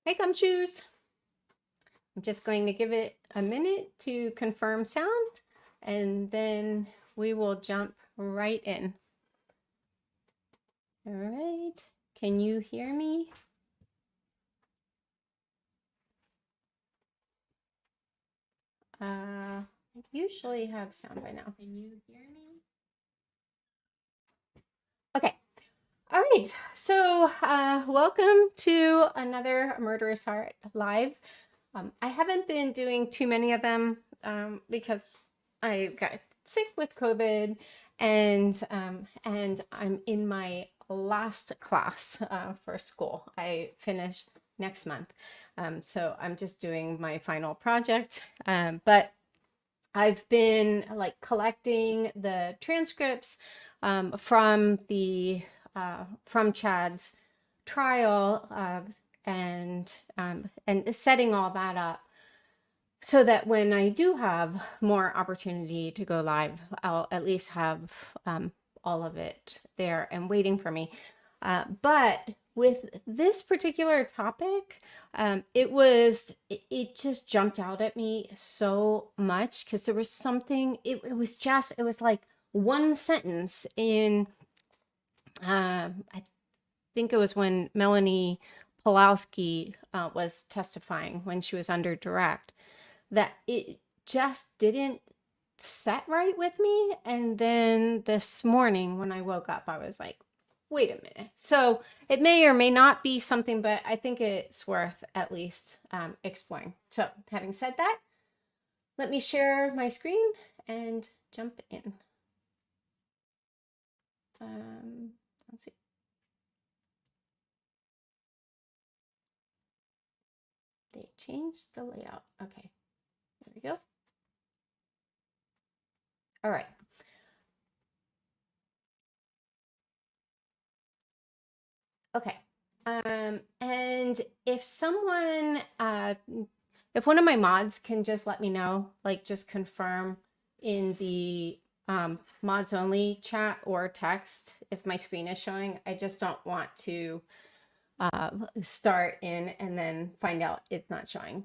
Hey, gumshoes. I'm just going to give it a minute to confirm sound, and then we will jump right in. All right. Can you hear me? I usually have sound by now. Can you hear me? Okay. All right. So welcome to another Murderous Heart Live. I haven't been doing too many of them because I got sick with COVID, and I'm in my last class for school. I finish next month, so I'm just doing my final project. But I've been like collecting the transcripts from the from Chad's trial and setting all that up so that when I do have more opportunity to go live, I'll at least have all of it there and waiting for me. But with this particular topic, it just jumped out at me so much because there was something, it was like one sentence in, I think it was when Melani Pawlowski was testifying when she was under direct, that it just didn't set right with me. And then this morning when I woke up, I was like, wait a minute. So it may or may not be something, but I think it's worth at least exploring. So having said that, let me share my screen and jump in. Let's see. They changed the layout. Okay, there we go. All right. Okay. And if someone, if one of my mods can just let me know, like just confirm in the mods only chat or text if my screen is showing. I just don't want to start in and then find out it's not showing.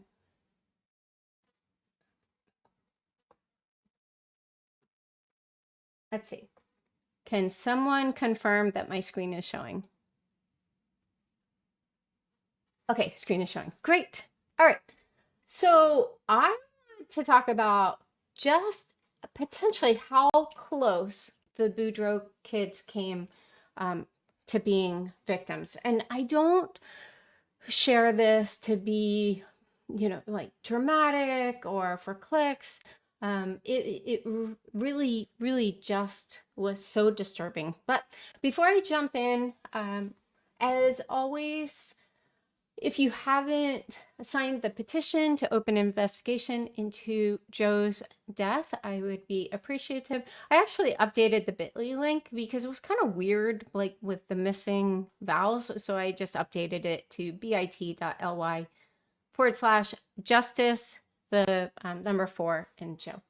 Let's see. Can someone confirm that my screen is showing? Okay, screen is showing. Great. All right. So I want to talk about just potentially how close the Boudreaux kids came to being victims. And I don't share this to be, like dramatic or for clicks. It really, really just was so disturbing. But before I jump in, as always, if you haven't signed the petition to open investigation into Joe's death, I would be appreciative. I actually updated the bit.ly link because it was kind of weird, like with the missing vowels. So I just updated it to bit.ly/justice, the number 4 and Joe.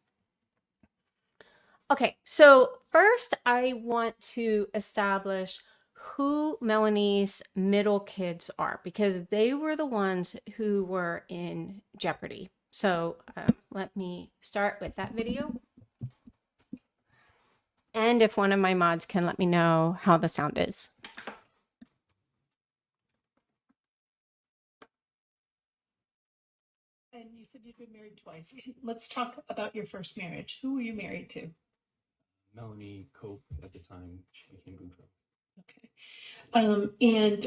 Okay, so first I want to establish who Melanie's middle kids are because they were the ones who were in jeopardy. So let me start with that video. And if one of my mods can let me know how the sound is. And you said you'd been married twice. Let's talk about your first marriage. Who were you married to? Melanie Cope at the time she became Boudreaux. Okay. And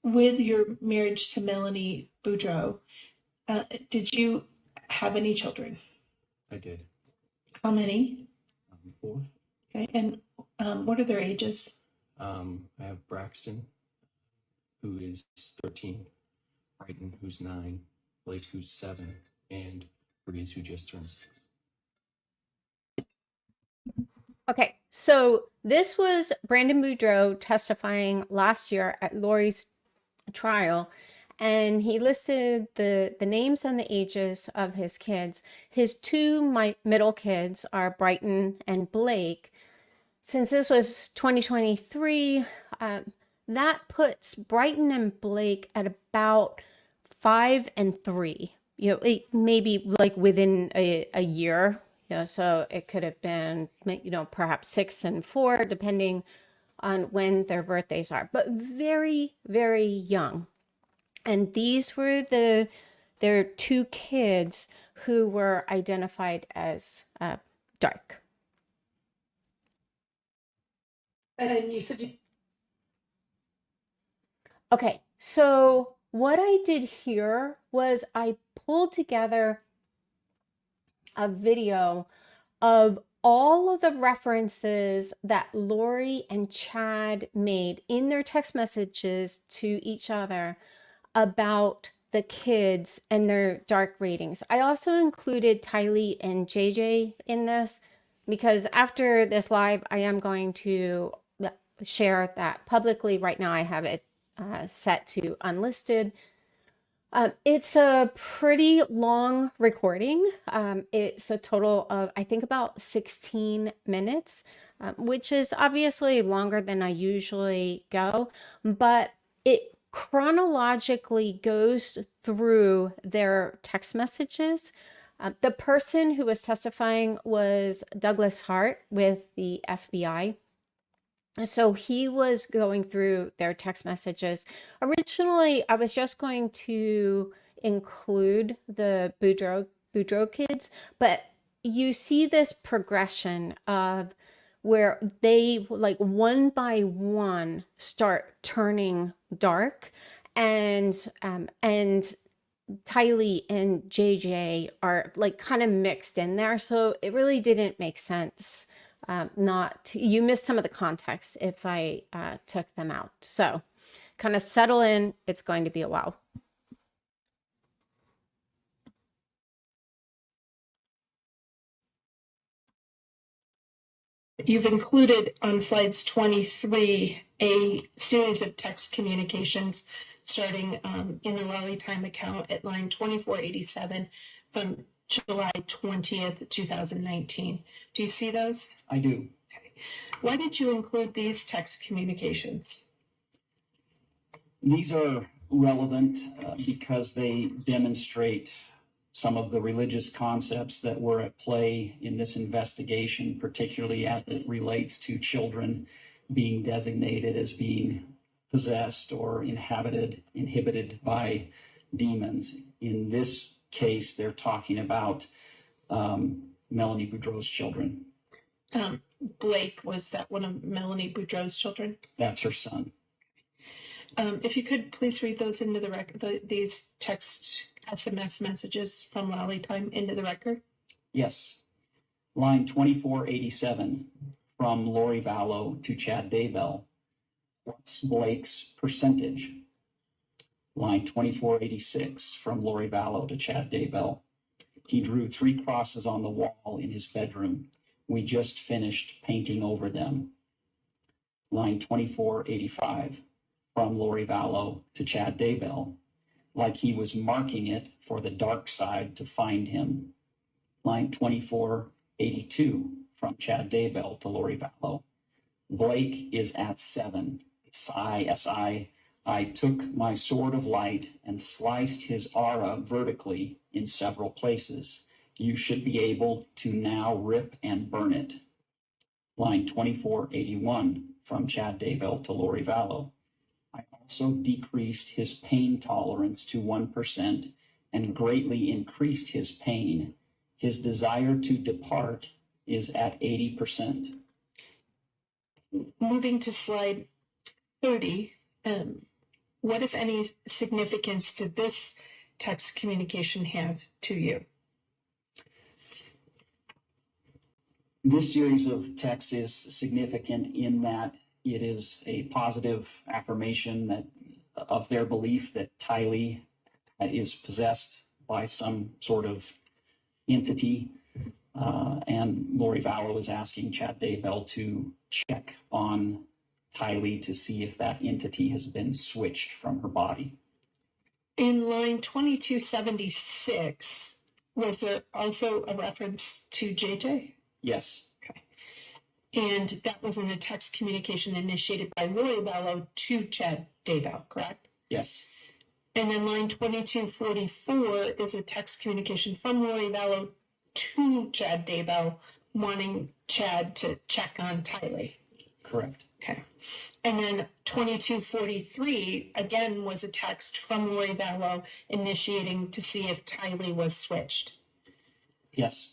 with your marriage to Melanie Boudreaux, did you have any children? I did. How many? 4. Okay. And what are their ages? I have Braxton, who is 13, Brighton, who's 9, Blake, who's 7, and Breeze, who just turned 6. Okay, so this was Brandon Boudreaux testifying last year at Lori's trial, and he listed the names and the ages of his kids. His 2 middle kids are Brighton and Blake. Since this was 2023, that puts Brighton and Blake at about 5 and 3. Maybe like within a year. So it could have been, perhaps 6 and 4, depending on when their birthdays are, but very, very young. And these were their 2 kids who were identified as dark. And you said Okay, so what I did here was I pulled together a video of all of the references that Lori and Chad made in their text messages to each other about the kids and their dark ratings. I also included Tylee and JJ in this because after this live, I am going to share that publicly. Right now, I have it set to unlisted. It's a pretty long recording. It's a total of, I think, about 16 minutes, which is obviously longer than I usually go, but it chronologically goes through their text messages. The person who was testifying was Douglas Hart with the FBI. So he was going through their text messages. Originally, I was just going to include the Boudreaux kids, but you see this progression of where they like one by one start turning dark, and Tylee and JJ are like kind of mixed in there. So it really didn't make sense. You missed some of the context if I took them out. So kind of settle in. It's going to be a while. you've included on slides 23 a series of text communications starting in the Raleigh Time account at line 2487 from July 20th, 2019. Do you see those? I do. Okay. Why did you include these text communications? These are relevant because they demonstrate some of the religious concepts that were at play in this investigation, particularly as it relates to children being designated as being possessed or inhibited by demons. In this case, they're talking about Melanie Boudreaux's children. Blake, was that one of Melanie Boudreaux's children? That's her son. If you could please read those into the record, these text SMS messages from Raleigh Time into the record. Yes. Line 2487 from Lori Vallow to Chad Daybell. What's Blake's percentage? Line 2486 from Lori Vallow to Chad Daybell. He drew 3 crosses on the wall in his bedroom. We just finished painting over them. Line 2485 from Lori Vallow to Chad Daybell, like he was marking it for the dark side to find him. Line 2482 from Chad Daybell to Lori Vallow. Blake is at 7. I took my sword of light and sliced his aura vertically in several places. You should be able to now rip and burn it. Line 2481 from Chad Daybell to Lori Vallow. I also decreased his pain tolerance to 1% and greatly increased his pain. His desire to depart is at 80%. Moving to slide 30, what, if any, significance did this text communication have to you? This series of texts is significant in that it is a positive affirmation that of their belief that Tylee is possessed by some sort of entity. And Lori Vallow is asking Chad Daybell to check on Tylee to see if that entity has been switched from her body. In line 2276, was there also a reference to JJ? Yes. Okay. And that was in a text communication initiated by Lori Vallow to Chad Daybell, correct? Yes, And then line 2244 is a text communication from Lori Vallow to Chad Daybell, wanting Chad to check on Tylee. correct. Okay. And then 2243, again, was a text from Lori Vallow initiating to see if Tylee was switched. Yes,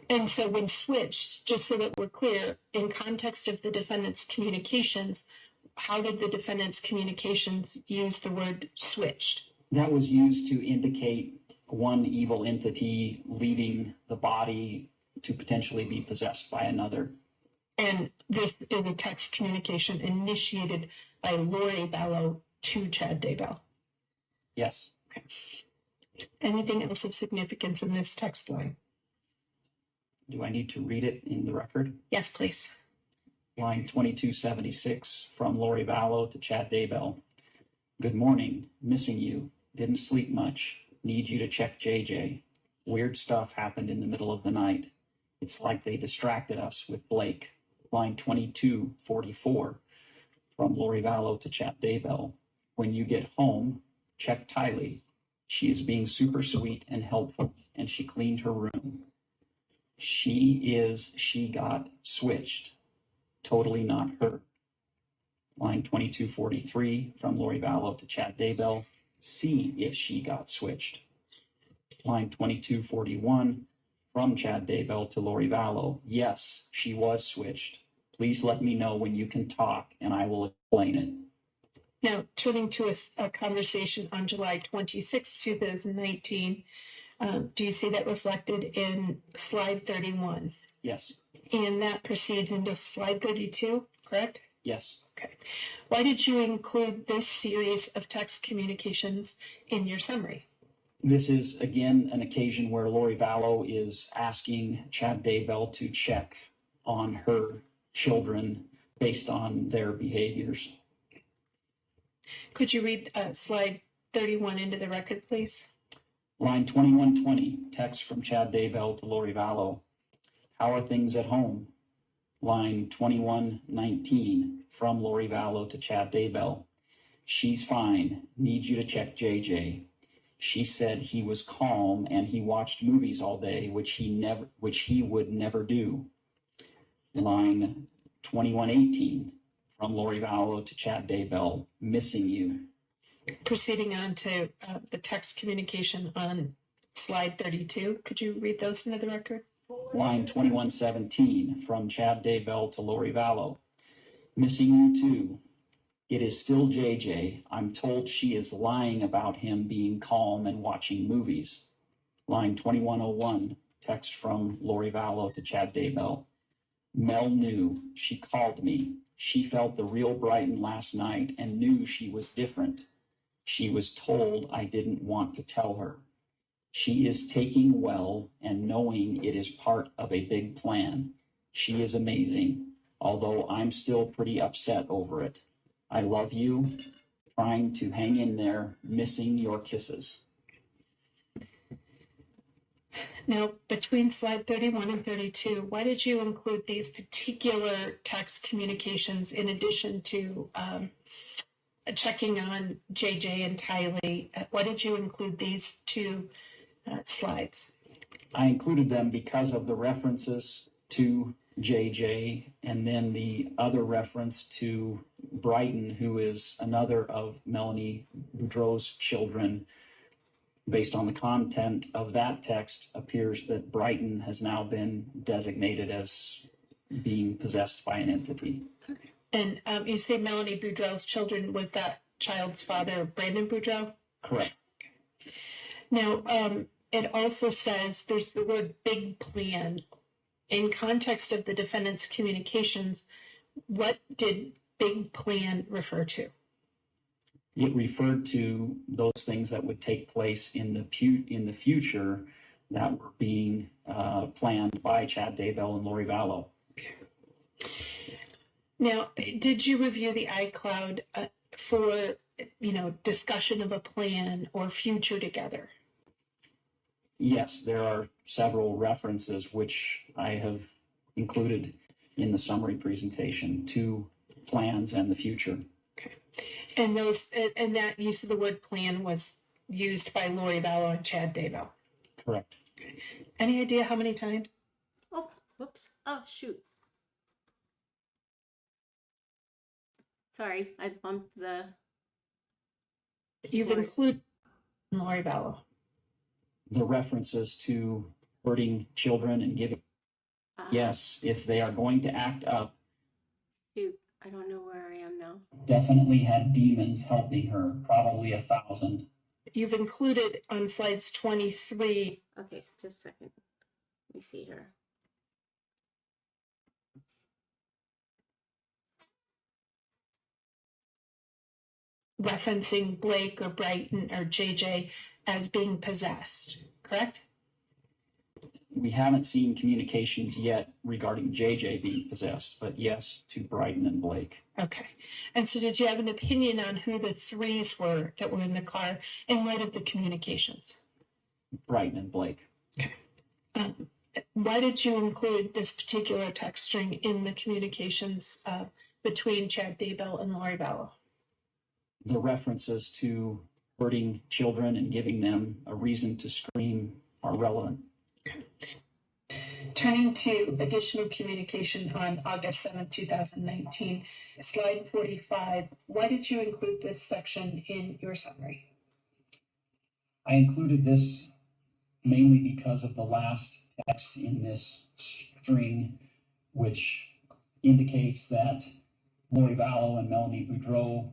And so when switched, just so that we're clear, in context of the defendant's communications, how did the defendant's communications use the word switched? that was used to indicate one evil entity leading the body to potentially be possessed by another. And this is a text communication initiated by Lori Vallow to Chad Daybell. Yes. Anything else of significance in this text line? Do I need to read it in the record? Yes, please. Line 2276 from Lori Vallow to Chad Daybell. Good morning. Missing you. Didn't sleep much. Need you to check JJ. Weird stuff happened in the middle of the night. It's like they distracted us with Blake. Line 2244 from Lori Vallow to Chad Daybell. When you get home, check Tylee. She is being super sweet and helpful, and she cleaned her room. She got switched. Totally not her. Line 2243 from Lori Vallow to Chad Daybell. See if she got switched. Line 2241 from Chad Daybell to Lori Vallow. Yes, she was switched. Please let me know when you can talk and I will explain it. Now, turning to a conversation on July 26, 2019, do you see that reflected in slide 31? Yes, And that proceeds into slide 32, correct? yes. Okay. Why did you include this series of text communications in your summary? This is, again, an occasion where Lori Vallow is asking Chad Daybell to check on her children based on their behaviors. Could you read slide 31 into the record, please? Line 2120, text from Chad Daybell to Lori Vallow. How are things at home? Line 2119 from Lori Vallow to Chad Daybell. She's fine. Need you to check JJ. She said he was calm and he watched movies all day, which he would never do. Line 2118 from Lori Vallow to Chad Daybell. Missing you. Proceeding on to the text communication on slide 32. Could you read those into the record? Line 2117 from Chad Daybell to Lori Vallow. Missing you too. It is still JJ. I'm told she is lying about him being calm and watching movies. Line 2101, text from Lori Vallow to Chad Daybell. Mel knew. She called me. She felt the real Brighton last night and knew she was different. She was told I didn't want to tell her. She is taking well and knowing it is part of a big plan. She is amazing, although I'm still pretty upset over it. I love you. Trying to hang in there, missing your kisses. Now, between slide 31 and 32, why did you include these particular text communications in addition to checking on JJ and Tylee? Why did you include these two slides? I included them because of the references to JJ and then the other reference to Brighton, who is another of Melanie Boudreaux's children. Based on the content of that text, appears that Brighton has now been designated as being possessed by an entity. And you say Melanie Boudreaux's children, was that child's father Brandon Boudreaux? Correct. Now, it also says there's the word big plan. In context of the defendant's communications, what did big plan refer to? It referred to those things that would take place in the future that were being planned by Chad Daybell and Lori Vallow. Now, did you review the iCloud for, discussion of a plan or future together? Yes, there are several references which I have included in the summary presentation, 2 plans and the future. Okay. And that use of the word plan was used by Lori Vallow and Chad Daybell. Correct. Okay. Any idea how many times? Oh, whoops. Oh, shoot. Sorry, I bumped the. You've included Lori Vallow. The references to hurting children and giving, yes, if they are going to act up. Shoot, I don't know where I am now. Definitely had demons helping her, probably 1,000. You've included on slides 23. Okay, just a second. Let me see here. Referencing Blake or Brighton or JJ as being possessed, correct? We haven't seen communications yet regarding JJ being possessed, but yes, to Brighton and Blake. Okay. And so did you have an opinion on who the 3s were that were in the car in light of the communications? Brighton and Blake. Okay. Why did you include this particular text string in the communications between Chad Daybell and Lori Vallow? The references to hurting children and giving them a reason to scream are relevant. Okay. Turning to additional communication on August 7, 2019, slide 45, why did you include this section in your summary? I included this mainly because of the last text in this string, which indicates that Lori Vallow and Melanie Boudreaux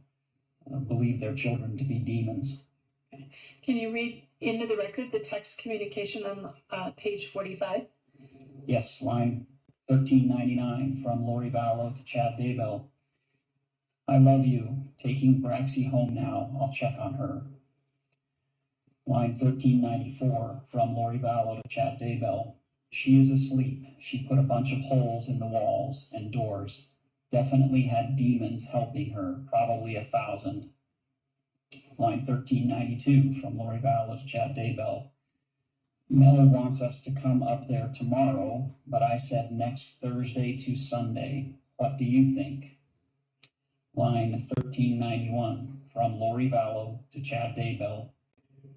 believe their children to be demons. Can you read into the record the text communication on page 45? Yes, line 1399 from Lori Vallow to Chad Daybell. I love you. Taking Braxy home now. I'll check on her. Line 1394 from Lori Vallow to Chad Daybell. She is asleep. She put a bunch of holes in the walls and doors. Definitely had demons helping her, probably 1,000. Line 1392 from Lori Vallow to Chad Daybell. Miller wants us to come up there tomorrow, but I said next Thursday to Sunday. What do you think? Line 1391 from Lori Vallow to Chad Daybell.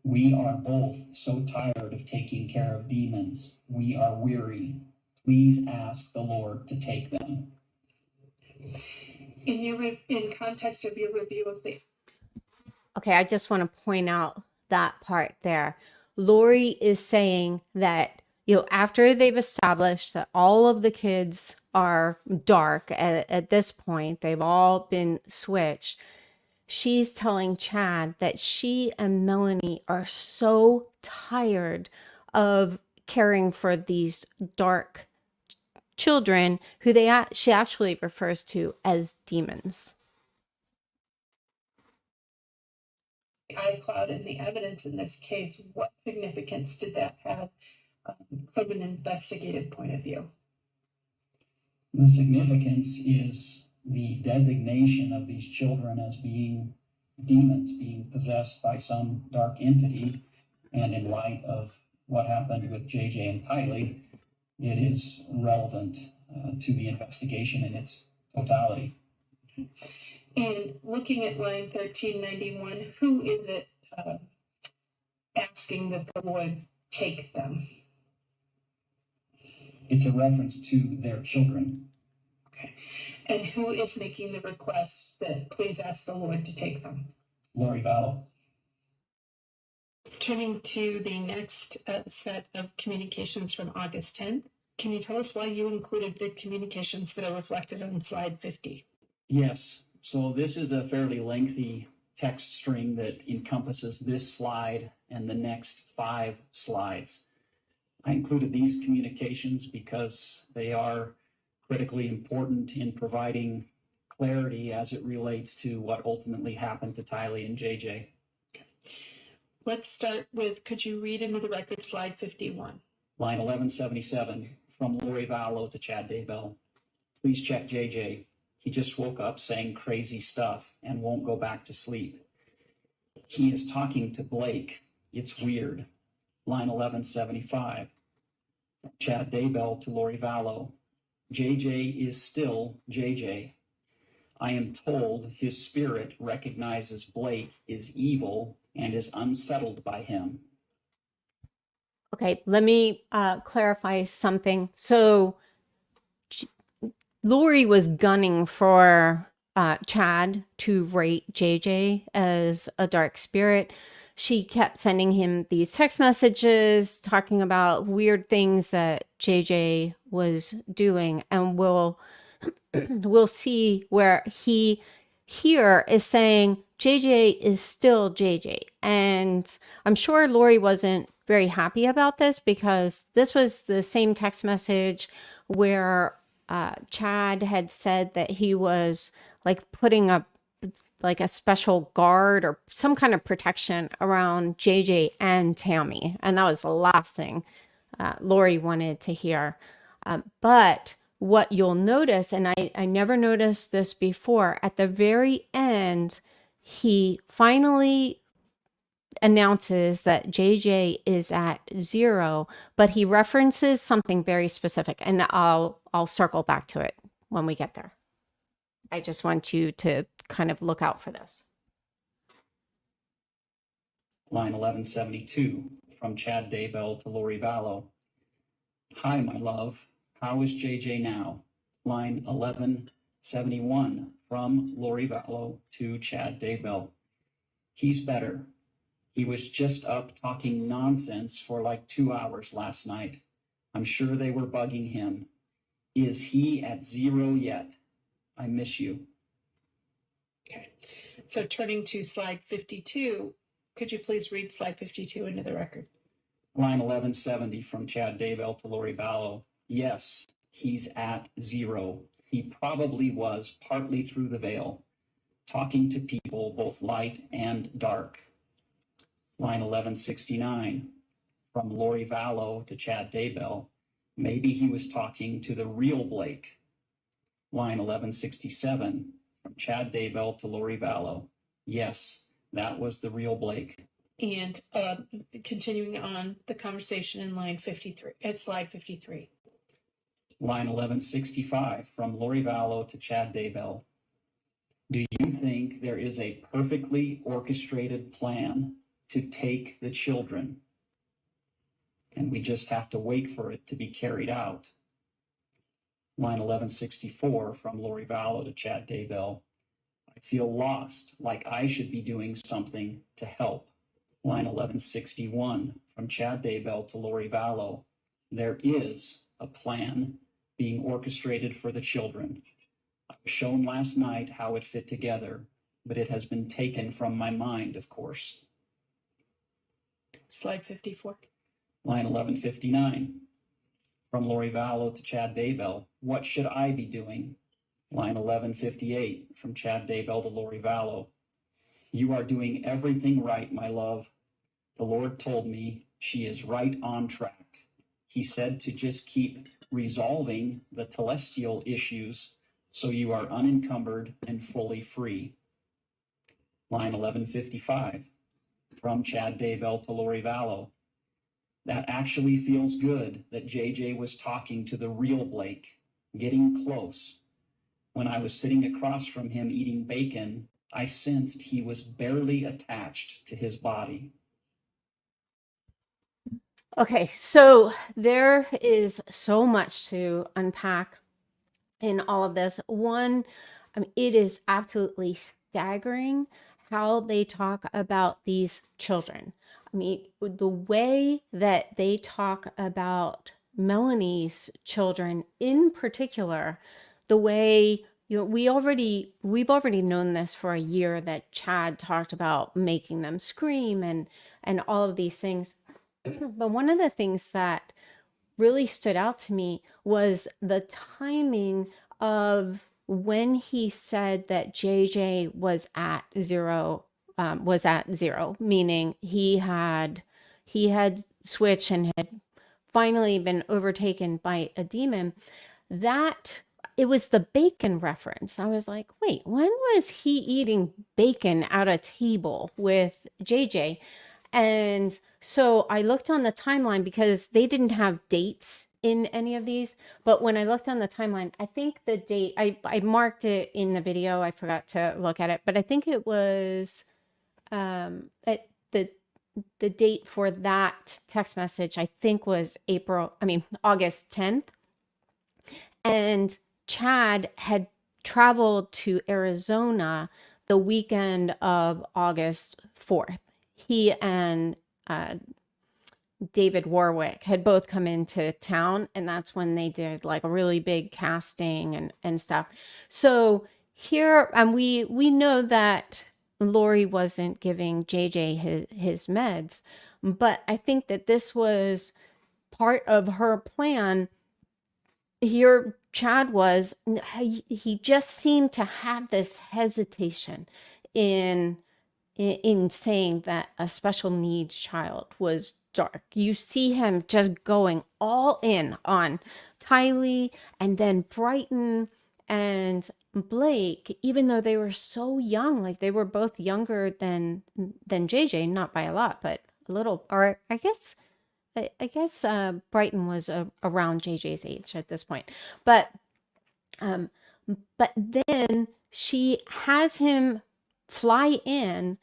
We are both so tired of taking care of demons. We are weary. Please ask the Lord to take them. In context of your review of the... Okay, I just want to point out that part there. Lori is saying that, after they've established that all of the kids are dark at this point, they've all been switched. She's telling Chad that she and Melanie are so tired of caring for these dark children who she actually refers to as demons. iCloud and the evidence in this case, what significance did that have from an investigative point of view? The significance is the designation of these children as being demons, being possessed by some dark entity, and in light of what happened with JJ and Tylee, it is relevant to the investigation in its totality. And looking at line 1391, who is it asking that the Lord take them? It's a reference to their children. Okay. And who is making the request that please ask the Lord to take them? Lori Vallow. Turning to the next set of communications from August 10th, can you tell us why you included the communications that are reflected on slide 50? Yes. So this is a fairly lengthy text string that encompasses this slide and the next 5 slides. I included these communications because they are critically important in providing clarity as it relates to what ultimately happened to Tylee and JJ. Okay. Let's start with, could you read into the record slide 51? Line 1177 from Lori Vallow to Chad Daybell. Please check JJ. He just woke up saying crazy stuff and won't go back to sleep. He is talking to Blake. It's weird. Line 1175. Chad Daybell to Lori Vallow. JJ is still JJ. I am told his spirit recognizes Blake is evil and is unsettled by him. Okay, let me clarify something. So Lori was gunning for Chad to rate JJ as a dark spirit. She kept sending him these text messages talking about weird things that JJ was doing, and we'll see where he here is saying JJ is still JJ. And I'm sure Lori wasn't very happy about this, because this was the same text message where Chad had said that he was like putting up like a special guard or some kind of protection around JJ and Tammy. And that was the last thing Lori wanted to hear. But what you'll notice, and I never noticed this before, at the very end, he finally announces that JJ is at 0, but he references something very specific, and I'll circle back to it when we get there. I just want you to kind of look out for this. Line 1172 from Chad Daybell to Lori Vallow. Hi, my love. How is JJ now? Line 1171 from Lori Vallow to Chad Daybell. He's better. He was just up talking nonsense for like 2 hours last night. I'm sure they were bugging him. Is he at 0 yet? I miss you. Okay, so turning to slide 52, could you please read slide 52 into the record? Line 1170 from Chad Daybell to Lori Vallow. Yes, he's at 0. He probably was partly through the veil, talking to people both light and dark. Line 1169 from Lori Vallow to Chad Daybell. Maybe he was talking to the real Blake. Line 1167 from Chad Daybell to Lori Vallow. Yes, that was the real Blake. And continuing on the conversation in line 53, at slide 53. Line 1165 from Lori Vallow to Chad Daybell. Do you think there is a perfectly orchestrated plan to take the children, and we just have to wait for it to be carried out? Line 1164 from Lori Vallow to Chad Daybell. I feel lost, like I should be doing something to help. Line 1161 from Chad Daybell to Lori Vallow. There is a plan being orchestrated for the children. I was shown last night how it fit together, but it has been taken from my mind, of course. Slide 54. Line 1159 from Lori Vallow to Chad Daybell. What should I be doing? Line 1158 from Chad Daybell to Lori Vallow. You are doing everything right, my love. The Lord told me she is right on track. He said to just keep resolving the telestial issues so you are unencumbered and fully free. Line 1155 from Chad Daybell to Lori Vallow. That actually feels good that JJ was talking to the real Blake, getting close. When I was sitting across from him eating bacon, I sensed he was barely attached to his body. Okay, so there is so much to unpack in all of this. One, I mean, it is absolutely staggering how they talk about these children. I mean, the way that they talk about Melanie's children in particular, the way, you know, we've already known this for a year, that Chad talked about making them scream and all of these things. But one of the things that really stood out to me was the timing of when he said that JJ was at 0, meaning he had switched and had finally been overtaken by a demon. That it was the bacon reference. I was like, wait, when was he eating bacon at a table with JJ? And so I looked on the timeline because they didn't have dates in any of these. But when I looked on the timeline, I think the date, I marked it in the video. I forgot to look at it, but I think it was at the date for that text message, I think was August 10th. And Chad had traveled to Arizona the weekend of August 4th. He and David Warwick had both come into town, and that's when they did like a really big casting and stuff. So here, we know that Lori wasn't giving JJ his meds, but I think that this was part of her plan. Here Chad was, he just seemed to have this hesitation in saying that a special needs child was dark. You see him just going all in on Tylee and then Brighton and Blake, even though they were so young. Like, they were both younger than JJ, not by a lot, but a little. Or I guess Brighton was around JJ's age at this point. But then she has him fly in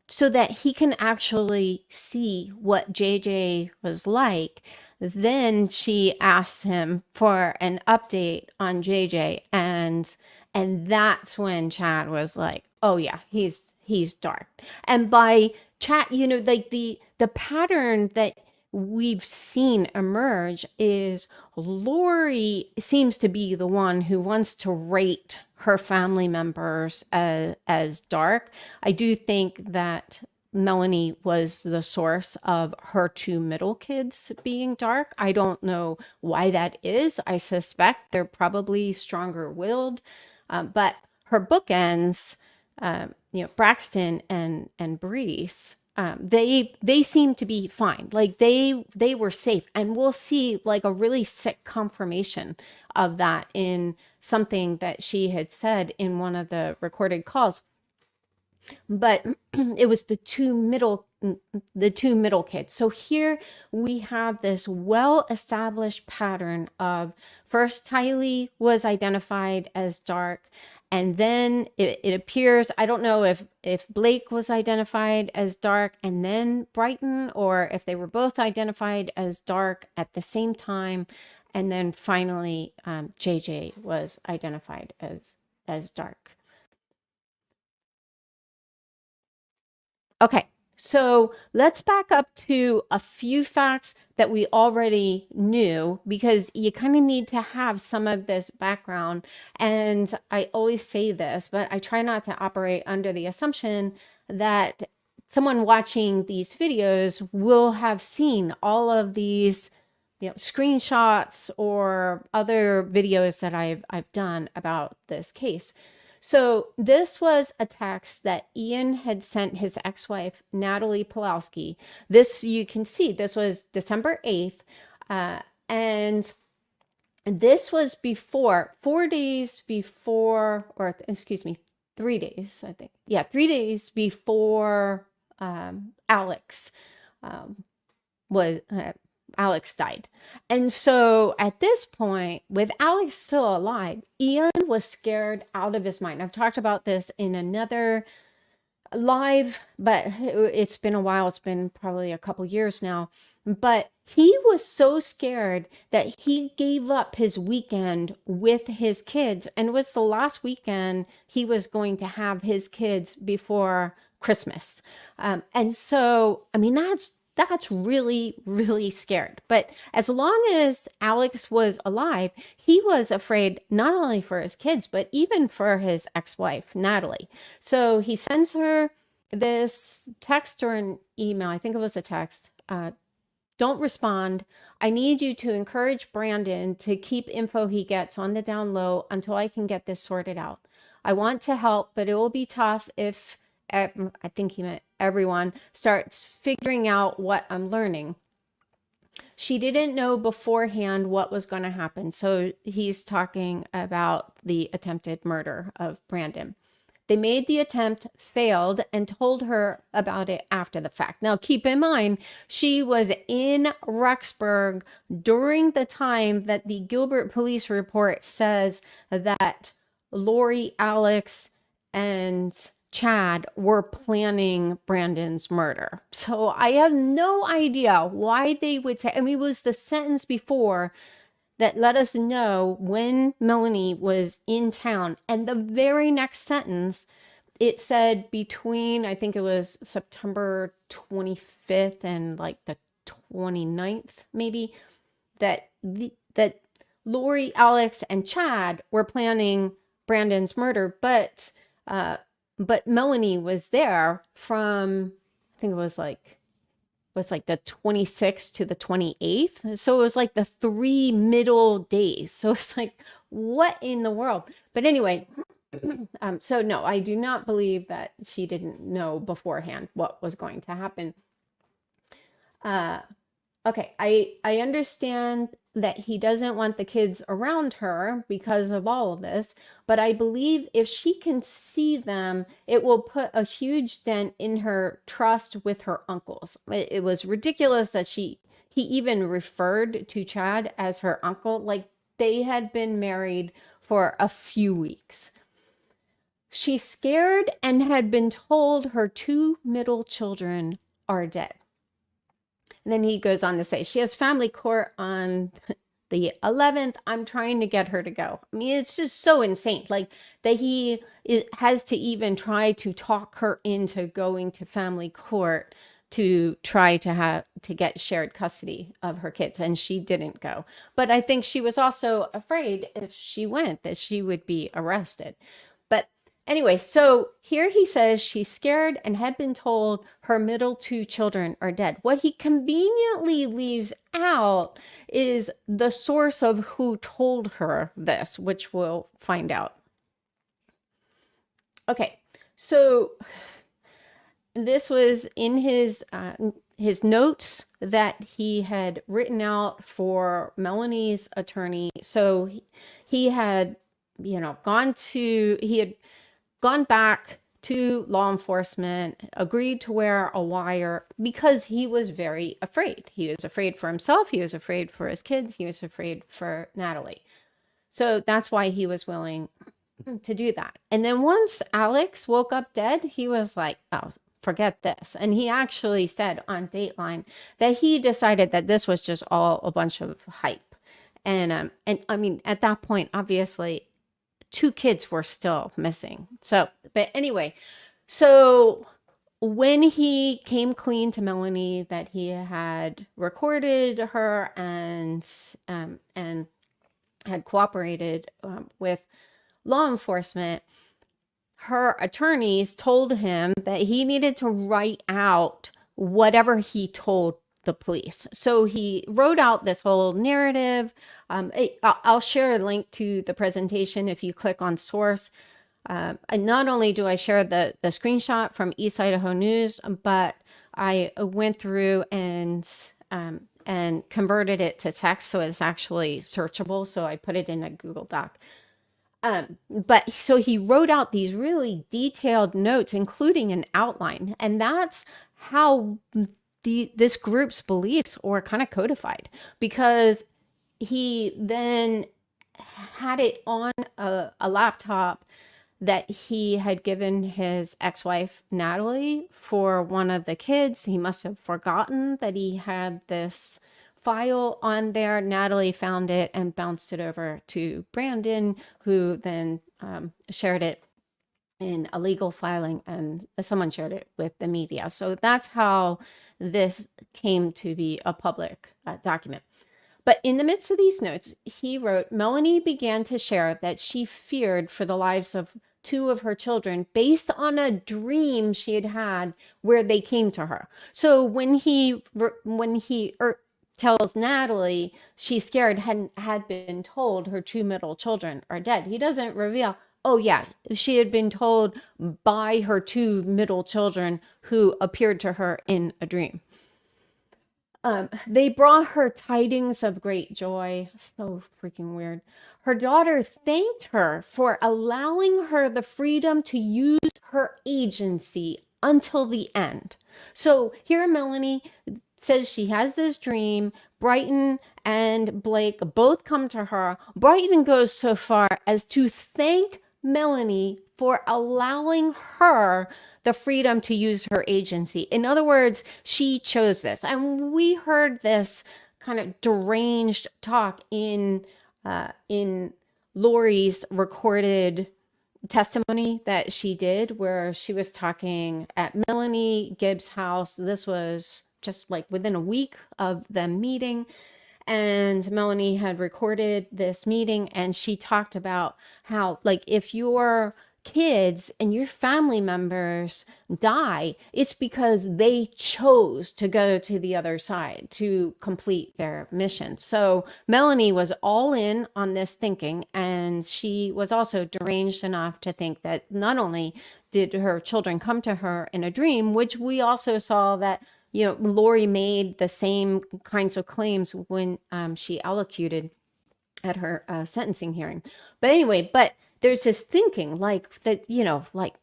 so that he can actually see what JJ was like. Then she asks him for an update on JJ, and that's when Chad was like, "Oh yeah, he's dark." And by Chad, like the pattern that we've seen emerge is Lori seems to be the one who wants to rate her family members as dark. I do think that Melanie was the source of her two middle kids being dark. I don't know why that is. I suspect they're probably stronger willed, but her bookends, Braxton and Brees, they seem to be fine. Like they were safe, and we'll see like a really sick confirmation of that in something that she had said in one of the recorded calls. But it was the two middle kids. So here we have this well-established pattern of first Tylee was identified as dark, and then it appears, I don't know if Blake was identified as dark and then Brighton, or if they were both identified as dark at the same time, and then finally JJ was identified as dark. Okay, so let's back up to a few facts that we already knew, because you kind of need to have some of this background. And I always say this, but I try not to operate under the assumption that someone watching these videos will have seen all of these screenshots or other videos that I've done about this case. So this was a text that Ian had sent his ex-wife, Melani Pawlowski. This, you can see, this was December 8th. And this was before, 4 days before, or excuse me, 3 days, I think. Yeah, 3 days before Alex Alex died. And so at this point, with Alex still alive, Ian was scared out of his mind. I've talked about this in another live, but it's been a while. It's been probably a couple years now. But he was so scared that he gave up his weekend with his kids, and it was the last weekend he was going to have his kids before Christmas. And so, I mean, that's really, really scared. But as long as Alex was alive, he was afraid not only for his kids, but even for his ex-wife, Natalie. So he sends her this text or an email. I think it was a text. Don't respond. I need you to encourage Brandon to keep info he gets on the down low until I can get this sorted out. I want to help, but it will be tough if, I think he meant everyone, starts figuring out what I'm learning. She didn't know beforehand what was going to happen. So he's talking about the attempted murder of Brandon. They made the attempt, failed, and told her about it after the fact. Now, keep in mind, she was in Rexburg during the time that the Gilbert police report says that Lori, Alex, and Chad were planning Brandon's murder. So I have no idea why they would say, I mean, it was the sentence before that let us know when Melanie was in town. And the very next sentence, it said between, I think it was September 25th and like the 29th, maybe, that Lori, Alex, and Chad were planning Brandon's murder, but Melanie was there from, I think it was like the 26th to the 28th. So it was like the 3 middle days. So it's like, what in the world? But anyway, so no, I do not believe that she didn't know beforehand what was going to happen. Okay, I understand that he doesn't want the kids around her because of all of this, but I believe if she can see them, it will put a huge dent in her trust with her uncles. It was ridiculous that he even referred to Chad as her uncle, like they had been married for a few weeks. She's scared and had been told her 2 middle children are dead. And then he goes on to say, she has family court on the 11th. I'm trying to get her to go. I mean, it's just so insane. Like that he has to even try to talk her into going to family court to try to get shared custody of her kids. And she didn't go. But I think she was also afraid if she went that she would be arrested. But anyway, so here he says she's scared and had been told her middle 2 children are dead. What he conveniently leaves out is the source of who told her this, which we'll find out. Okay, so this was in his notes that he had written out for Melanie's attorney. So he had, he had gone back to law enforcement, agreed to wear a wire because he was very afraid. He was afraid for himself. He was afraid for his kids. He was afraid for Natalie. So that's why he was willing to do that. And then once Alex woke up dead, he was like, oh, forget this. And he actually said on Dateline that he decided that this was just all a bunch of hype. And I mean, at that point, obviously, 2 kids were still missing. So, but anyway, so when he came clean to Melanie that he had recorded her and had cooperated with law enforcement, her attorneys told him that he needed to write out whatever he told the police. So he wrote out this whole narrative. I'll share a link to the presentation if you click on source. And not only do I share the screenshot from East Idaho News, but I went through and converted it to text, so it's actually searchable. So I put it in a Google Doc. But so he wrote out these really detailed notes, including an outline, and that's how this group's beliefs were kind of codified, because he then had it on a laptop that he had given his ex-wife Natalie for one of the kids. He must have forgotten that he had this file on there. Natalie found it and bounced it over to Brandon, who then shared it in a legal filing, and someone shared it with the media. So that's how this came to be a public document. But in the midst of these notes, he wrote, Melanie began to share that she feared for the lives of 2 of her children based on a dream she had had where they came to her. So when he tells Natalie she's scared, had been told her 2 middle children are dead, he doesn't reveal, oh yeah, she had been told by her 2 middle children who appeared to her in a dream. They brought her tidings of great joy. So freaking weird. Her daughter thanked her for allowing her the freedom to use her agency until the end. So here Melanie says she has this dream. Brighton and Blake both come to her. Brighton goes so far as to thank Melanie for allowing her the freedom to use her agency. In other words, she chose this. And we heard this kind of deranged talk in Lori's recorded testimony that she did, where she was talking at Melanie Gibbs' house. This was just like within a week of them meeting. And Melanie had recorded this meeting, and she talked about how, like, if your kids and your family members die, it's because they chose to go to the other side to complete their mission. So Melanie was all in on this thinking, and she was also deranged enough to think that not only did her children come to her in a dream, which we also saw that, you know, Lori made the same kinds of claims when she allocuted at her sentencing hearing. But anyway, but there's this thinking like that, you know, like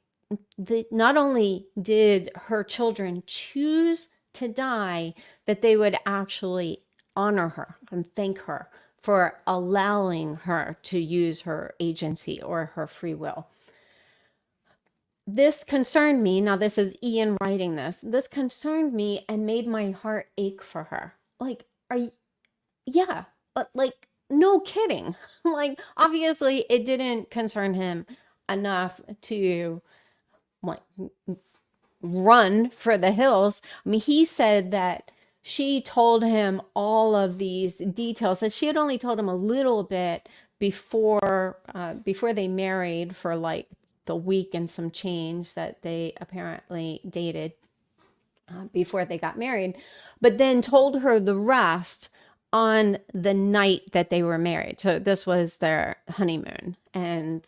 not only did her children choose to die, that they would actually honor her and thank her for allowing her to use her agency or her free will. This concerned me. Now, this is Ian writing this. This concerned me and made my heart ache for her. Like, yeah, but like, no kidding. Like, obviously, it didn't concern him enough to like run for the hills. I mean, he said that she told him all of these details, that she had only told him a little bit before they married for like the week and some change that they apparently dated before they got married, but then told her the rest on the night that they were married. So this was their honeymoon, and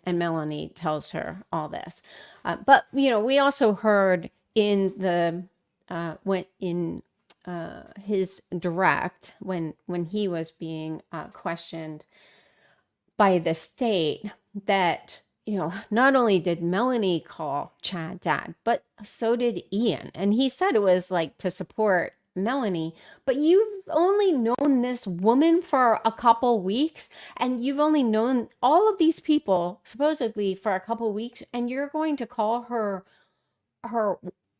Melanie tells her all this. But you know, we also heard in the his direct, when he was being questioned by the state, that, you know, not only did Melanie call Chad dad, but so did Ian. And he said it was like to support Melanie, but you've only known this woman for a couple weeks, and you've only known all of these people supposedly for a couple weeks, and you're going to call her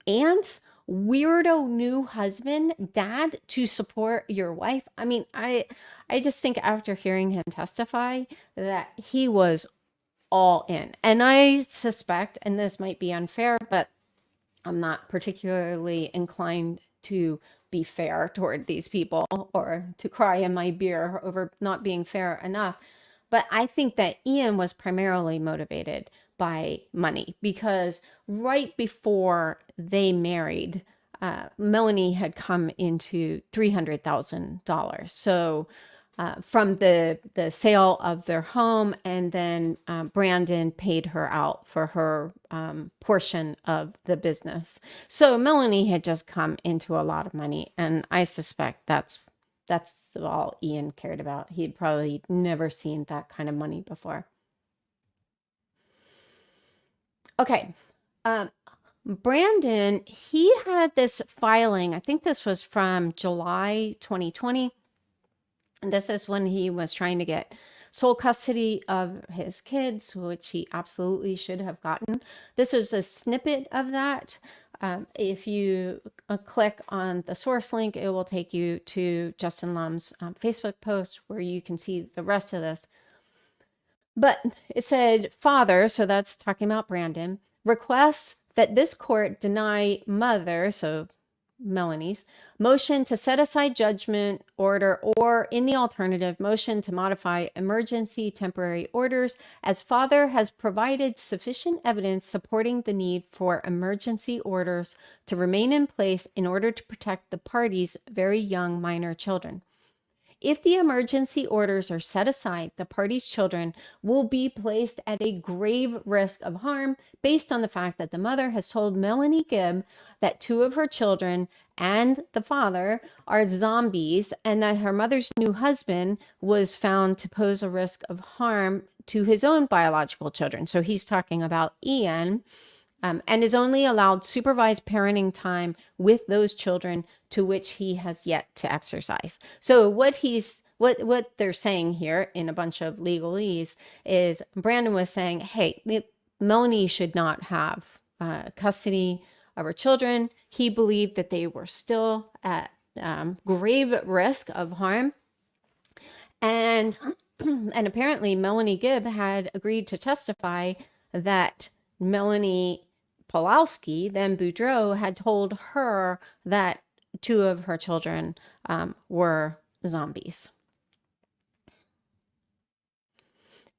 aunt's weirdo new husband dad to support your wife. I mean, I just think after hearing him testify that he was all in. And I suspect, and this might be unfair, but I'm not particularly inclined to be fair toward these people or to cry in my beer over not being fair enough. But I think that Ian was primarily motivated by money, because right before they married, Melanie had come into $300,000. So from the sale of their home, and then Brandon paid her out for her portion of the business. So Melanie had just come into a lot of money, and I suspect that's all Ian cared about. He'd probably never seen that kind of money before. Okay. Brandon, he had this filing, I think this was from July 2020. And this is when he was trying to get sole custody of his kids, which he absolutely should have gotten. This is a snippet of that. If you click on the source link, it will take you to Justin Lum's Facebook post where you can see the rest of this. But it said, father, so that's talking about Brandon, requests that this court deny mother, so Melanie's, motion to set aside judgment order, or in the alternative, motion to modify emergency temporary orders, as father has provided sufficient evidence supporting the need for emergency orders to remain in place in order to protect the parties' very young minor children. If the emergency orders are set aside, the party's children will be placed at a grave risk of harm based on the fact that the mother has told Melanie Gibb that 2 of her children and the father are zombies, and that her mother's new husband was found to pose a risk of harm to his own biological children. So he's talking about Ian, and is only allowed supervised parenting time with those children to which he has yet to exercise. So what they're saying here in a bunch of legalese is Brandon was saying, hey, Melanie should not have custody of her children. He believed that they were still at grave risk of harm. And apparently Melanie Gibb had agreed to testify that Melani Pawlowski, then Boudreaux, had told her that 2 of her children were zombies.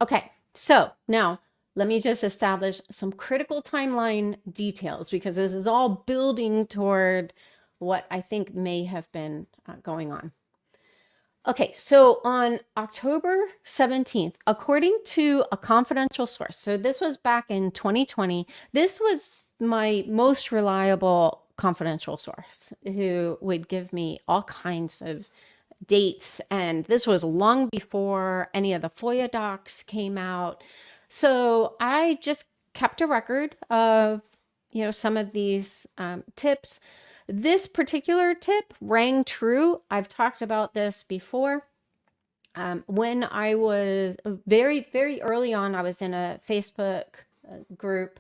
Okay, so now let me just establish some critical timeline details, because this is all building toward what I think may have been going on. Okay, so on October 17th, according to a confidential source, so this was back in 2020, this was my most reliable confidential source who would give me all kinds of dates, and this was long before any of the FOIA docs came out. So I just kept a record of, some of these tips. This particular tip rang true. I've talked about this before. When I was very, very early on, I was in a Facebook group,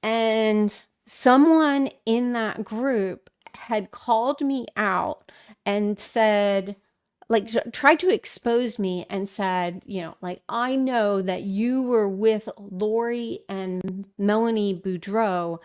and someone in that group had called me out and said, like, tried to expose me and said, I know that you were with Lori and Melanie Boudreaux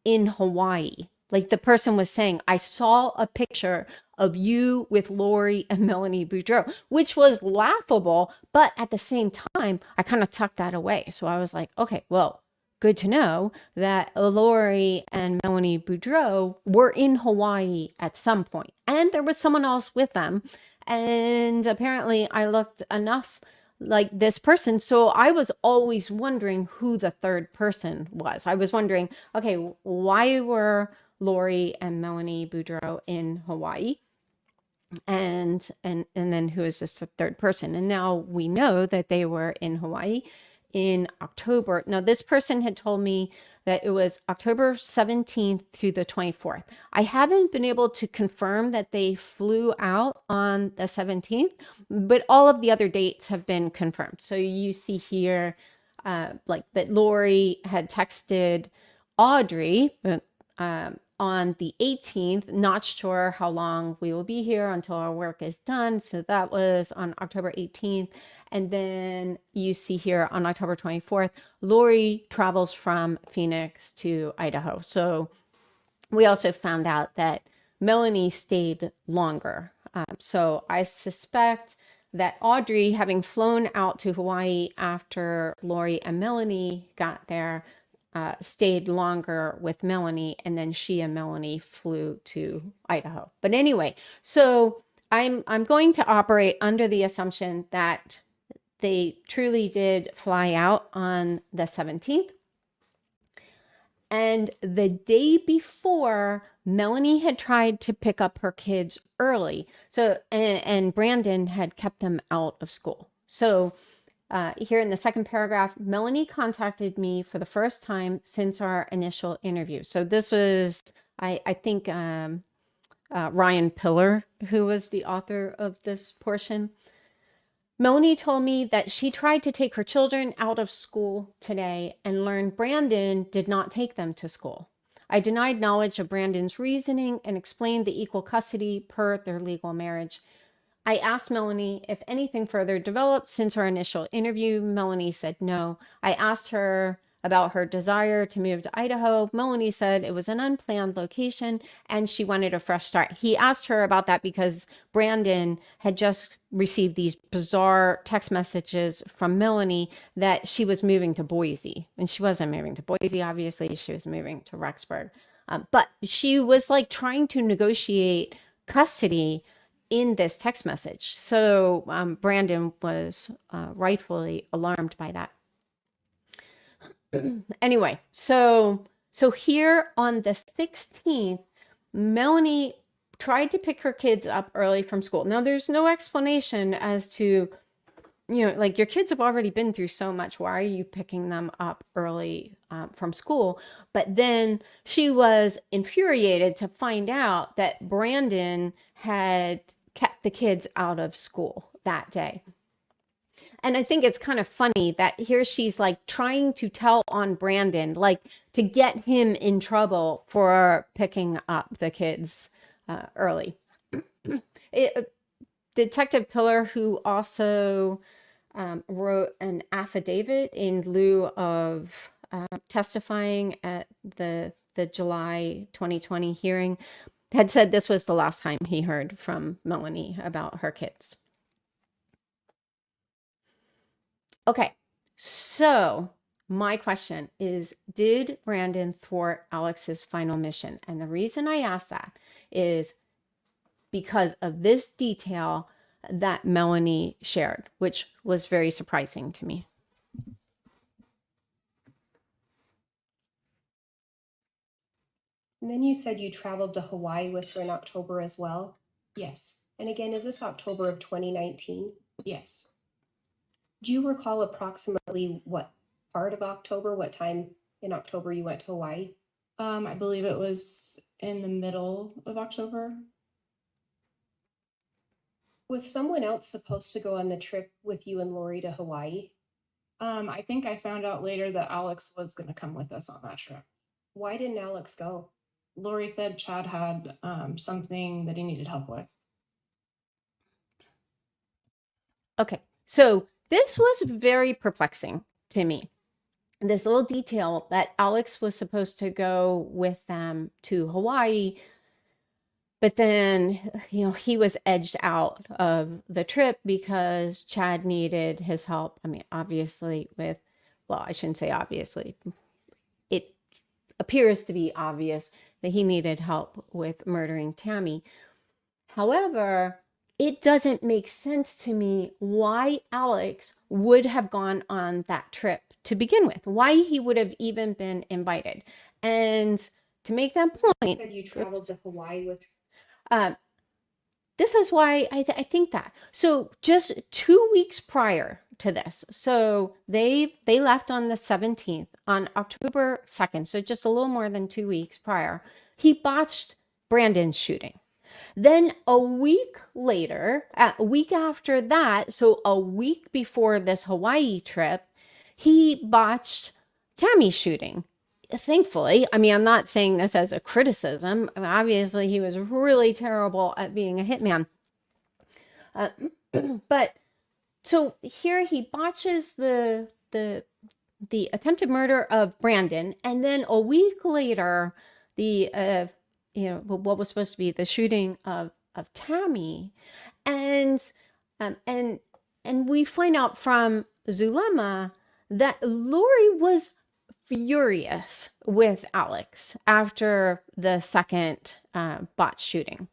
in Hawaii. Like, the person was saying, I saw a picture of you with Lori and Melanie Boudreaux, which was laughable. But at the same time, I kind of tucked that away. So I was like, okay, well, good to know that Lori and Melanie Boudreaux were in Hawaii at some point. And there was someone else with them. And apparently I looked enough like this person. So I was always wondering who the third person was. I was wondering, okay, why were Lori and Melanie Boudreaux in Hawaii? And then who is this third person? And now we know that they were in Hawaii in October. Now, this person had told me that it was October 17th through the 24th. I haven't been able to confirm that they flew out on the 17th, but all of the other dates have been confirmed. So you see here, like that Lori had texted Audrey on the 18th, not sure how long we will be here until our work is done. So that was on October 18th. And then you see here on October 24th, Lori travels from Phoenix to Idaho. So we also found out that Melanie stayed longer. So I suspect that Audrey, having flown out to Hawaii after Lori and Melanie got there, stayed longer with Melanie, and then she and Melanie flew to Idaho. But anyway, so I'm going to operate under the assumption that they truly did fly out on the 17th. And the day before, Melanie had tried to pick up her kids early. So, and Brandon had kept them out of school. So here in the second paragraph, Melanie contacted me for the first time since our initial interview. So this was, I think, Ryan Pillar, who was the author of this portion. Melanie told me that she tried to take her children out of school today and learned Brandon did not take them to school. I denied knowledge of Brandon's reasoning and explained the equal custody per their legal marriage. I asked Melanie if anything further developed since our initial interview. Melanie said no. I asked her about her desire to move to Idaho. Melanie said it was an unplanned location and she wanted a fresh start. He asked her about that because Brandon had just received these bizarre text messages from Melanie that she was moving to Boise. And she wasn't moving to Boise, obviously. She was moving to Rexburg. But she was like trying to negotiate custody in this text message. So Brandon was rightfully alarmed by that. Anyway, so here on the 16th, Melanie tried to pick her kids up early from school. Now, there's no explanation as to, like, your kids have already been through so much. Why are you picking them up early from school? But then she was infuriated to find out that Brandon had kept the kids out of school that day. And I think it's kind of funny that here she's like trying to tell on Brandon, like to get him in trouble for picking up the kids early. Detective Pillar, who also wrote an affidavit in lieu of testifying at the July 2020 hearing, had said this was the last time he heard from Melanie about her kids. Okay, so my question is, did Brandon thwart Alex's final mission? And the reason I ask that is because of this detail that Melanie shared, which was very surprising to me. And then you said you traveled to Hawaii with her in October as well. Yes. And again, is this October of 2019? Yes. Do you recall approximately what part of October, what time in October you went to Hawaii? I believe it was in the middle of October. Was someone else supposed to go on the trip with you and Lori to Hawaii? I think I found out later that Alex was going to come with us on that trip. Why didn't Alex go? Lori said Chad had something that he needed help with. Okay, so this was very perplexing to me. This little detail that Alex was supposed to go with them to Hawaii, but then, he was edged out of the trip because Chad needed his help. I mean, obviously I shouldn't say obviously. It appears to be obvious that he needed help with murdering Tammy. However, it doesn't make sense to me why Alex would have gone on that trip to begin with, why he would have even been invited. And to make that point, You said you traveled to Hawaii with this is why I think that. So just 2 weeks prior to this, so they left on the 17th, on October 2nd, so just a little more than 2 weeks prior, he botched Brandon's shooting. Then a week later, a week after that, so a week before this Hawaii trip, he botched Tammy's shooting. Thankfully, I mean, I'm not saying this as a criticism. Obviously, he was really terrible at being a hitman. But so here he botches the attempted murder of Brandon, and then a week later, what was supposed to be the shooting of Tammy, and we find out from Zulema that Lori was furious with Alex after the second botch shooting.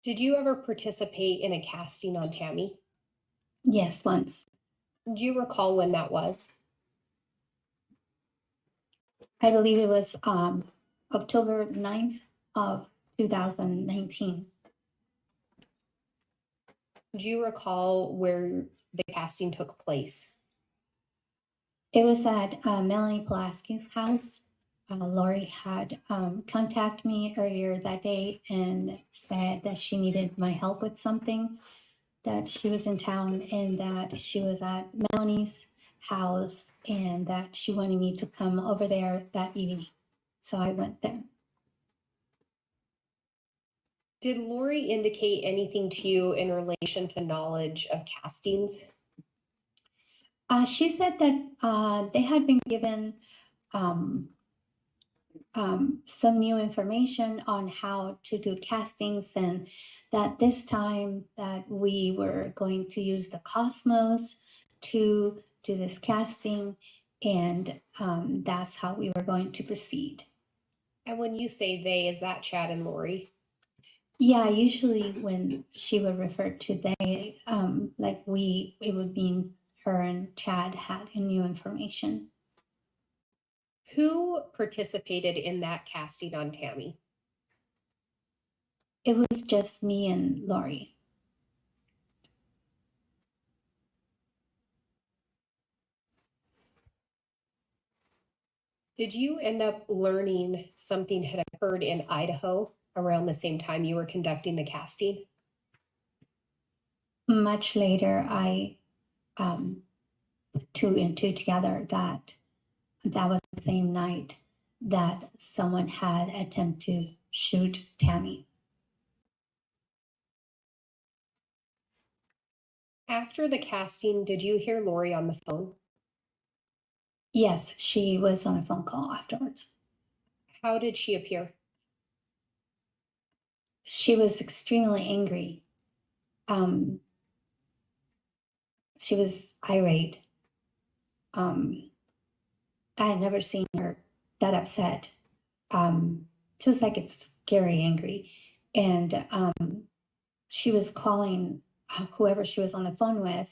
Did you ever participate in a casting on Tammy? Yes, once. Do you recall when that was? I believe it was October 9th of 2019. Do you recall where the casting took place? It was at Melani Pawlowski's house. Lori had contacted me earlier that day and said that she needed my help with something, that she was in town and that she was at Melanie's house and that she wanted me to come over there that evening. So I went there. Did Lori indicate anything to you in relation to knowledge of castings? She said that they had been given some new information on how to do castings, and that this time that we were going to use the Cosmos to do this casting, and that's how we were going to proceed. And when you say they, is that Chad and Lori? Yeah, usually when she would refer to they, it would mean her and Chad had new information. Who participated in that casting on Tammy? It was just me and Lori. Did you end up learning something had occurred in Idaho around the same time you were conducting the casting? Much later, I put two and two together that was the same night that someone had attempted to shoot Tammy. After the casting, did you hear Lori on the phone? Yes, she was on a phone call afterwards. How did she appear? She was extremely angry. She was irate. I had never seen her that upset. She was like it's scary angry. And she was calling whoever she was on the phone with,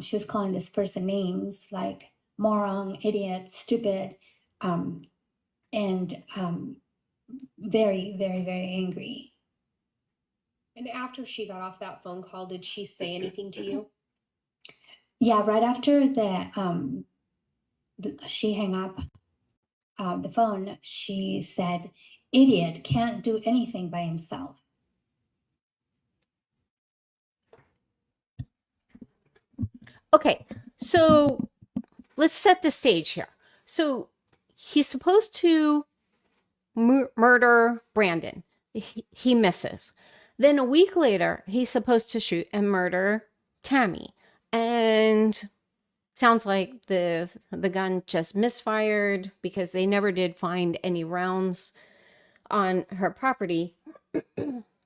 she was calling this person names like moron, idiot, stupid, and very, very, very angry. And after she got off that phone call, did she say anything to you? Yeah, right after she hung up the phone, she said, idiot, can't do anything by himself. Okay, so let's set the stage here. So he's supposed to murder Brandon. He misses. Then a week later, he's supposed to shoot and murder Tammy. And sounds like the gun just misfired because they never did find any rounds on her property.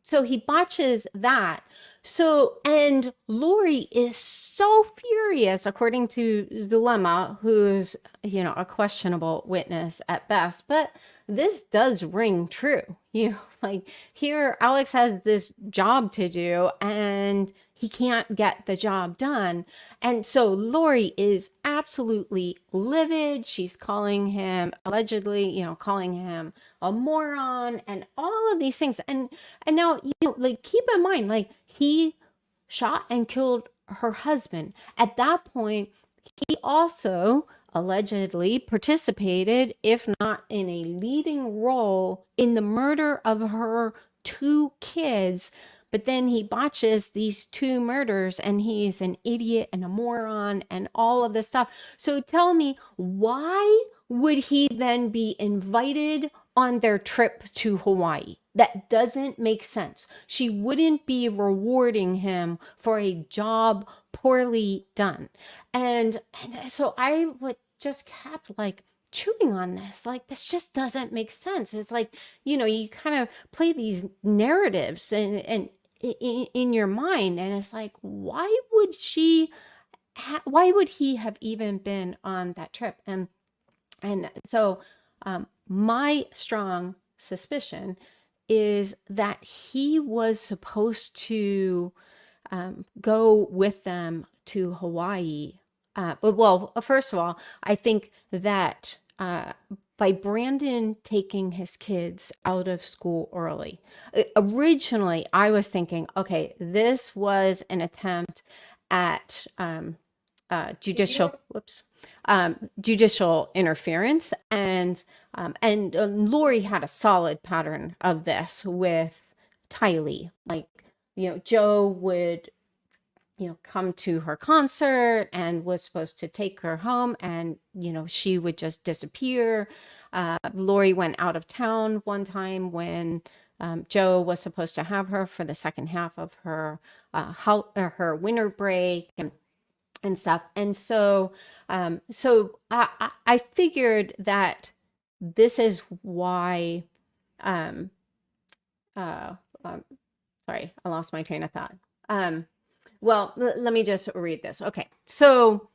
So he botches that. So, and Lori is so furious, according to Dilemma, who's, a questionable witness at best, but this does ring true. Like here, Alex has this job to do and he can't get the job done. And so Lori is absolutely livid. She's calling him, allegedly, calling him a moron and all of these things. And now, like keep in mind, like he shot and killed her husband. At that point, he also allegedly participated, if not in a leading role, in the murder of her two kids. But then he botches these two murders and he's an idiot and a moron and all of this stuff. So tell me, why would he then be invited on their trip to Hawaii? That doesn't make sense. She wouldn't be rewarding him for a job poorly done. And so I would just kept like chewing on this. Like, this just doesn't make sense. It's like, you kind of play these narratives and in your mind. And it's like, why would why would he have even been on that trip? And so my strong suspicion is that he was supposed to go with them to Hawaii. Well, first of all, I think that by Brandon taking his kids out of school early, originally I was thinking, okay, this was an attempt at judicial interference, and Lori had a solid pattern of this with Tylee. Like, Joe would come to her concert and was supposed to take her home, and she would just disappear. Lori went out of town one time when Joe was supposed to have her for the second half of her winter break and stuff. And so I figured that this is why sorry, I lost my train of thought. Well, let me just read this. Okay. So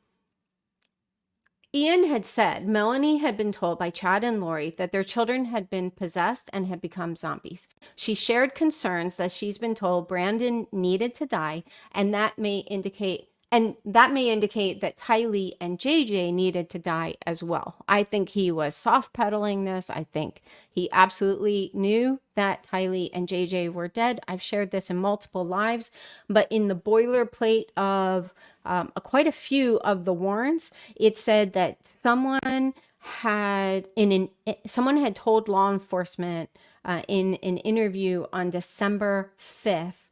Ian had said Melanie had been told by Chad and Lori that their children had been possessed and had become zombies. She shared concerns that she's been told Brandon needed to die, and that may indicate that Tylee and JJ needed to die as well. I think he was soft pedaling this. I think he absolutely knew that Tylee and JJ were dead. I've shared this in multiple lives, but in the boilerplate of quite a few of the warrants, it said that someone had told law enforcement in an interview on December 5th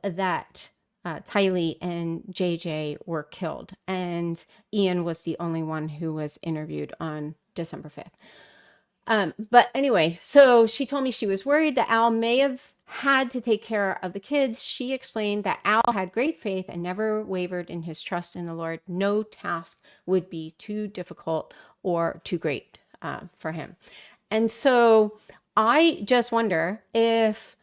that Tylee and JJ were killed, and Ian was the only one who was interviewed on December 5th. But anyway, so she told me she was worried that Al may have had to take care of the kids. She explained that Al had great faith and never wavered in his trust in the Lord. No task would be too difficult or too great for him. And so I just wonder if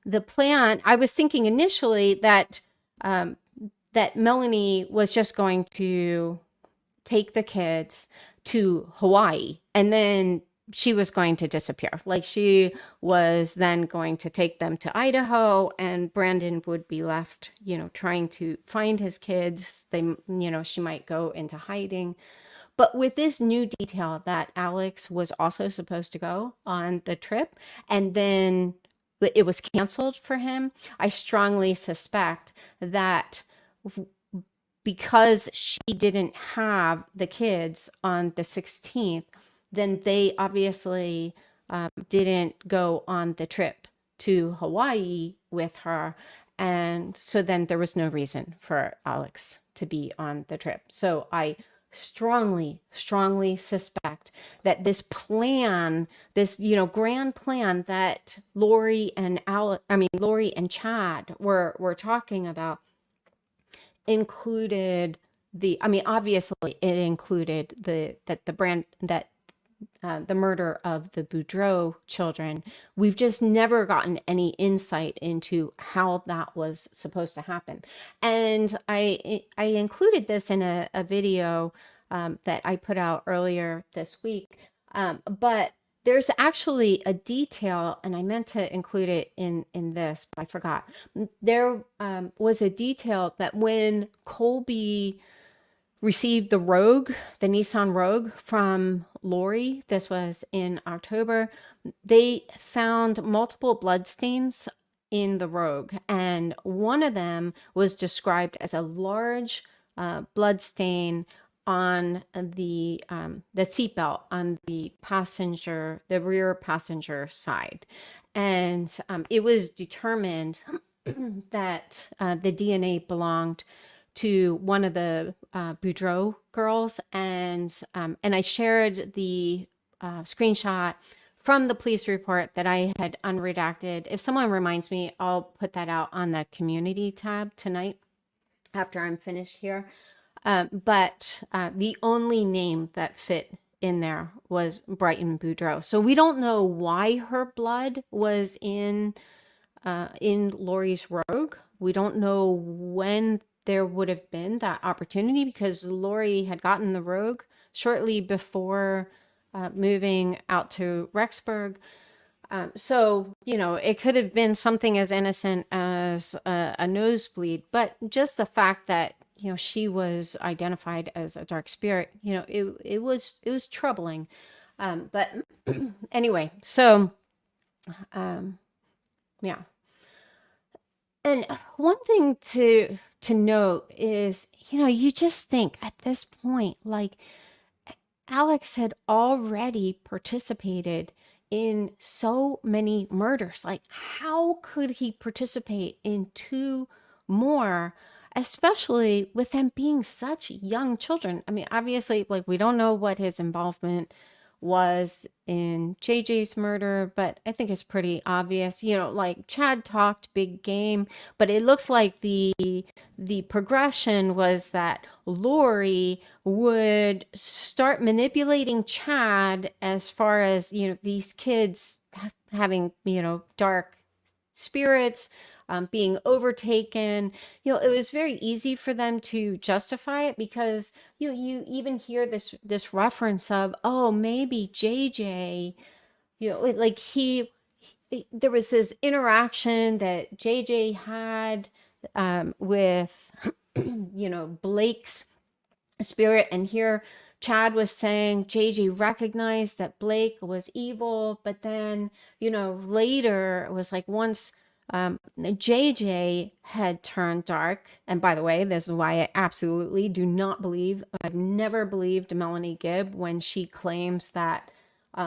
the plan, I was thinking initially that that Melanie was just going to take the kids to Hawaii and then she was going to disappear. Like she was then going to take them to Idaho and Brandon would be left, trying to find his kids. She might go into hiding. But with this new detail that Alex was also supposed to go on the trip and then it was canceled for him, I strongly suspect that because she didn't have the kids on the 16th, then they obviously didn't go on the trip to Hawaii with her. And so then there was no reason for Alex to be on the trip. So I strongly suspect that this plan, this grand plan that Lori and Chad were talking about included obviously it included the murder of the Boudreaux children. We've just never gotten any insight into how that was supposed to happen. And I included this in a video that I put out earlier this week. But there's actually a detail, and I meant to include it in this, but I forgot. There was a detail that when Colby received the Nissan Rogue from Lori, this was in October, they found multiple blood stains in the Rogue, and one of them was described as a large blood stain on the seatbelt on the rear passenger side. And it was determined that the DNA belonged to one of the Boudreaux girls, and I shared the screenshot from the police report that I had unredacted. If someone reminds me, I'll put that out on the community tab tonight after I'm finished here. But the only name that fit in there was Brighton Boudreaux. So we don't know why her blood was in Lori's Rogue. We don't know when there would have been that opportunity because Lori had gotten the Rogue shortly before moving out to Rexburg. So, it could have been something as innocent as a nosebleed, but just the fact that, she was identified as a dark spirit, it was troubling. But anyway, so, yeah. And one thing to note is, you just think at this point, like Alex had already participated in so many murders. Like, how could he participate in 2 more, especially with them being such young children? I mean, obviously, like, we don't know what his involvement was in JJ's murder, but I think it's pretty obvious. Like Chad talked big game, but it looks like the progression was that Lori would start manipulating Chad as far as, these kids having, dark spirits, being overtaken. It was very easy for them to justify it because you even hear this reference of, oh, maybe JJ, like there was this interaction that JJ had with Blake's spirit, and here Chad was saying JJ recognized that Blake was evil, but then later it was like once JJ had turned dark. And by the way, this is why I absolutely do not believe, I've never believed Melanie Gibb when she claims that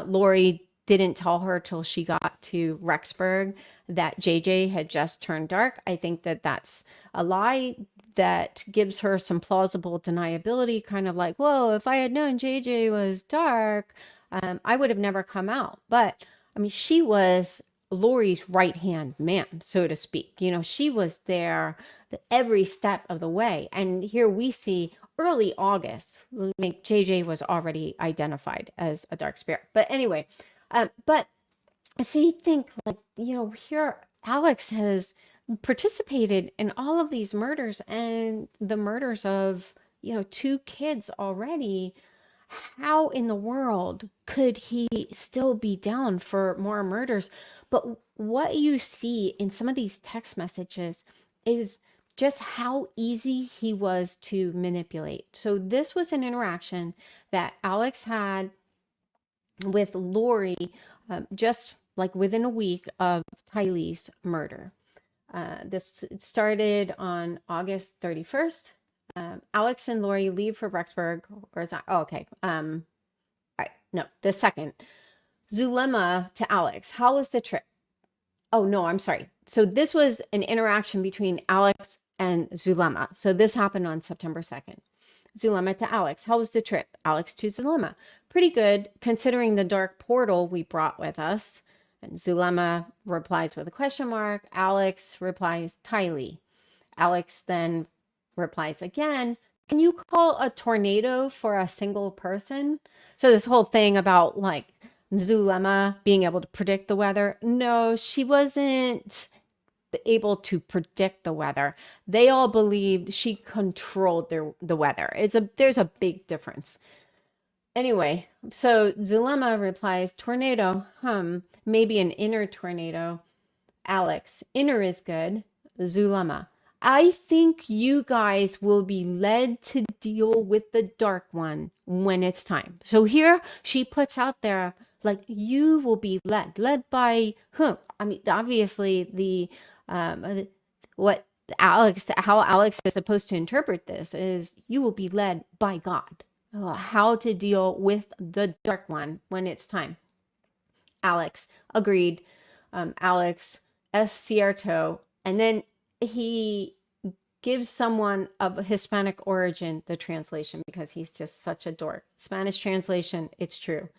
Lori didn't tell her till she got to Rexburg that JJ had just turned dark. I think that that's a lie that gives her some plausible deniability, kind of like, whoa, if I had known JJ was dark, I would have never come out. But I mean, she was Lori's right-hand man, so to speak. She was there every step of the way. And here we see early August, like JJ was already identified as a dark spirit. But anyway, but so you think, like, here Alex has participated in all of these murders and the murders of, 2 kids already. How in the world could he still be down for more murders? But what you see in some of these text messages is just how easy he was to manipulate. So this was an interaction that Alex had with Lori just like within a week of Tylee's murder. This started on August 31st. Alex and Lori leave for Rexburg, or is that, oh, okay. Right, no, the second. Zulema to Alex, how was the trip? Oh, no, I'm sorry. So this was an interaction between Alex and Zulema. So this happened on September 2nd. Zulema to Alex, how was the trip? Alex to Zulema, pretty good considering the dark portal we brought with us. And Zulema replies with a question mark. Alex replies, Tylee. Alex then replies again, can you call a tornado for a single person? So this whole thing about like Zulema being able to predict the weather. No, she wasn't able to predict the weather. They all believed she controlled the weather. There's a big difference. Anyway, so Zulema replies, tornado, maybe an inner tornado. Alex, inner is good. Zulema, I think you guys will be led to deal with the dark one when it's time. So here she puts out there, like, you will be led by whom? I mean, obviously how Alex is supposed to interpret this is you will be led by God. How to deal with the dark one when it's time. Alex agreed. Alex es cierto. And then he gives someone of Hispanic origin the translation because he's just such a dork. Spanish translation, it's true.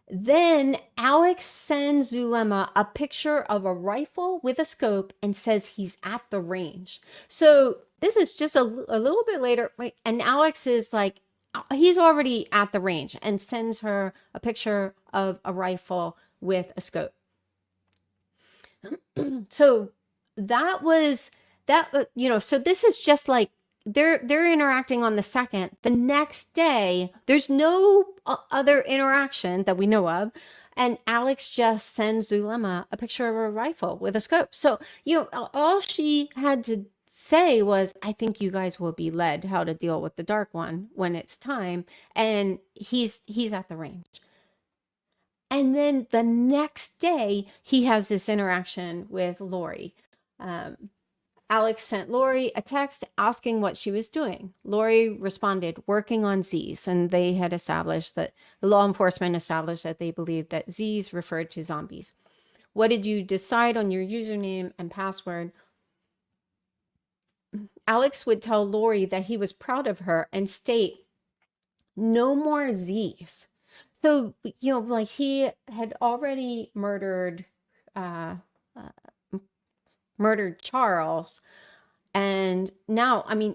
Then Alex sends Zulema a picture of a rifle with a scope and says he's at the range. So this is just a little bit later, and Alex is like, he's already at the range and sends her a picture of a rifle with a scope. So that was that, so this is just like they're interacting on the 2nd. The next day, there's no other interaction that we know of. And Alex just sends Zulema a picture of a rifle with a scope. So, all she had to say was, I think you guys will be led how to deal with the dark one when it's time. And he's at the range. And then the next day, he has this interaction with Lori. Alex sent Lori a text asking what she was doing. Lori responded, working on Z's. And they had established that, law enforcement established that they believed that Z's referred to zombies. What did you decide on your username and password? Alex would tell Lori that he was proud of her and state, no more Z's. So, like he had already murdered Charles. And now, I mean,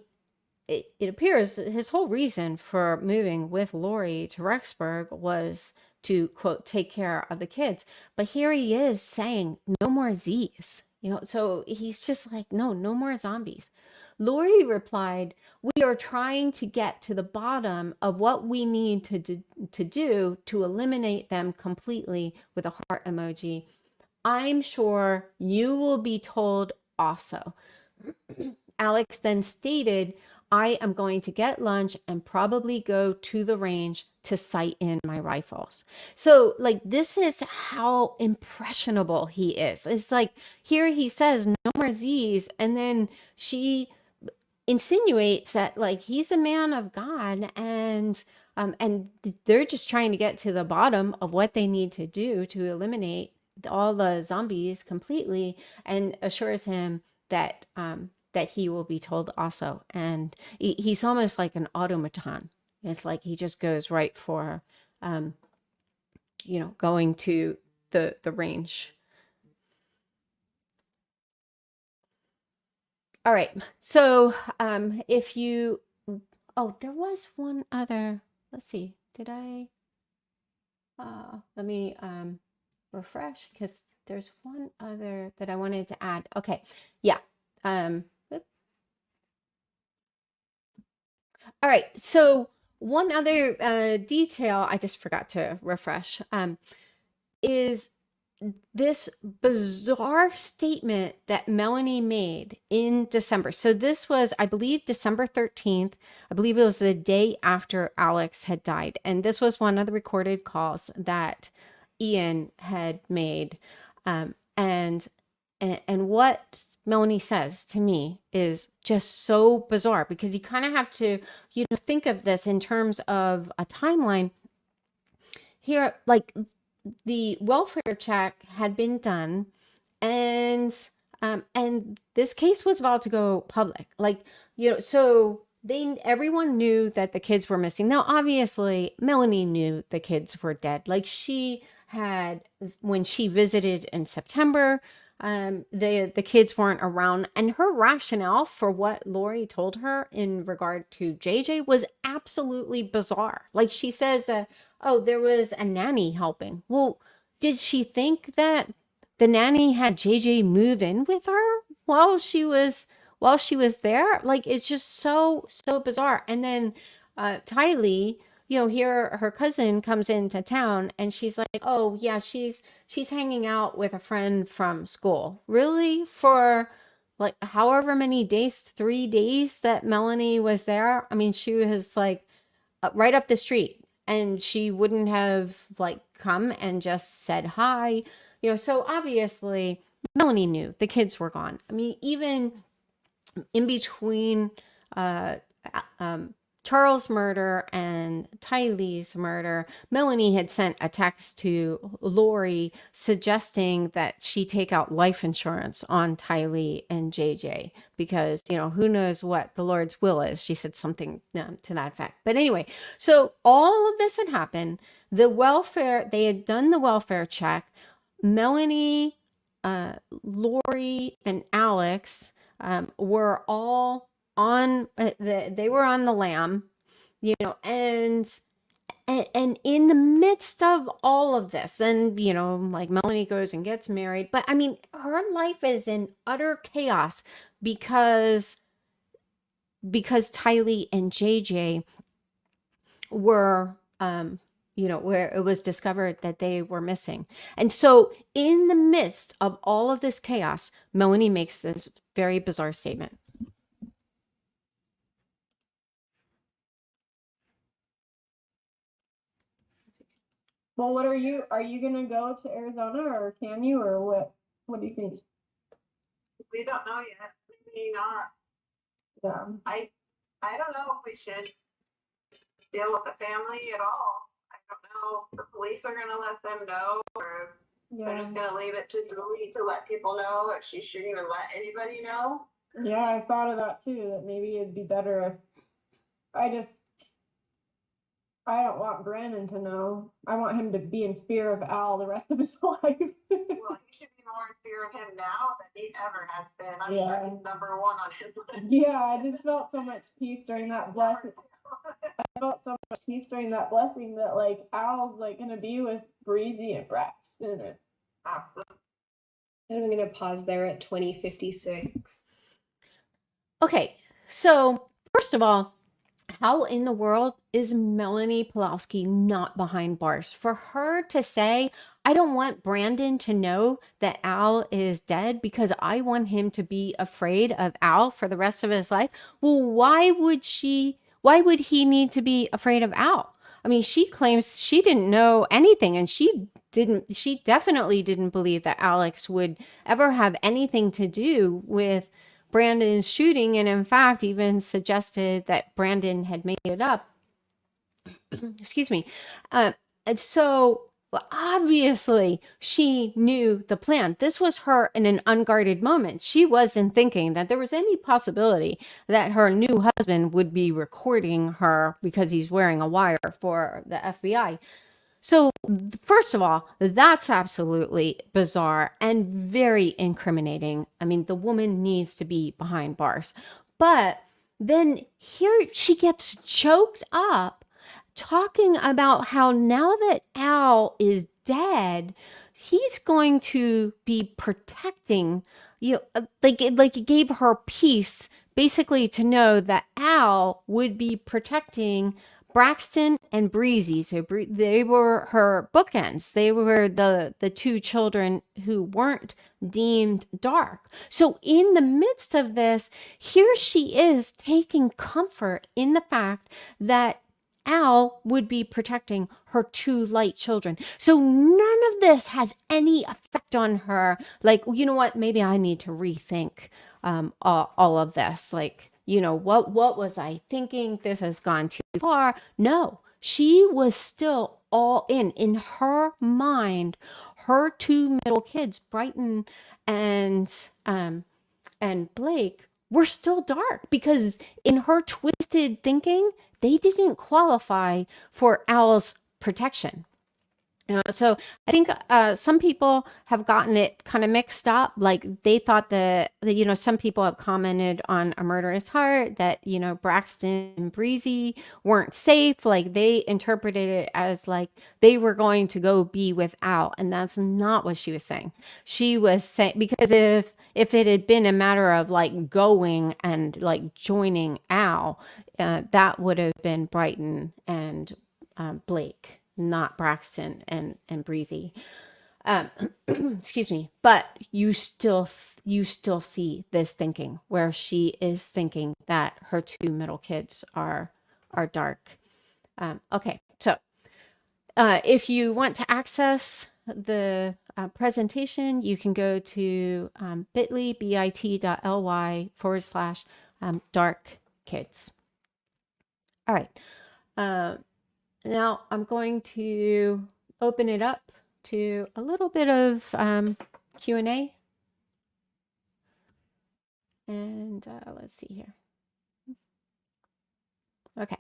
it appears his whole reason for moving with Lori to Rexburg was to, quote, take care of the kids. But here he is saying no more Z's. So he's just like, no, no more zombies. Lori replied, we are trying to get to the bottom of what we need to do to eliminate them completely, with a heart emoji. I'm sure you will be told also. Alex then stated, I am going to get lunch and probably go to the range to sight in my rifles. So, like, this is how impressionable he is. It's like, here he says, no more Z's. And then she insinuates that, like, he's a man of God, and they're just trying to get to the bottom of what they need to do to eliminate all the zombies completely, and assures him that that he will be told also. And he's almost like an automaton. It's like he just goes right for going to the range. All right. So if you, oh, there was one other, let's see, did I, let me refresh, because there's one other that I wanted to add. Okay. Yeah. All right. So one other detail I just forgot to refresh is this bizarre statement that Melanie made in December. So this was, I believe, December 13th. I believe it was the day after Alex had died. And this was one of the recorded calls that Ian had made. And what Melanie says to me is just so bizarre, because you kind of have to, think of this in terms of a timeline here. Like, the welfare check had been done, and this case was about to go public. Like, so everyone knew that the kids were missing. Now, obviously, Melanie knew the kids were dead. Like, she had, when she visited in September, the kids weren't around, and her rationale for what Lori told her in regard to JJ was absolutely bizarre. Like, she says that, oh, there was a nanny helping. Well, did she think that the nanny had JJ move in with her while she was there? Like, it's just so bizarre. And then Tylee, here her cousin comes into town, and she's like, oh yeah, she's hanging out with a friend from school. Really? For like however many days, 3 days that Melanie was there? I mean, she was like right up the street, and she wouldn't have like come and just said hi. So obviously Melanie knew the kids were gone. I mean, even in between Charles' murder and Tylee's murder, Melanie had sent a text to Lori suggesting that she take out life insurance on Tylee and JJ, because, who knows what the Lord's will is. She said something to that effect. But anyway, so all of this had happened. They had done the welfare check. Melanie, Lori, and Alex were all on they were on the lam, and in the midst of all of this, then, like, Melanie goes and gets married. But I mean, her life is in utter chaos because Tylee and JJ were where it was discovered that they were missing. And so in the midst of all of this chaos, Melanie makes this very bizarre statement. Well, what are you gonna go to Arizona, or can you, or what do you think? We don't know yet. Maybe not. Yeah. I don't know if we should deal with the family at all. I don't know if the police are gonna let them know, or if they're just gonna leave it to Julie to let people know, if she shouldn't even let anybody know. Yeah, I thought of that too, that maybe it'd be better if I don't want Brandon to know. I want him to be in fear of Al the rest of his life. Well, you should be more in fear of him now than he ever has been. I mean, he's number one on his list. Yeah, I just felt so much peace during that blessing. I felt so much peace during that blessing that, like, Al's like gonna be with Breezy and Braxton. Absolutely. And I'm going to pause there at 2056. Okay, so first of all, how in the world is Melani Pawlowski not behind bars? For her to say, I don't want Brandon to know that Al is dead because I want him to be afraid of Al for the rest of his life. Well, why would he need to be afraid of Al? I mean, she claims she didn't know anything, and she definitely didn't believe that Alex would ever have anything to do with Brandon's shooting, and in fact even suggested that Brandon had made it up. Excuse me. And so obviously she knew the plan. This was her in an unguarded moment. She wasn't thinking that there was any possibility that her new husband would be recording her because he's wearing a wire for the FBI. So, first of all, that's absolutely bizarre and very incriminating. I mean, the woman needs to be behind bars. But then here she gets choked up talking about how now that Al is dead, he's going to be protecting, like it gave her peace basically to know that Al would be protecting Braxton and Breezy. So they were her bookends. They were the two children who weren't deemed dark. So in the midst of this, here she is taking comfort in the fact that Al would be protecting her two light children. So none of this has any effect on her. Like, you know what? Maybe I need to rethink all of this. Like, what was I thinking? This has gone too far. No, she was still all in her mind. Her two middle kids, Brighton and Blake, were still dark because in her twisted thinking, they didn't qualify for Al's protection. So I think some people have gotten it kind of mixed up. Like they thought that, some people have commented on A Murderous Heart that, Braxton and Breezy weren't safe. Like they interpreted it as like they were going to go be with Al. And that's not what she was saying. She was saying, because if it had been a matter of like going and like joining Al, that would have been Brighton and Blake, not Braxton and Breezy. Excuse me. But you still see this thinking where she is thinking that her two middle kids are dark. Okay, so if you want to access the presentation, you can go to bit.ly/dark kids. All right. Now I'm going to open it up to a little bit of Q&A. And let's see here. Okay.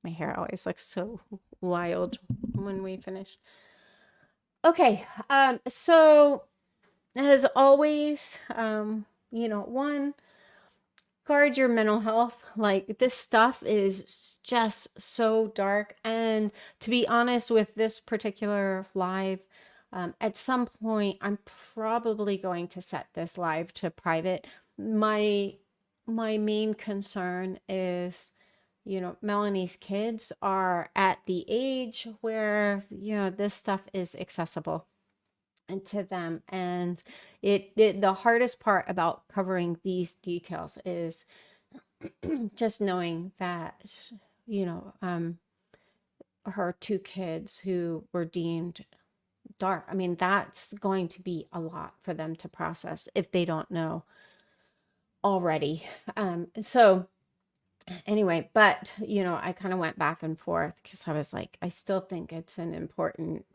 My hair always looks so wild when we finish. Okay. So as always, one, guard your mental health. Like this stuff is just so dark. And to be honest with this particular live, at some point, I'm probably going to set this live to private. My main concern is, Melanie's kids are at the age where, this stuff is accessible and to them. And the hardest part about covering these details is just knowing that, her two kids who were deemed dark. I mean, that's going to be a lot for them to process if they don't know already. So anyway, but I kind of went back and forth because I was like, I still think it's an important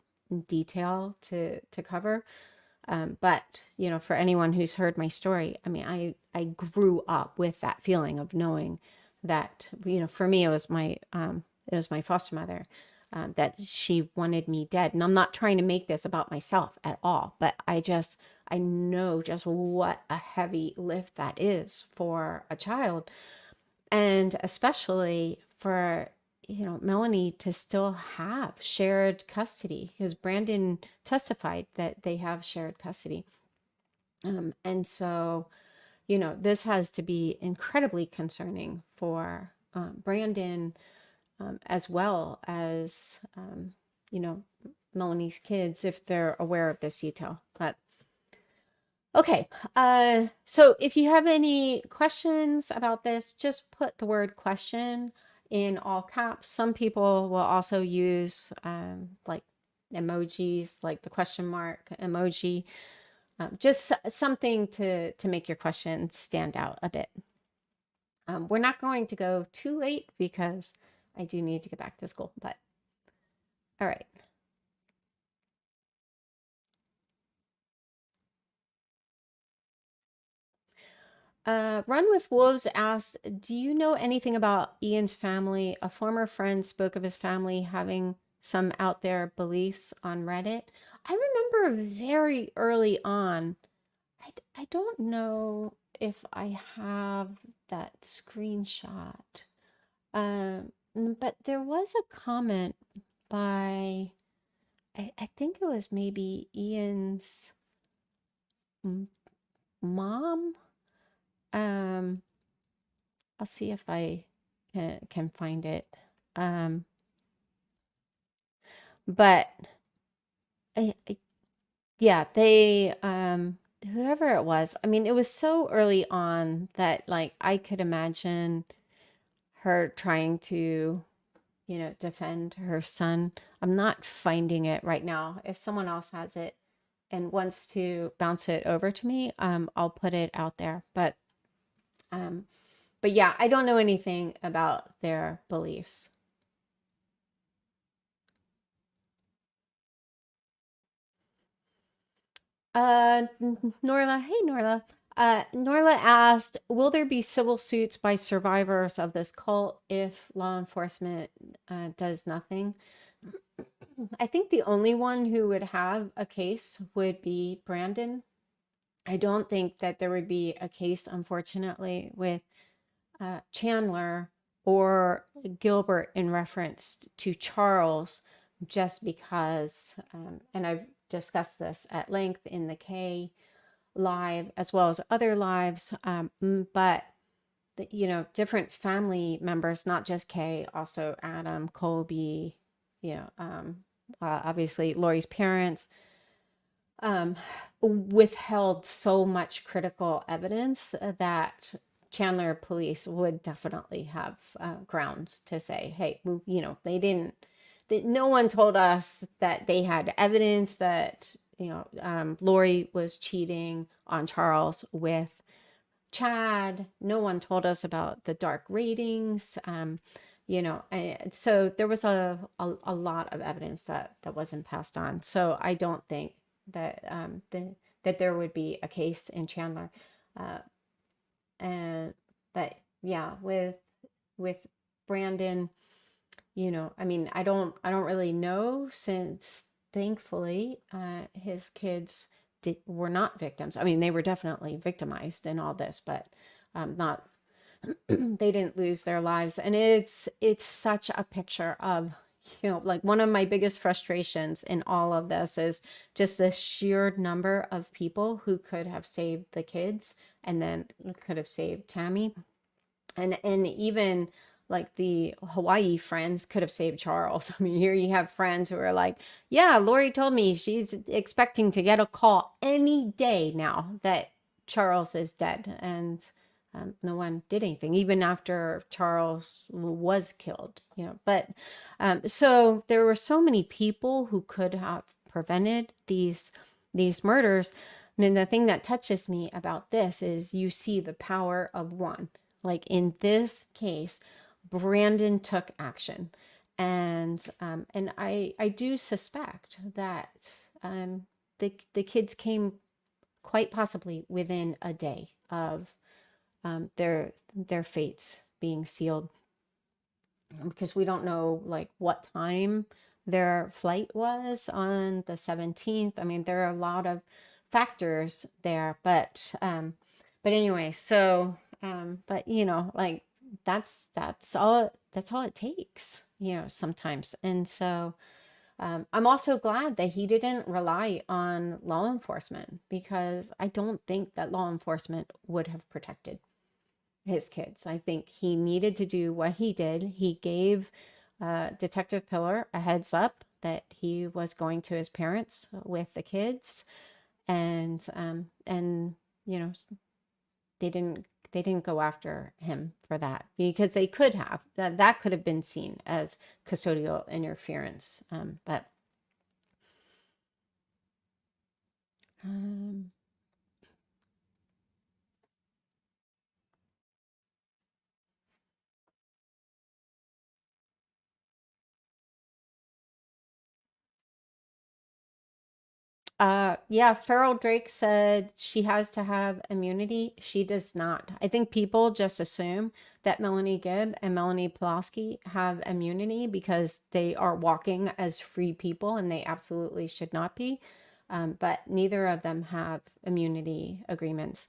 detail to cover. But for anyone who's heard my story, I mean, I grew up with that feeling of knowing that, for me, it was my foster mother, that she wanted me dead. And I'm not trying to make this about myself at all, but I know just what a heavy lift that is for a child. And especially for, Melanie to still have shared custody, because Brandon testified that they have shared custody. And so, this has to be incredibly concerning for Brandon, as well as, Melanie's kids, if they're aware of this detail. But okay, so if you have any questions about this, just put the word question in all caps. Some people will also use like emojis, like the question mark emoji, just something to make your question stand out a bit. We're not going to go too late because I do need to get back to school, but all right. Run with Wolves asked, do you know anything about Ian's family? A former friend spoke of his family having some out there beliefs on Reddit. I remember very early on, I don't know if I have that screenshot, but there was a comment by, I think it was maybe Ian's mom. I'll see if I can find it. But yeah, they whoever it was, I mean, it was so early on that like I could imagine her trying to, defend her son. I'm not finding it right now. If someone else has it and wants to bounce it over to me, I'll put it out there. But yeah, I don't know anything about their beliefs. Norla, hey Norla. Norla asked, will there be civil suits by survivors of this cult if law enforcement does nothing? I think the only one who would have a case would be Brandon. I don't think that there would be a case, unfortunately, with Chandler or Gilbert in reference to Charles, just because, and I've discussed this at length in the K live as well as other lives, but different family members, not just Kay, also Adam, Colby, obviously Lori's parents, withheld so much critical evidence that Chandler police would definitely have grounds to say, hey, they didn't, no one told us that they had evidence that, Lori was cheating on Charles with Chad. No one told us about the dark ratings. So there was a lot of evidence that wasn't passed on. So I don't think that that there would be a case in Chandler. But yeah, with Brandon, I mean, I don't really know, since thankfully his kids were not victims. I mean, they were definitely victimized in all this, but not they didn't lose their lives. And it's such a picture of, like, one of my biggest frustrations in all of this is just the sheer number of people who could have saved the kids and then could have saved Tammy. And even like the Hawaii friends could have saved Charles. I mean, here you have friends who are like, yeah, Lori told me she's expecting to get a call any day now that Charles is dead. And no one did anything, even after Charles was killed, But so there were so many people who could have prevented these murders. And the thing that touches me about this is you see the power of one. Like in this case, Brandon took action, and I do suspect that the kids came quite possibly within a day of their fates being sealed, because we don't know like what time their flight was on the 17th. I mean, there are a lot of factors there, but anyway, so but like that's all that's all it takes, sometimes. And so I'm also glad that he didn't rely on law enforcement, because I don't think that law enforcement would have protected his kids. I think he needed to do what he did. He gave Detective Pillar a heads up that he was going to his parents with the kids, and you know they didn't go after him for that, because they could have, that could have been seen as custodial interference. But yeah, Farrell Drake said she has to have immunity. She does not. I think people just assume that Melanie Gibb and Melani Pawlowski have immunity because they are walking as free people, and they absolutely should not be. But neither of them have immunity agreements.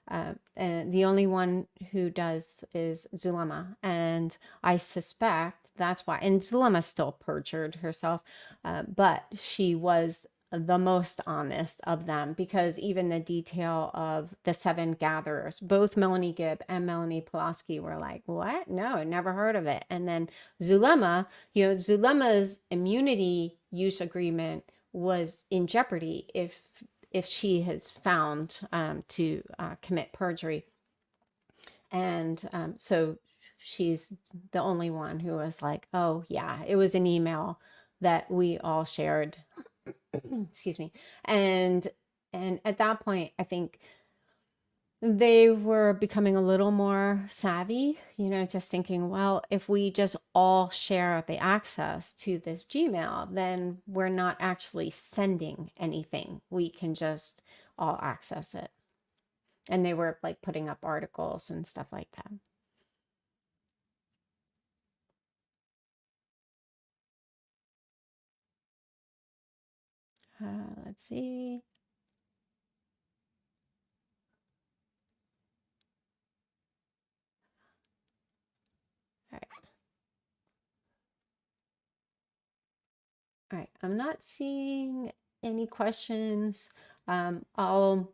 And the only one who does is Zulema, and I suspect that's why. And Zulema still perjured herself, but she was the most honest of them, because even the detail of the 7 gatherers, both Melanie Gibb and Melani Pawlowski were like, what? No, never heard of it. And then Zulema, Zulema's immunity use agreement was in jeopardy if she is found to commit perjury. And so she's the only one who was like, oh yeah, it was an email that we all shared. Excuse me. And at that point, I think they were becoming a little more savvy, just thinking, well, if we just all share the access to this Gmail, then we're not actually sending anything. We can just all access it. And they were like putting up articles and stuff like that. Let's see. All right. All right. I'm not seeing any questions. I'll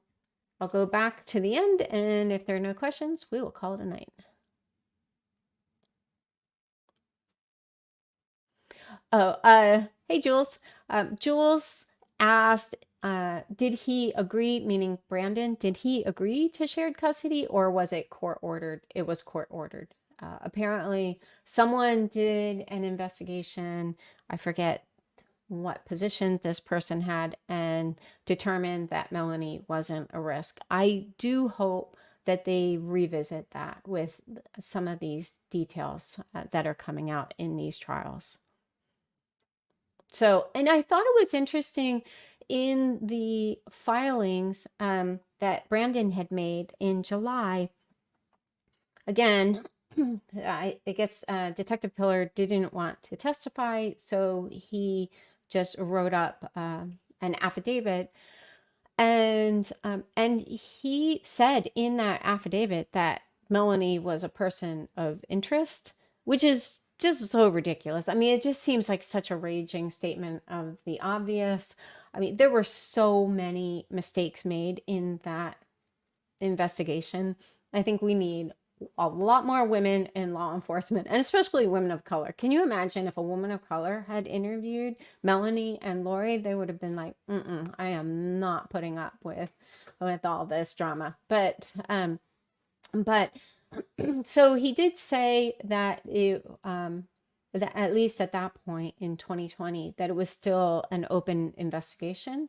go back to the end, and if there are no questions, we will call it a night. Oh, hey, Jules. Jules asked, did he agree, meaning Brandon, did he agree to shared custody, or was it court ordered? It was court ordered. Apparently, someone did an investigation. I forget what position this person had, and determined that Melanie wasn't a risk. I do hope that they revisit that with some of these details that are coming out in these trials. So, and I thought it was interesting in the filings that Brandon had made in July. Again, I guess Detective Pillar didn't want to testify, so he just wrote up an affidavit, and he said in that affidavit that Melanie was a person of interest, which is just so ridiculous. I mean, it just seems like such a raging statement of the obvious. I mean, there were so many mistakes made in that investigation. I think we need a lot more women in law enforcement, and especially women of color. Can you imagine if a woman of color had interviewed Melanie and Lori? They would have been like, I am not putting up with all this drama. But so he did say that that at least at that point in 2020, that it was still an open investigation.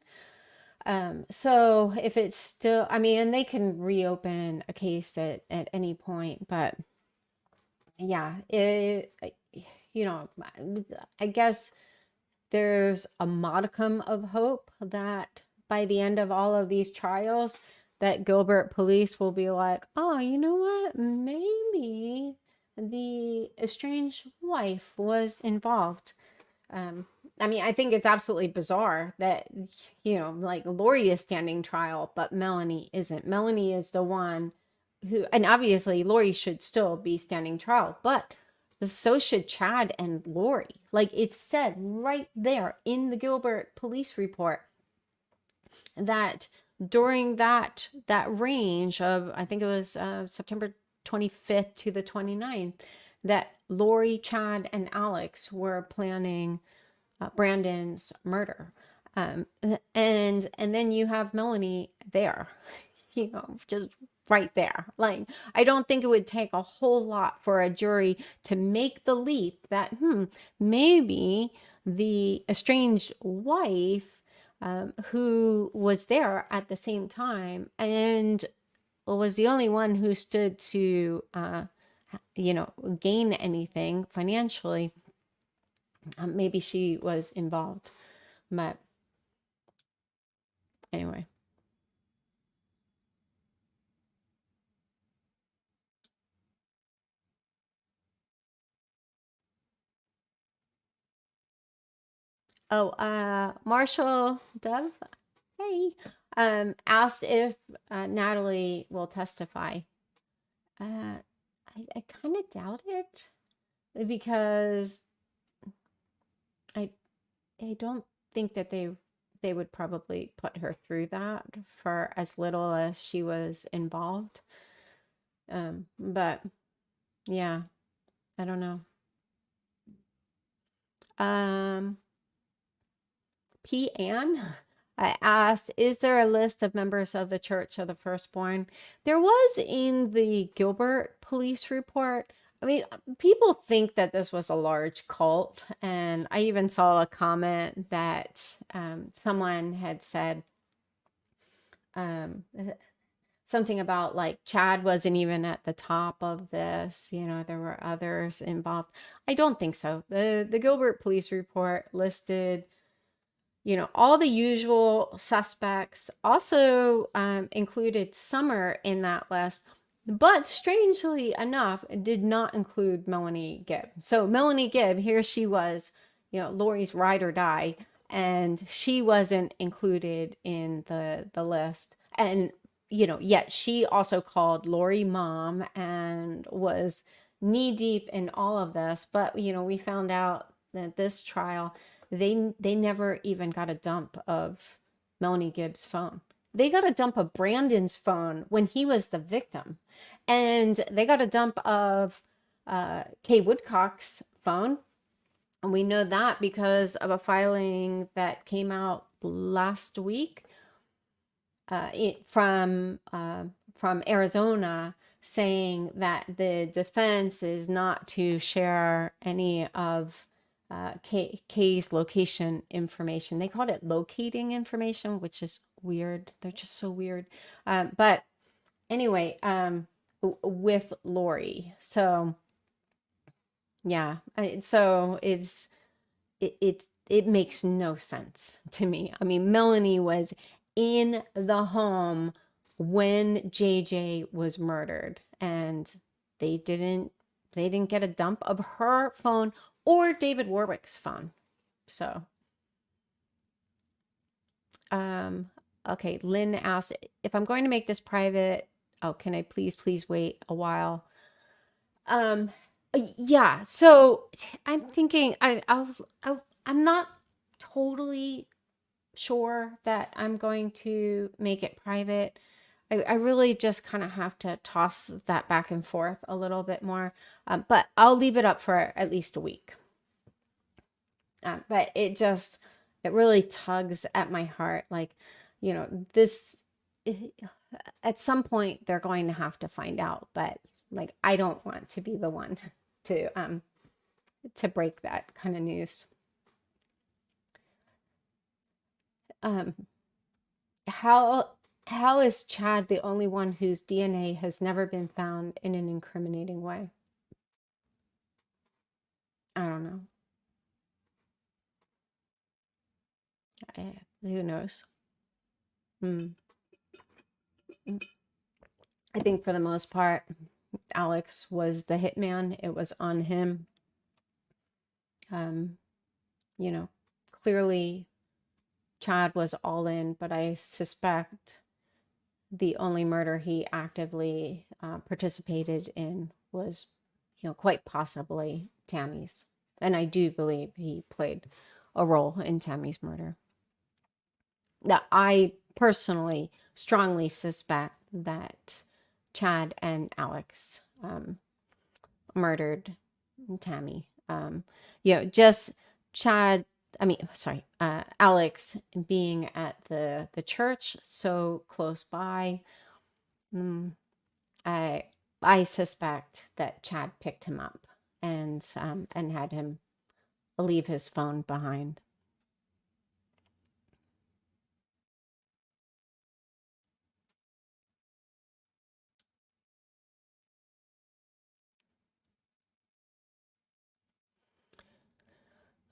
So if it's still, I mean, and they can reopen a case at any point, but yeah, I guess there's a modicum of hope that by the end of all of these trials, that Gilbert police will be like, oh, you know what? Maybe the estranged wife was involved. I mean, I think it's absolutely bizarre that, like Lori is standing trial, but Melanie isn't. Melanie is the one who, and obviously Lori should still be standing trial, but So should Chad and Lori. Like, it's said right there in the Gilbert police report that during that range of, I think it was September 25th to the 29th, that Lori, Chad, and Alex were planning Brandon's murder. And then you have Melanie there, just right there. Like, I don't think it would take a whole lot for a jury to make the leap that, maybe the estranged wife, who was there at the same time and was the only one who stood to, gain anything financially, maybe she was involved. But anyway. Oh, Marshall Dove, hey, asked if Natalie will testify. I kind of doubt it because I don't think that they would probably put her through that for as little as she was involved. But yeah, I don't know. P. Ann, I asked, is there a list of members of the Church of the Firstborn? There was in the Gilbert police report. I mean, people think that this was a large cult, and I even saw a comment that someone had said something about like Chad wasn't even at the top of this, there were others involved. I don't think so. The Gilbert police report listed all the usual suspects, also included Summer in that list, but strangely enough, it did not include Melanie Gibb. So Melanie Gibb, here she was, Lori's ride or die, and she wasn't included in the list. And, yet she also called Lori mom and was knee deep in all of this. But, we found out that this trial, they never even got a dump of Melanie Gibbs' phone. They got a dump of Brandon's phone when he was the victim. And they got a dump of Kay Woodcock's phone. And we know that because of a filing that came out last week from Arizona, saying that the defense is not to share any of Kay's location information. They called it locating information, which is weird. They're just so weird. But anyway, with Lori. So yeah, so it makes no sense to me. I mean, Melanie was in the home when JJ was murdered, and they didn't get a dump of her phone or David Warwick's phone. So, okay, Lynn asked, if I'm going to make this private, can I please wait a while? Yeah, so I'm thinking I'm not totally sure that I'm going to make it private. I really just kind of have to toss that back and forth a little bit more, but I'll leave it up for at least a week. But it really tugs at my heart. Like, this, at some point they're going to have to find out, but like, I don't want to be the one to break that kind of news. How is Chad the only one whose DNA has never been found in an incriminating way? I don't know. Who knows? I think for the most part, Alex was the hitman. It was on him. Clearly Chad was all in, but I suspect the only murder he actively participated in was quite possibly Tammy's. And I do believe he played a role in Tammy's murder. That I personally strongly suspect that Chad and Alex murdered Tammy. Just Chad, Alex being at the church so close by. I suspect that Chad picked him up and had him leave his phone behind.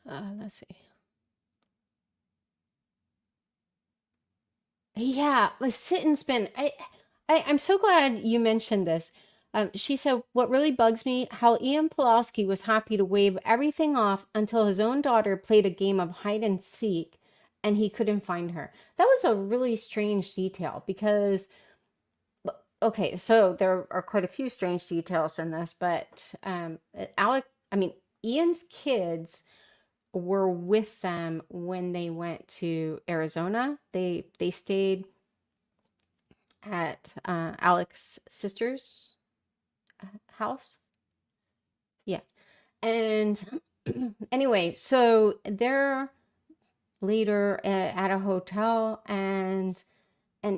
Let's see. Yeah, sit and spin. I'm so glad you mentioned this. She said, what really bugs me, how Ian Pawlowski was happy to wave everything off until his own daughter played a game of hide and seek and he couldn't find her. That was a really strange detail because, okay, so there are quite a few strange details in this, but Ian's kids were with them when they went to Arizona. They stayed at Alex's sister's house. Yeah. And anyway, so they're later at a hotel, and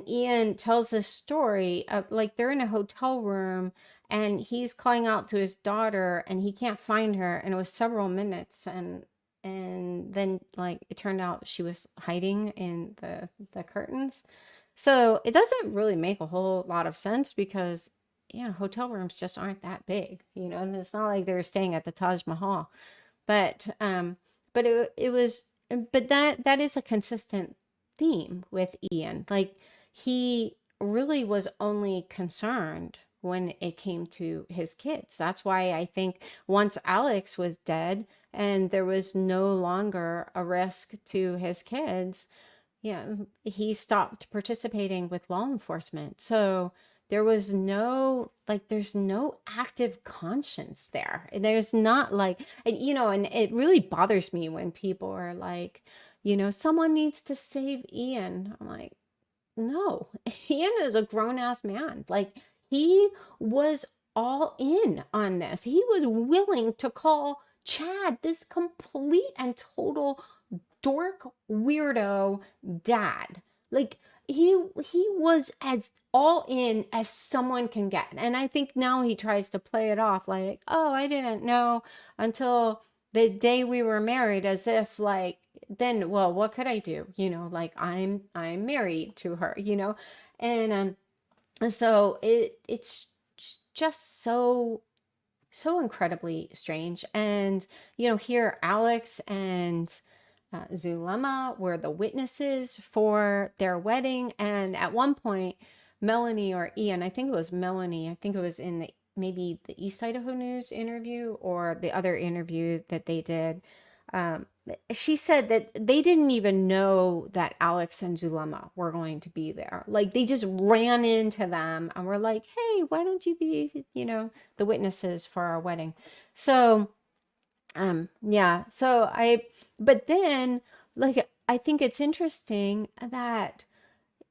Ian tells this story of like they're in a hotel room and he's calling out to his daughter and he can't find her, and it was several minutes, and then like it turned out she was hiding in the curtains. So it doesn't really make a whole lot of sense because hotel rooms just aren't that big, and it's not like they were staying at the Taj Mahal. But it was, but that is a consistent theme with Ian. Like he really was only concerned when it came to his kids. That's why I think once Alex was dead and there was no longer a risk to his kids, he stopped participating with law enforcement. So there was there's no active conscience there. There's not like, and it really bothers me when people are like, someone needs to save Ian. I'm like, no, Ian is a grown-ass man. Like he was all in on this. He was willing to call Chad this complete and total dork weirdo dad. Like he was as all in as someone can get. And I think now he tries to play it off like, oh, I didn't know until the day we were married, as if like then, well, what could I do? Like I'm married to her, and so it's just so incredibly strange. And here Alex and Zulema were the witnesses for their wedding, and at one point Melanie or Ian, I think it was Melanie, I think it was in maybe the East Idaho News interview or the other interview that they did, she said that they didn't even know that Alex and Zulema were going to be there. Like they just ran into them and were like, hey, why don't you be, the witnesses for our wedding? So but then like I think it's interesting that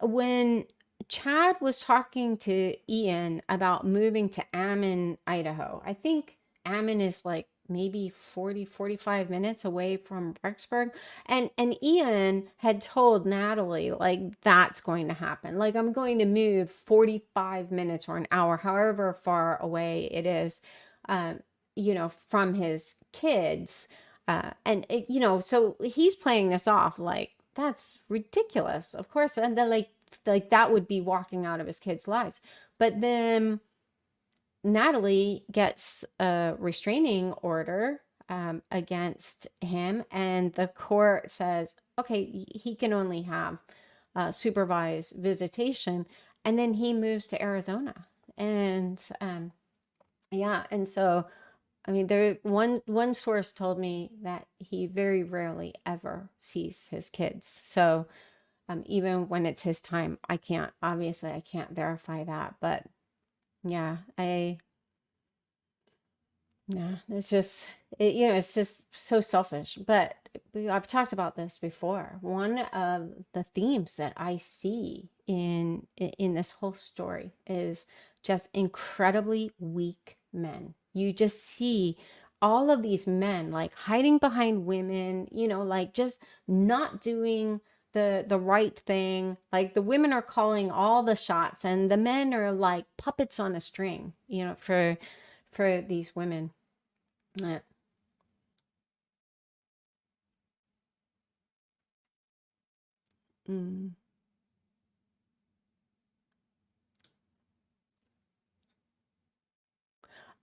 when Chad was talking to Ian about moving to Ammon, Idaho, I think Ammon is like maybe 45 minutes away from Rexburg. And Ian had told Natalie, like, that's going to happen. Like, I'm going to move 45 minutes or an hour, however far away it is, from his kids. So he's playing this off like, that's ridiculous, of course. And then like that would be walking out of his kids' lives. But then Natalie gets a restraining order against him, and the court says, okay, he can only have supervised visitation, and then he moves to Arizona. And and so I mean, one source told me that he very rarely ever sees his kids. So even when it's his time, I can't verify that, but yeah, Yeah, it's just it's just so selfish. But I've talked about this before. One of the themes that I see in this whole story is just incredibly weak men. You just see all of these men like hiding behind women, like just not doing the right thing. Like the women are calling all the shots and the men are like puppets on a string, for these women. Yeah. Mm.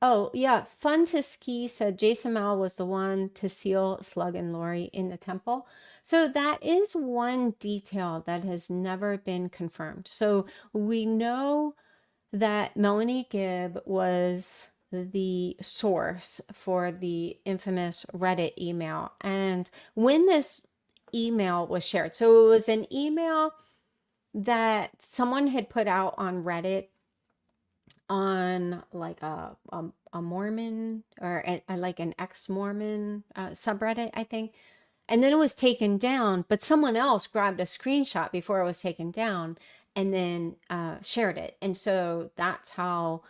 Oh, yeah. Fun to Ski said Jason Mao was the one to seal Slug and Lori in the temple. So that is one detail that has never been confirmed. So we know that Melanie Gibb was the source for the infamous Reddit email. And when this email was shared, so it was an email that someone had put out on Reddit on like a Mormon or like an ex-Mormon subreddit, I think. And then it was taken down, but someone else grabbed a screenshot before it was taken down and then shared it. And so that's how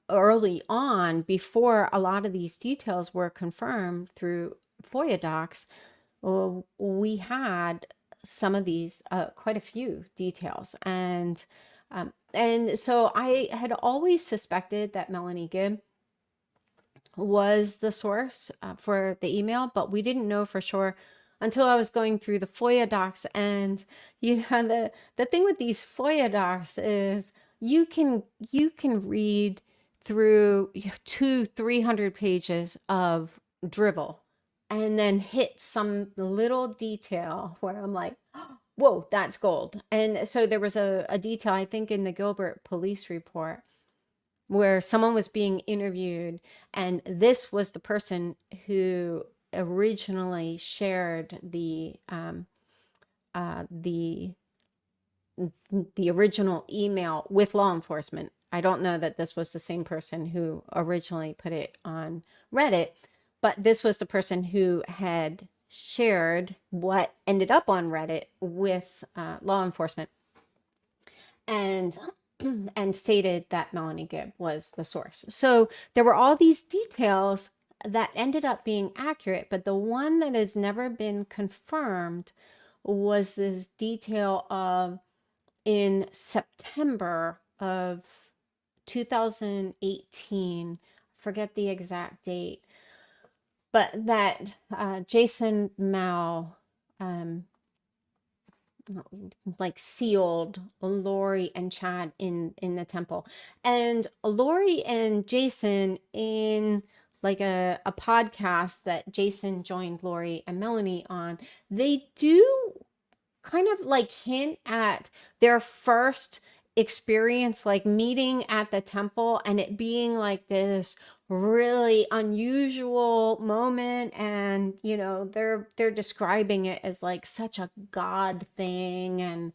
early on, before a lot of these details were confirmed through FOIA docs, we had some of these, quite a few details. And so I had always suspected that Melanie Gibb was the source for the email, but we didn't know for sure until I was going through the FOIA docs. And the thing with these FOIA docs is you can read through 200-300 pages of drivel and then hit some little detail where I'm like, whoa, that's gold. And so there was a detail, I think, in the Gilbert police report where someone was being interviewed, and this was the person who originally shared the original email with law enforcement. I don't know that this was the same person who originally put it on Reddit, but this was the person who had shared what ended up on Reddit with law enforcement and and stated that Melanie Gibb was the source. So there were all these details that ended up being accurate, but the one that has never been confirmed was this detail of in September of 2018, forget the exact date, but that Jason Mao like sealed Lori and Chad in the temple. And Lori and Jason, in like a podcast that Jason joined Lori and Melanie on, they do kind of like hint at their first experience, like meeting at the temple and it being like this really unusual moment. And they're describing it as like such a god thing.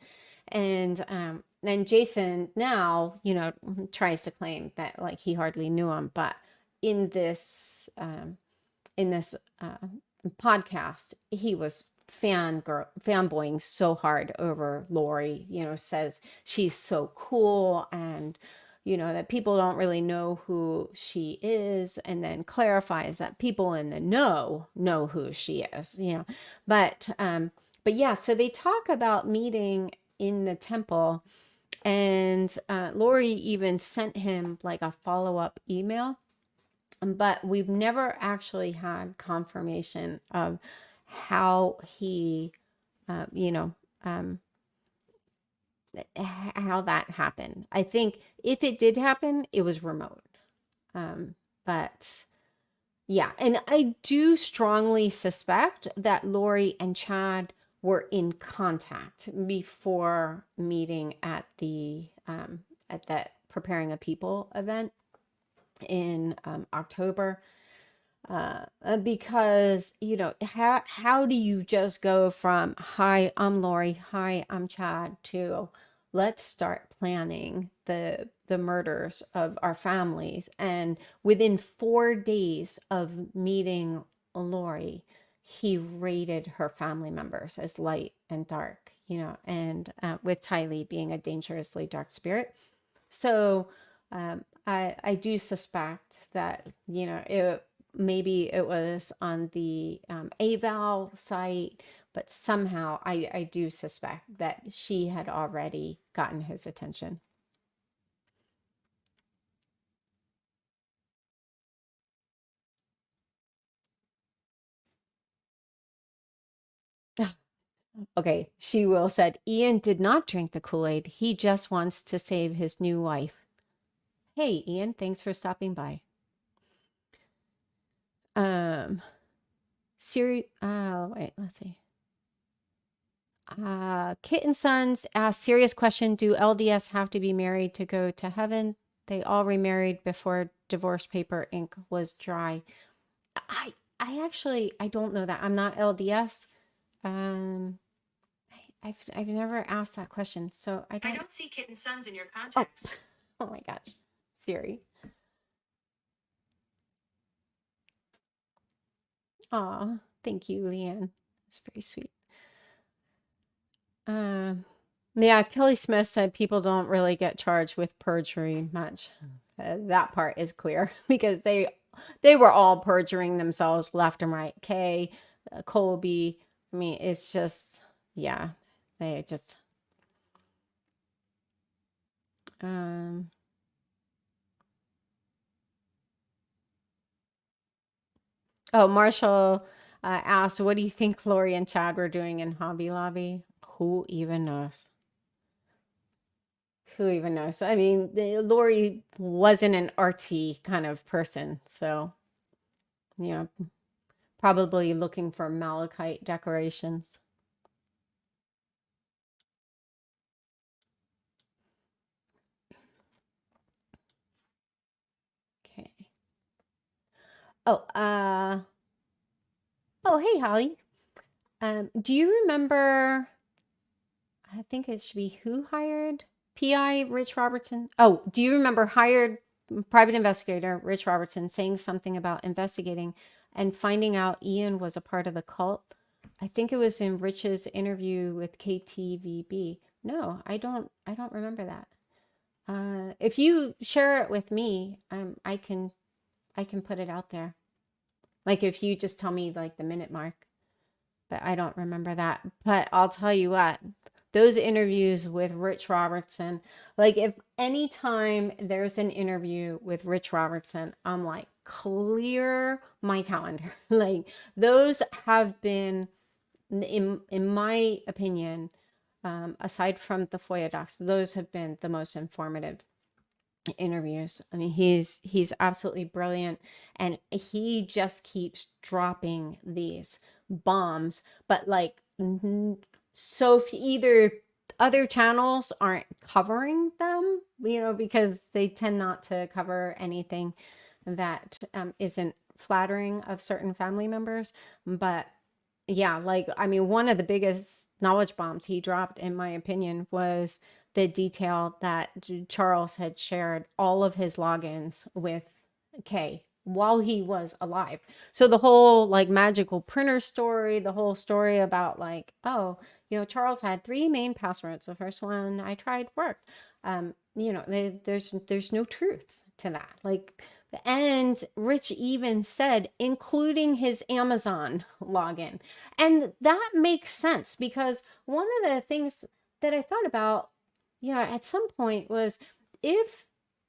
And Jason now tries to claim that like he hardly knew him, but in this podcast, he was fanboying so hard over Lori, says she's so cool and that people don't really know who she is, and then clarifies that people in the know who she is, but yeah, so they talk about meeting in the temple, and Lori even sent him like a follow-up email, but we've never actually had confirmation of how he, um, how that happened. I think if it did happen, it was remote. But yeah, and I do strongly suspect that Lori and Chad were in contact before meeting at that Preparing a People event in October, because how do you just go from hi, I'm Lori, hi, I'm Chad, to let's start planning the murders of our families. And within 4 days of meeting Lori, he rated her family members as light and dark, and with Tylee being a dangerously dark spirit. So I do suspect that, maybe it was on the AVAL site, but somehow I do suspect that she had already gotten his attention. Okay, she will said, Ian did not drink the Kool-Aid. He just wants to save his new wife. Hey, Ian, thanks for stopping by. Wait, let's see. Kitten Sons asked serious question. Do LDS have to be married to go to heaven? They all remarried before divorce paper ink was dry. I actually, I don't know that. I'm not LDS. I've never asked that question, so I don't see Kitten Sons in your contacts. Oh my gosh, Siri. Aw, thank you, Leanne. That's very sweet. Yeah, Kelly Smith said people don't really get charged with perjury much. That part is clear because they were all perjuring themselves left and right. Kay, Colby. I mean, it's just, yeah, they just. Oh, Marshall asked, what do you think Lori and Chad were doing in Hobby Lobby? Who even knows? Who even knows? I mean, Lori wasn't an artsy kind of person, so, probably looking for malachite decorations. Okay. Oh, hey, Holly. Do you remember, I think it should be who hired PI Rich Robertson? Oh, do you remember hired private investigator Rich Robertson saying something about investigating and finding out Ian was a part of the cult? I think it was in Rich's interview with KTVB. No, I don't remember that. If you share it with me, I can put it out there. Like if you just tell me like the minute mark. But I don't remember that. But I'll tell you what, those interviews with Rich Robertson, like if anytime there's an interview with Rich Robertson, I'm like, clear my calendar. Like those have been, in my opinion, aside from the FOIA docs, those have been the most informative interviews. I mean, he's absolutely brilliant, and he just keeps dropping these bombs, but like so either other channels aren't covering them, because they tend not to cover anything that isn't flattering of certain family members. But yeah, like, I mean, one of the biggest knowledge bombs he dropped, in my opinion, was the detail that Charles had shared all of his logins with Kay while he was alive. So the whole like magical printer story, the whole story about like, oh, Charles had 3 main passwords. The first one I tried worked. There's no truth to that. Like, and Rich even said, including his Amazon login. And that makes sense because one of the things that I thought about, at some point was if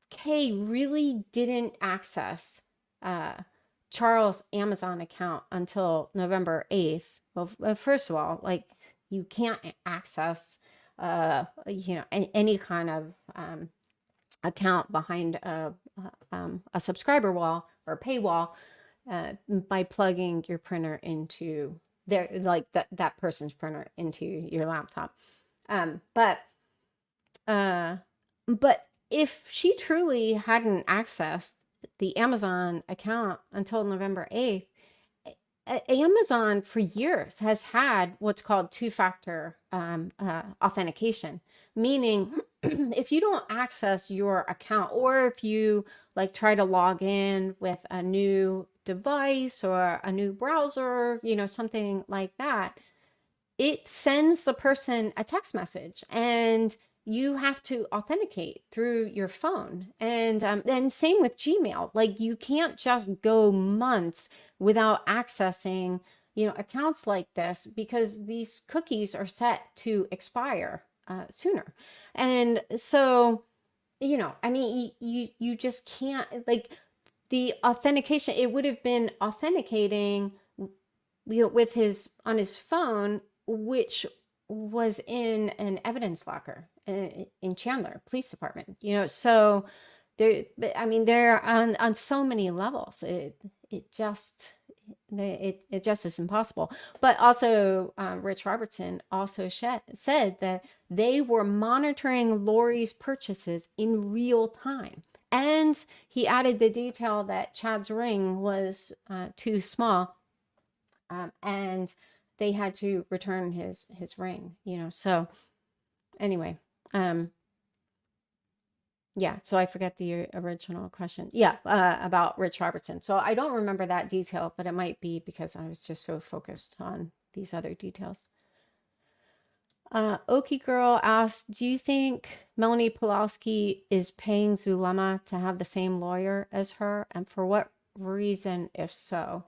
Kay really didn't access Charles' Amazon account until November 8th. Well, first of all, like you can't access, any kind of account behind a subscriber wall or paywall by plugging your printer into their, like that person's printer into your laptop. But if she truly hadn't accessed the Amazon account until November 8th, Amazon for years has had what's called two-factor authentication, meaning if you don't access your account, or if you like try to log in with a new device or a new browser, something like that, it sends the person a text message, and you have to authenticate through your phone. And same with Gmail. Like, you can't just go months without accessing, accounts like this, because these cookies are set to expire sooner. And so, I mean, you just can't, like, the authentication, it would have been authenticating, with on his phone, which was in an evidence locker in Chandler Police Department. So I mean, they're on so many levels. It just is impossible. But also, Rich Robertson also said that they were monitoring Lori's purchases in real time. And he added the detail that Chad's ring was too small, and they had to return his ring. So anyway, yeah, so I forget the original question. Yeah, about Rich Robertson. So I don't remember that detail, but it might be because I was just so focused on these other details. Okie Girl asked, do you think Melani Pawlowski is paying Zulema to have the same lawyer as her, and for what reason, if so?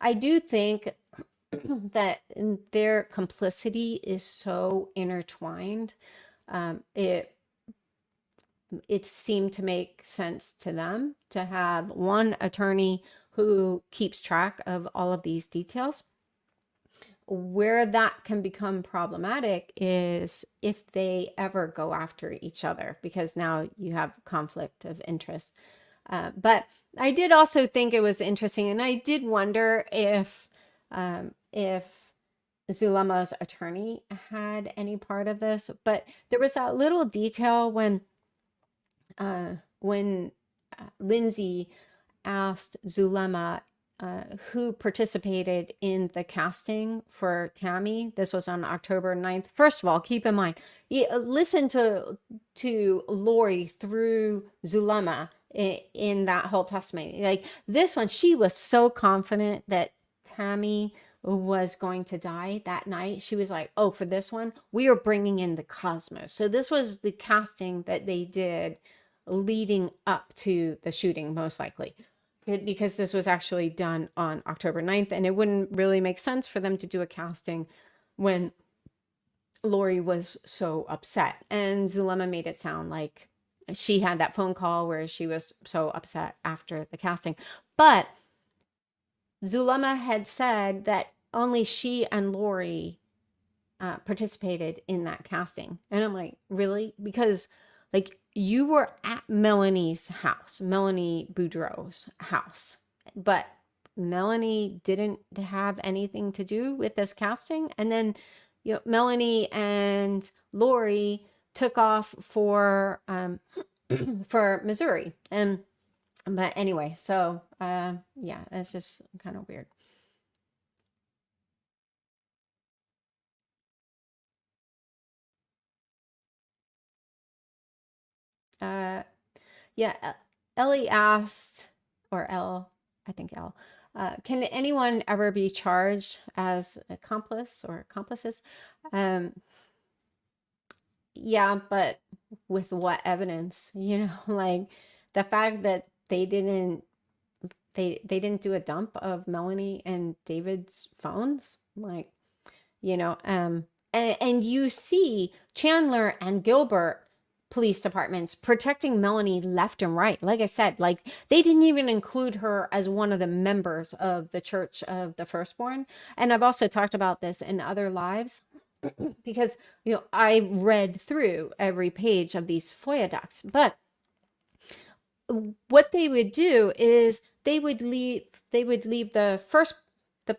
I do think that their complicity is so intertwined. It seemed to make sense to them to have one attorney who keeps track of all of these details. Where that can become problematic is if they ever go after each other, because now you have conflict of interest. But I did also think it was interesting, and I did wonder if Zulema's attorney had any part of this. But there was that little detail when Lindsay asked Zulema who participated in the casting for Tammy. This was on October 9th. First of all, keep in mind, listen to Lori through Zulema in that whole testimony. Like, this one, she was so confident that Tammy was going to die that night. She was like, oh, for this one, we are bringing in the Cosmos. So this was the casting that they did leading up to the shooting, most likely, because this was actually done on October 9th, and it wouldn't really make sense for them to do a casting when Lori was so upset. And Zulema made it sound like she had that phone call where she was so upset after the casting. But Zulema had said that only she and Lori participated in that casting. And I'm like, really? Because, like, you were at Melanie's house, Melanie Boudreaux's house, but Melanie didn't have anything to do with this casting. And then, Melanie and Lori took off for for Missouri. But anyway, so yeah, it's just kind of weird. Yeah, Ellie asked, or I think L, can anyone ever be charged as accomplice or accomplices? Yeah, but with what evidence? Like, the fact that they didn't do a dump of Melanie and David's phones, like, and you see Chandler and Gilbert police departments protecting Melanie left and right. Like I said, like, they didn't even include her as one of the members of the Church of the Firstborn. And I've also talked about this in other lives, because I read through every page of these FOIA docs. But what they would do is they would leave the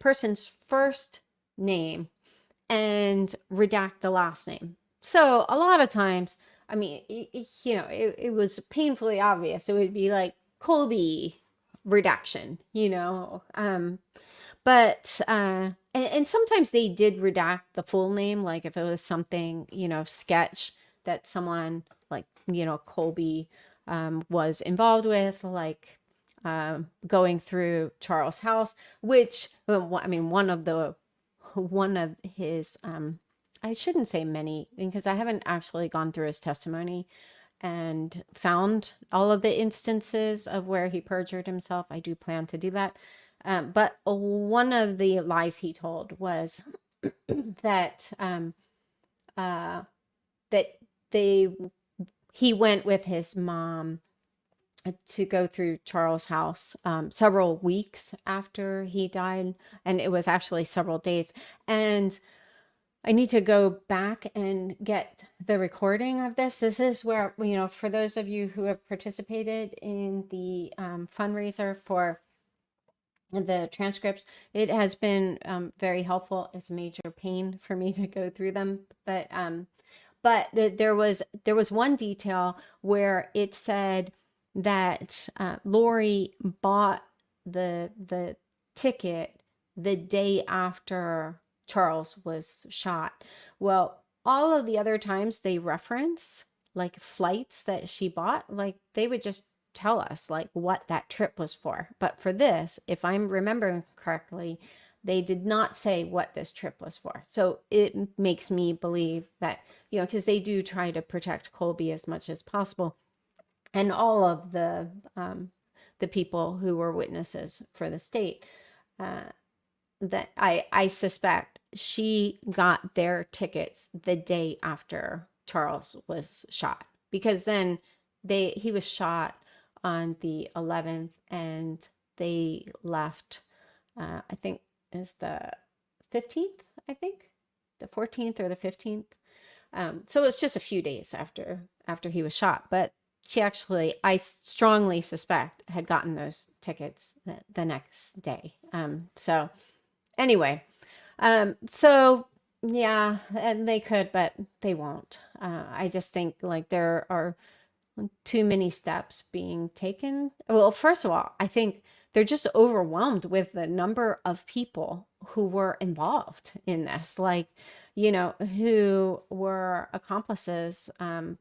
person's first name and redact the last name. So a lot of times, I mean, it was painfully obvious. It would be like Colby redaction, but and sometimes they did redact the full name, like if it was something, sketch that someone like, Colby was involved with, like going through Charles' house, which I mean, one of his I shouldn't say many, because I haven't actually gone through his testimony and found all of the instances of where he perjured himself. I do plan to do that. But one of the lies he told was that that he went with his mom to go through Charles' house several weeks after he died, and it was actually several days. And I need to go back and get the recording of this. This is where, for those of you who have participated in the fundraiser for the transcripts, it has been very helpful. It's a major pain for me to go through them, but there was one detail where it said that Lori bought the ticket the day after Charles was shot. Well, all of the other times they reference like flights that she bought, like they would just tell us like what that trip was for. But for this, if I'm remembering correctly, they did not say what this trip was for. So it makes me believe that, because they do try to protect Colby as much as possible, and all of the people who were witnesses for the state, that I suspect she got their tickets the day after Charles was shot, because then he was shot on the 11th and they left, I think is the 15th, I think the 14th or the 15th. So it's just a few days after he was shot, but she actually, I strongly suspect, had gotten those tickets the next day. So anyway, so yeah, and they could, but they won't. I just think like there are too many steps being taken. Well, first of all, I think they're just overwhelmed with the number of people who were involved in this, like, who were accomplices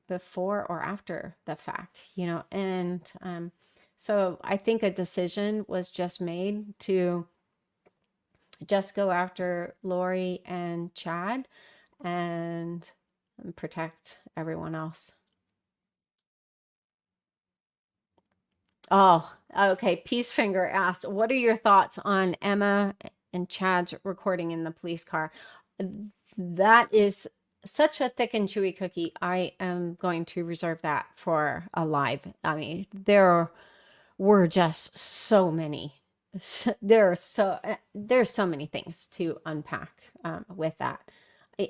before or after the fact, and so I think a decision was just made to just go after Lori and Chad and protect everyone else. Oh, okay. Peace Finger asked, what are your thoughts on Emma and Chad's recording in the police car? That is such a thick and chewy cookie. I am going to reserve that for a live. I mean, there were just so many. There's so many things to unpack with that.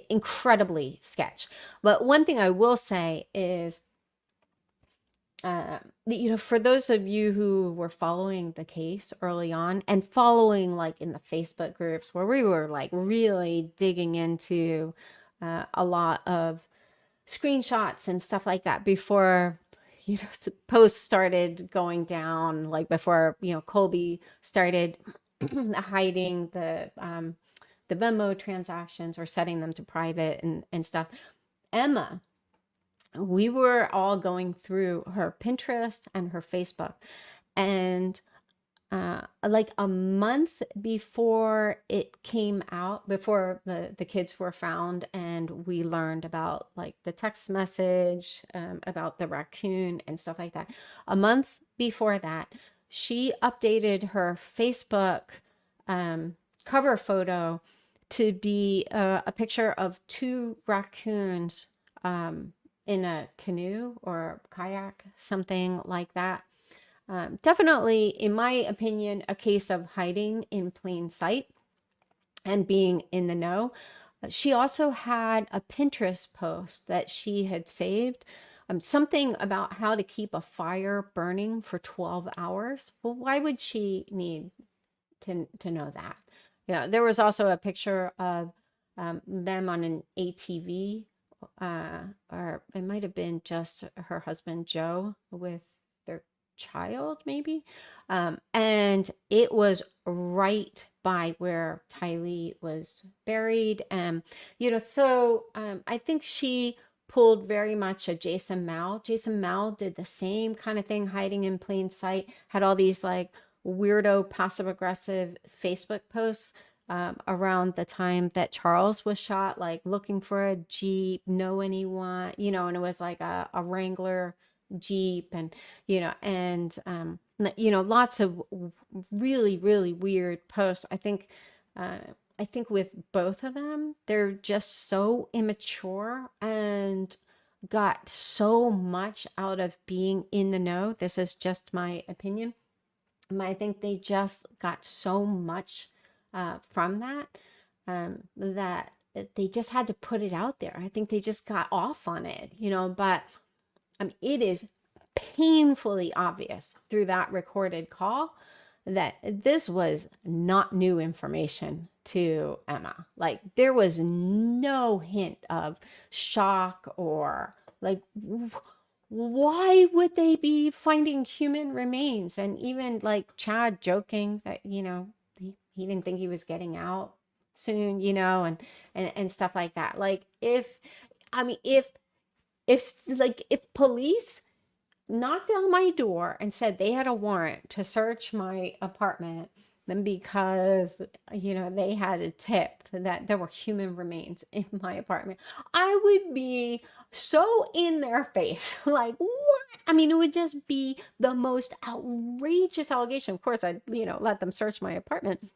Incredibly sketch. But one thing I will say is, for those of you who were following the case early on and following like in the Facebook groups where we were like really digging into a lot of screenshots and stuff like that before, posts started going down, like before, Colby started hiding the Venmo transactions or setting them to private and stuff. Emma, we were all going through her Pinterest and her Facebook, and like a month before it came out, before the kids were found, and we learned about like the text message about the raccoon and stuff like that. A month before that, she updated her Facebook cover photo to be a picture of two raccoons in a canoe or kayak, something like that. Definitely, in my opinion, a case of hiding in plain sight and being in the know. She also had a Pinterest post that she had saved, something about how to keep a fire burning for 12 hours. Well, why would she need to know that? Yeah, there was also a picture of them on an ATV, or it might have been just her husband Joe with their child, maybe. And it was right by where Tylee was buried. So I think she pulled very much a Jason Mao. Jason Mao did the same kind of thing, hiding in plain sight, had all these like weirdo passive aggressive Facebook posts around the time that Charles was shot, like looking for a Jeep, know anyone, and it was like a Wrangler Jeep, and lots of really, really weird posts. I think with both of them, they're just so immature and got so much out of being in the know. This is just my opinion. I think they just got so much from that that they just had to put it out there. I think they just got off on it, but it is painfully obvious through that recorded call that this was not new information to Emma. Like, there was no hint of shock or like, why would they be finding human remains? And even like Chad joking that, he didn't think he was getting out soon, and stuff like that. Like, if police knocked on my door and said they had a warrant to search my apartment, then because they had a tip that there were human remains in my apartment, I would be so in their face. Like, what? It would just be the most outrageous allegation. Of course, I'd let them search my apartment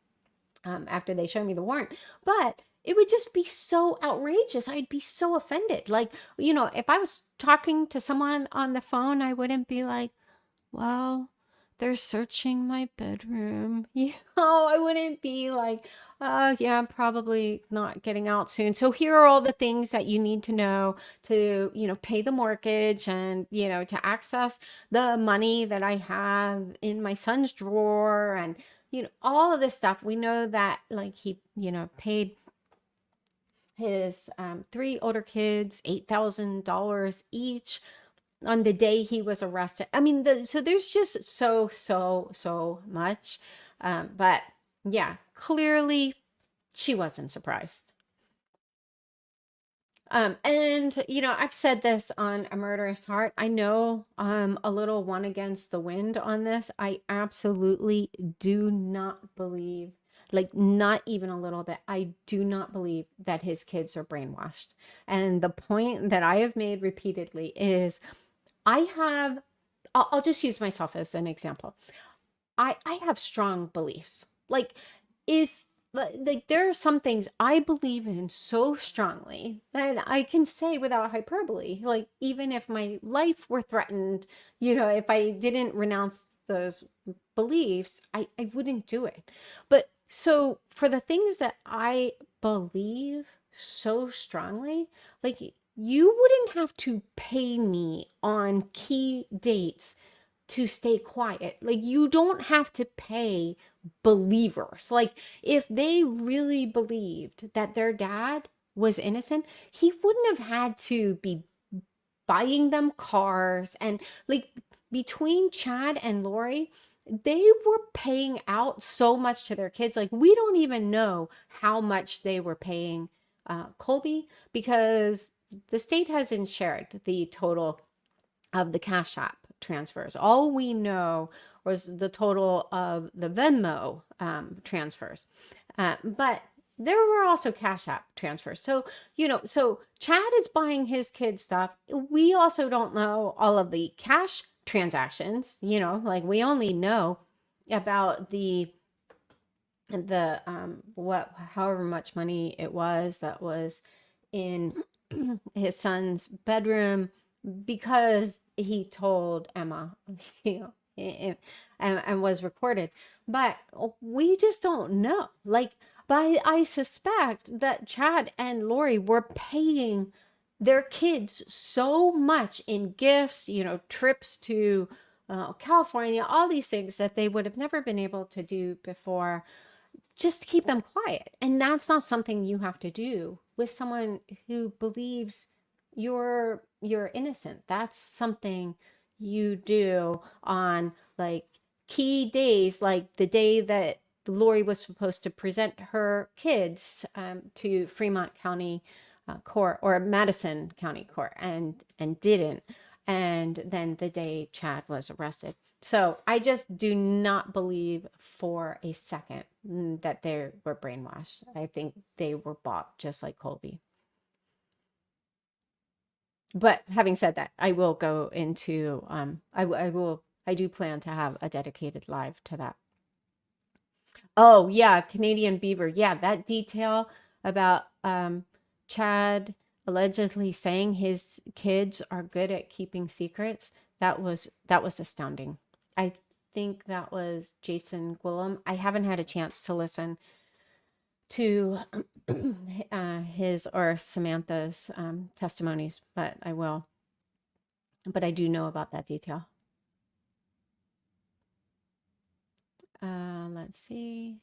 after they show me the warrant, but it would just be so outrageous. I'd be so offended. Like, if I was talking to someone on the phone, I wouldn't be like, well, they're searching my bedroom. I wouldn't be like, yeah, I'm probably not getting out soon. So here are all the things that you need to know to, pay the mortgage and, to access the money that I have in my son's drawer and, all of this stuff. We know that like he, paid his 3 older kids $8,000 each on the day he was arrested. So there's just so much. But yeah, clearly she wasn't surprised. And I've said this on A Murderous Heart. I know I'm a little one against the wind on this. I absolutely do not believe, like, not even a little bit, I do not believe that his kids are brainwashed. And the point that I have made repeatedly is I'll just use myself as an example. I have strong beliefs. Like, there are some things I believe in so strongly that I can say without hyperbole. Like, even if my life were threatened, if I didn't renounce those beliefs, I wouldn't do it. But so for the things that I believe so strongly, like, you wouldn't have to pay me on key dates to stay quiet. Like, you don't have to pay believers. Like, if they really believed that their dad was innocent, he wouldn't have had to be buying them cars. And like, between Chad and Lori, they were paying out so much to their kids. Like, we don't even know how much they were paying Colby, because the state hasn't shared the total of the Cash App transfers. All we know was the total of the Venmo transfers. But there were also Cash App transfers. So, so Chad is buying his kids stuff. We also don't know all of the cash transactions, like, we only know about the however much money it was that was in his son's bedroom, because he told Emma, and was recorded. But we just don't know. Like, but I suspect that Chad and Lori were paying their kids so much in gifts, trips to California, all these things that they would have never been able to do before, just to keep them quiet. And that's not something you have to do with someone who believes you're innocent. That's something you do on like key days, like the day that Lori was supposed to present her kids to Fremont County Court or Madison County Court and didn't. And then the day Chad was arrested. So I just do not believe for a second that they were brainwashed. I think they were bought just like Colby. But having said that, I will go into I do plan to have a dedicated live to that. Oh yeah, Canadian Beaver. Yeah, that detail about Chad allegedly saying his kids are good at keeping secrets, that was astounding. I think that was Jason Gwillem. I haven't had a chance to listen to his or Samantha's testimonies, but I will. But I do know about that detail. Let's see.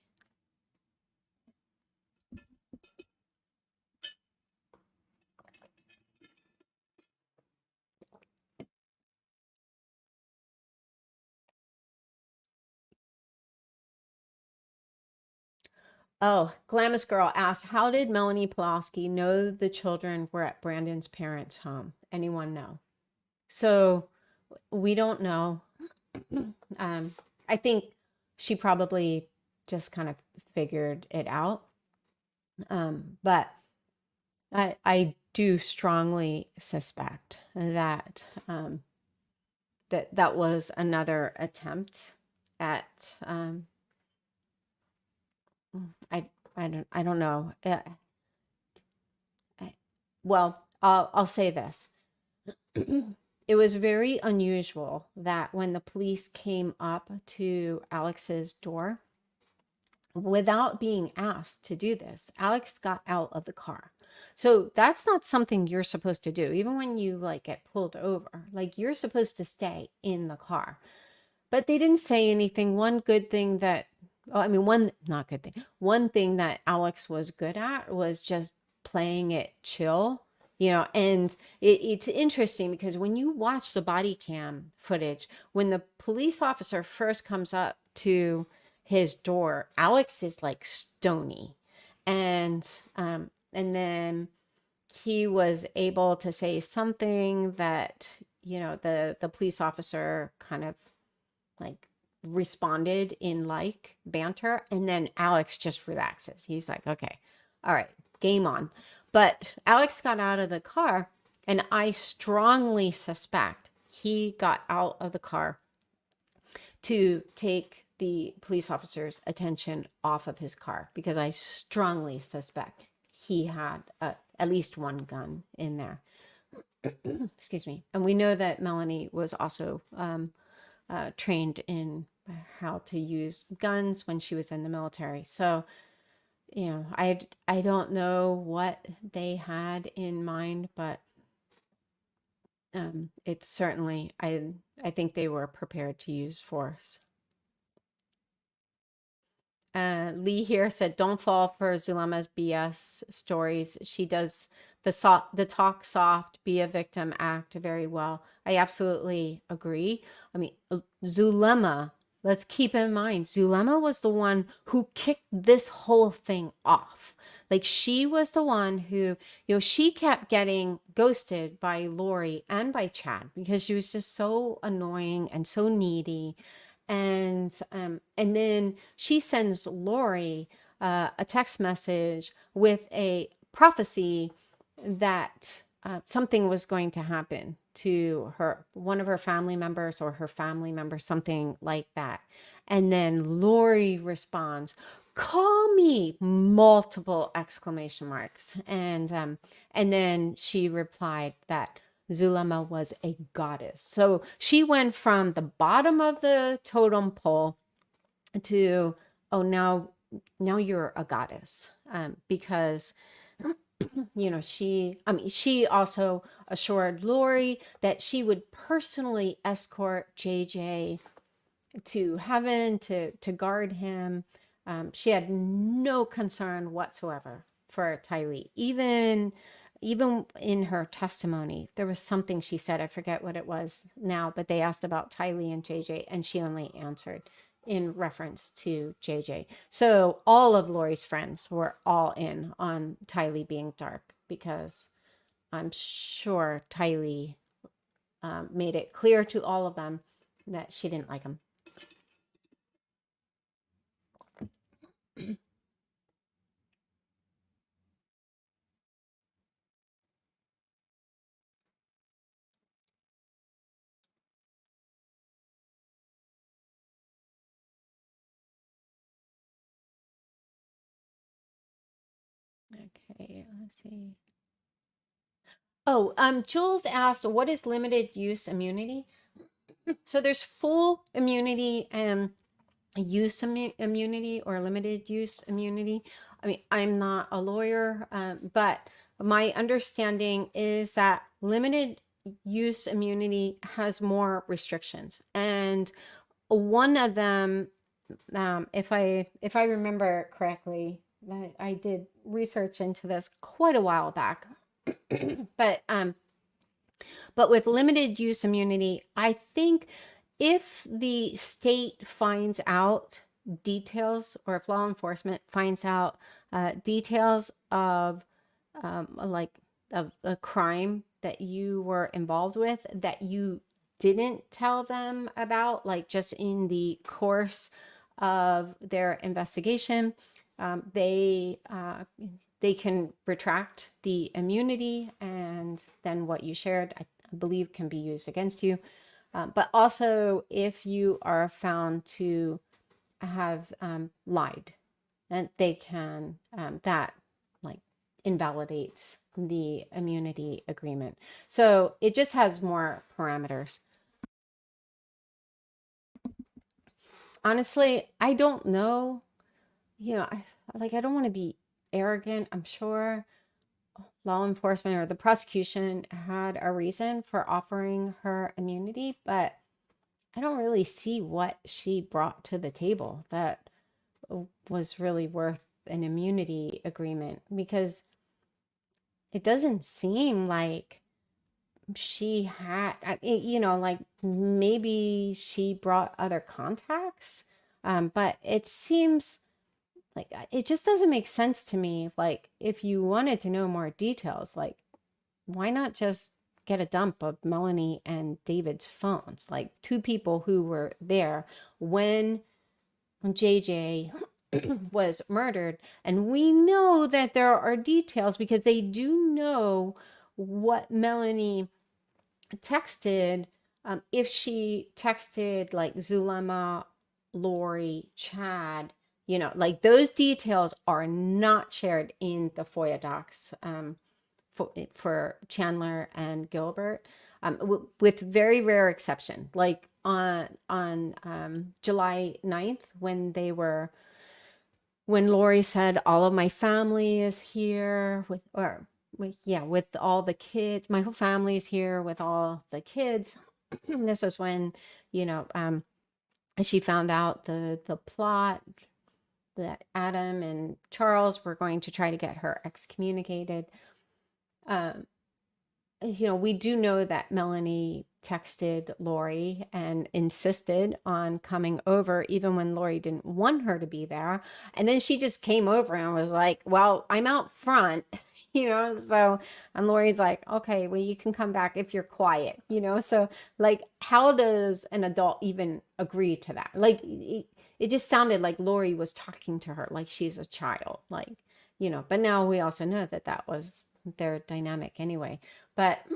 Oh, Glamis Girl asked, how did Melani Pawlowski know the children were at Brandon's parents' home? Anyone know? So we don't know. I think she probably just kind of figured it out. But I do strongly suspect that that was another attempt at I don't know. Well, I'll say this. It was very unusual that when the police came up to Alex's door, without being asked to do this, Alex got out of the car. So that's not something you're supposed to do. Even when you like get pulled over, like you're supposed to stay in the car. But they didn't say anything. One good thing that, oh, I mean, one not good thing. One thing that Alex was good at was just playing it chill, and it's interesting because when you watch the body cam footage, when the police officer first comes up to his door, Alex is like stony. And then he was able to say something that, the police officer kind of like responded in like banter, and then Alex just relaxes. He's like, okay, all right, game on. But Alex got out of the car, and I strongly suspect he got out of the car to take the police officer's attention off of his car, because I strongly suspect he had at least one gun in there. Excuse me. And we know that Melanie was also trained in how to use guns when she was in the military. So, I don't know what they had in mind, but it's certainly, I think they were prepared to use force. Lee here said, don't fall for Zulema's BS stories. She does the talk soft, be a victim act very well. I absolutely agree. I mean, Zulema, let's keep in mind, Zulema was the one who kicked this whole thing off. Like, she was the one who, she kept getting ghosted by Lori and by Chad because she was just so annoying and so needy. And then she sends Lori a text message with a prophecy that something was going to happen to one of her family members or her family member, something like that. And then Lori responds, call me, multiple exclamation marks. And then she replied that Zulema was a goddess. So she went from the bottom of the totem pole to, oh, now you're a goddess. Because, she also assured Lori that she would personally escort JJ to heaven to guard him. She had no concern whatsoever for Tylee. Even even in her testimony, there was something she said, I forget what it was now, but they asked about Tylee and JJ, and she only answered in reference to JJ. So all of Lori's friends were all in on Tylee being dark, because I'm sure Tylee made it clear to all of them that she didn't like him. Okay, let's see. Oh, Jules asked, what is limited use immunity? So there's full immunity and use immunity or limited use immunity. I mean, I'm not a lawyer, but my understanding is that limited use immunity has more restrictions. And one of them, if I remember correctly, I did research into this quite a while back, but with limited use immunity, I think if the state finds out details, or if law enforcement finds out details of like of a crime that you were involved with that you didn't tell them about, like just in the course of their investigation, they can retract the immunity, and then what you shared, I believe, can be used against you. But also, if you are found to have lied, and they can, that like invalidates the immunity agreement. So it just has more parameters. Honestly, I don't know. I don't want to be arrogant. I'm sure law enforcement or the prosecution had a reason for offering her immunity, but I don't really see what she brought to the table that was really worth an immunity agreement, because it doesn't seem like she had, like maybe she brought other contacts, but it seems like it just doesn't make sense to me. Like, if you wanted to know more details, like, why not just get a dump of Melanie and David's phones? Like, two people who were there when JJ was murdered. And we know that there are details because they do know what Melanie texted. If she texted like Zulema, Lori, Chad, like those details are not shared in the FOIA docs for Chandler and Gilbert, with very rare exception. Like on July 9th, when Lori said, all of my family is here with all the kids, my whole family is here with all the kids. This is when, she found out the plot that Adam and Charles were going to try to get her excommunicated. We do know that Melanie texted Lori and insisted on coming over, even when Lori didn't want her to be there. And then she just came over and was like, well, I'm out front, so, and Lori's like, okay, well, you can come back if you're quiet, so like, how does an adult even agree to that? Like, it just sounded like Lori was talking to her like she's a child, like, but now we also know that was their dynamic anyway. But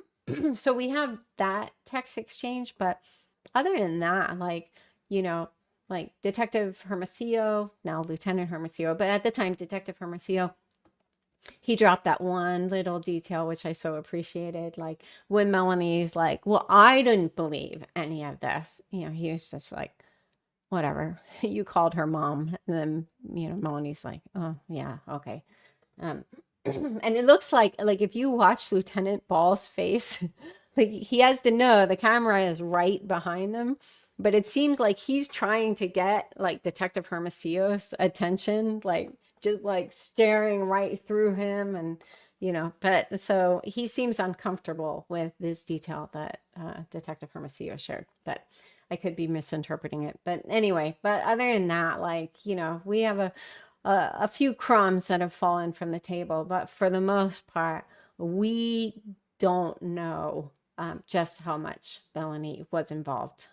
so we have that text exchange, but other than that, like, like Detective Hermosillo, now Lieutenant Hermosillo, but at the time, Detective Hermosillo, he dropped that one little detail, which I so appreciated. Like when Melanie's like, well, I didn't believe any of this, he was just like, whatever, you called her mom. And then, Melanie's like, oh yeah, okay. And it looks like if you watch Lieutenant Ball's face, like he has to know the camera is right behind him, but it seems like he's trying to get like Detective Hermosillo's attention, like just like staring right through him and but so he seems uncomfortable with this detail that Detective Hermosillo shared, but I could be misinterpreting it. But anyway, but other than that, we have a few crumbs that have fallen from the table, but for the most part, we don't know just how much Melanie was involved,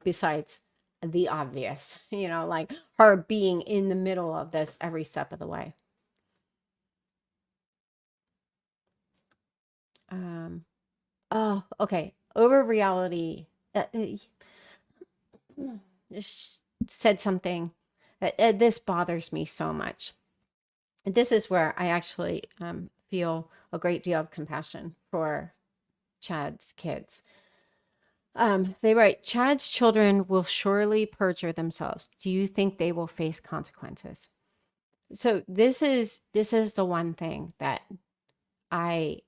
besides the obvious, like her being in the middle of this every step of the way. Oh, okay. Over reality said something. This bothers me so much. This is where I actually feel a great deal of compassion for Chad's kids. They write, Chad's children will surely perjure themselves. Do you think they will face consequences? So this is the one thing that I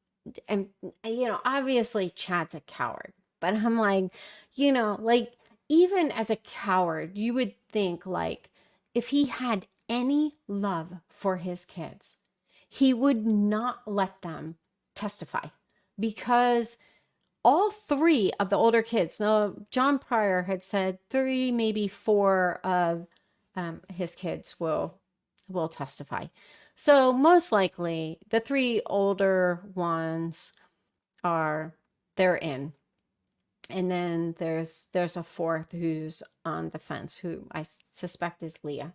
am, obviously Chad's a coward, but I'm like, even as a coward, you would think like if he had any love for his kids, he would not let them testify, because all three of the older kids, now John Pryor had said 3, maybe 4 of his kids will testify. So most likely the 3 older ones they're in. And then there's a 4th who's on the fence, who I suspect is Leah.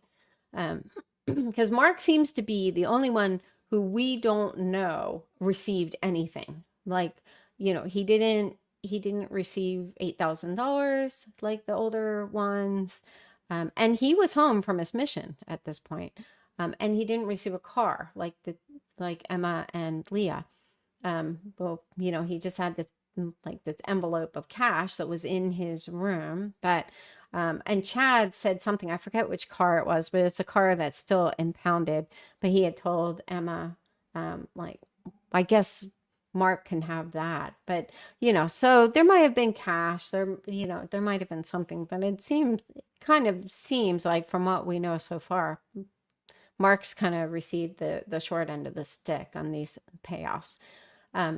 Because Mark seems to be the only one who we don't know received anything. Like, he didn't receive $8,000 like the older ones. And he was home from his mission at this point. And he didn't receive a car like Emma and Leah. Well, he just had this envelope of cash that was in his room. But and Chad said something, I forget which car it was, but it's a car that's still impounded. But he had told Emma, I guess Mark can have that. But so there might have been cash there, there might have been something, but it kind of seems like, from what we know so far, Mark's kind of received the short end of the stick on these payoffs.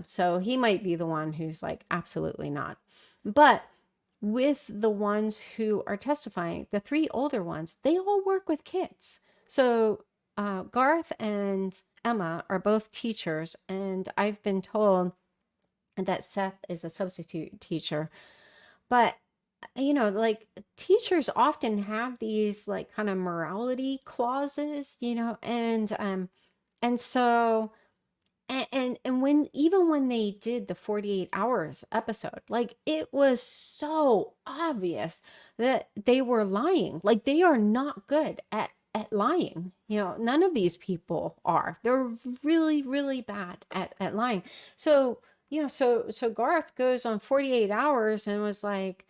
So he might be the one who's like, absolutely not. But with the ones who are testifying, the 3 older ones, they all work with kids. So Garth and Emma are both teachers, and I've been told that Seth is a substitute teacher. But teachers often have these kind of morality clauses, and so and when they did the 48 hours episode, it was so obvious that they were lying. Like, they are not good at lying. None of these people are. They're really, really bad at lying. So, so Garth goes on 48 hours and was like,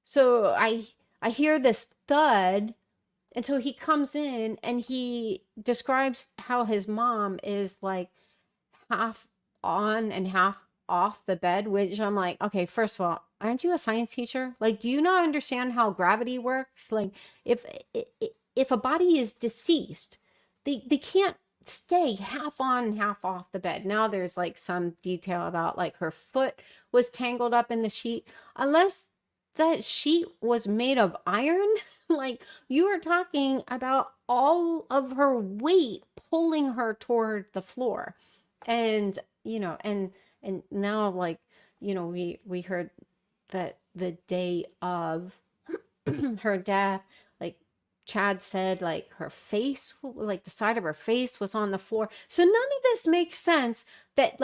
so I hear this thud. And so he comes in and he describes how his mom is like half on and half off the bed, which I'm like, okay, first of all, aren't you a science teacher? Like, do you not understand how gravity works? Like, if a body is deceased, they can't stay half on, half off the bed. Now there's some detail about her foot was tangled up in the sheet, unless that sheet was made of iron. You are talking about all of her weight pulling her toward the floor. And and now we heard that the day of her death, Chad said her face, the side of her face was on the floor. So none of this makes sense, that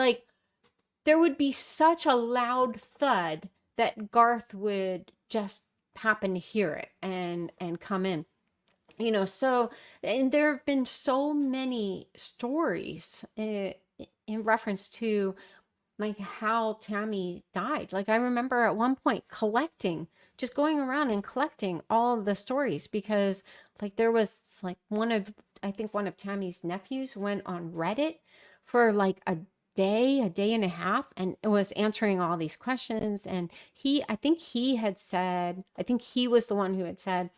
there would be such a loud thud that Garth would just happen to hear it and come in. So, and there have been so many stories in reference to how Tammy died. I remember at one point just going around and collecting all of the stories, because there was one of Tammy's nephews went on Reddit for a day and a half, and it was answering all these questions. And I think he was the one who had said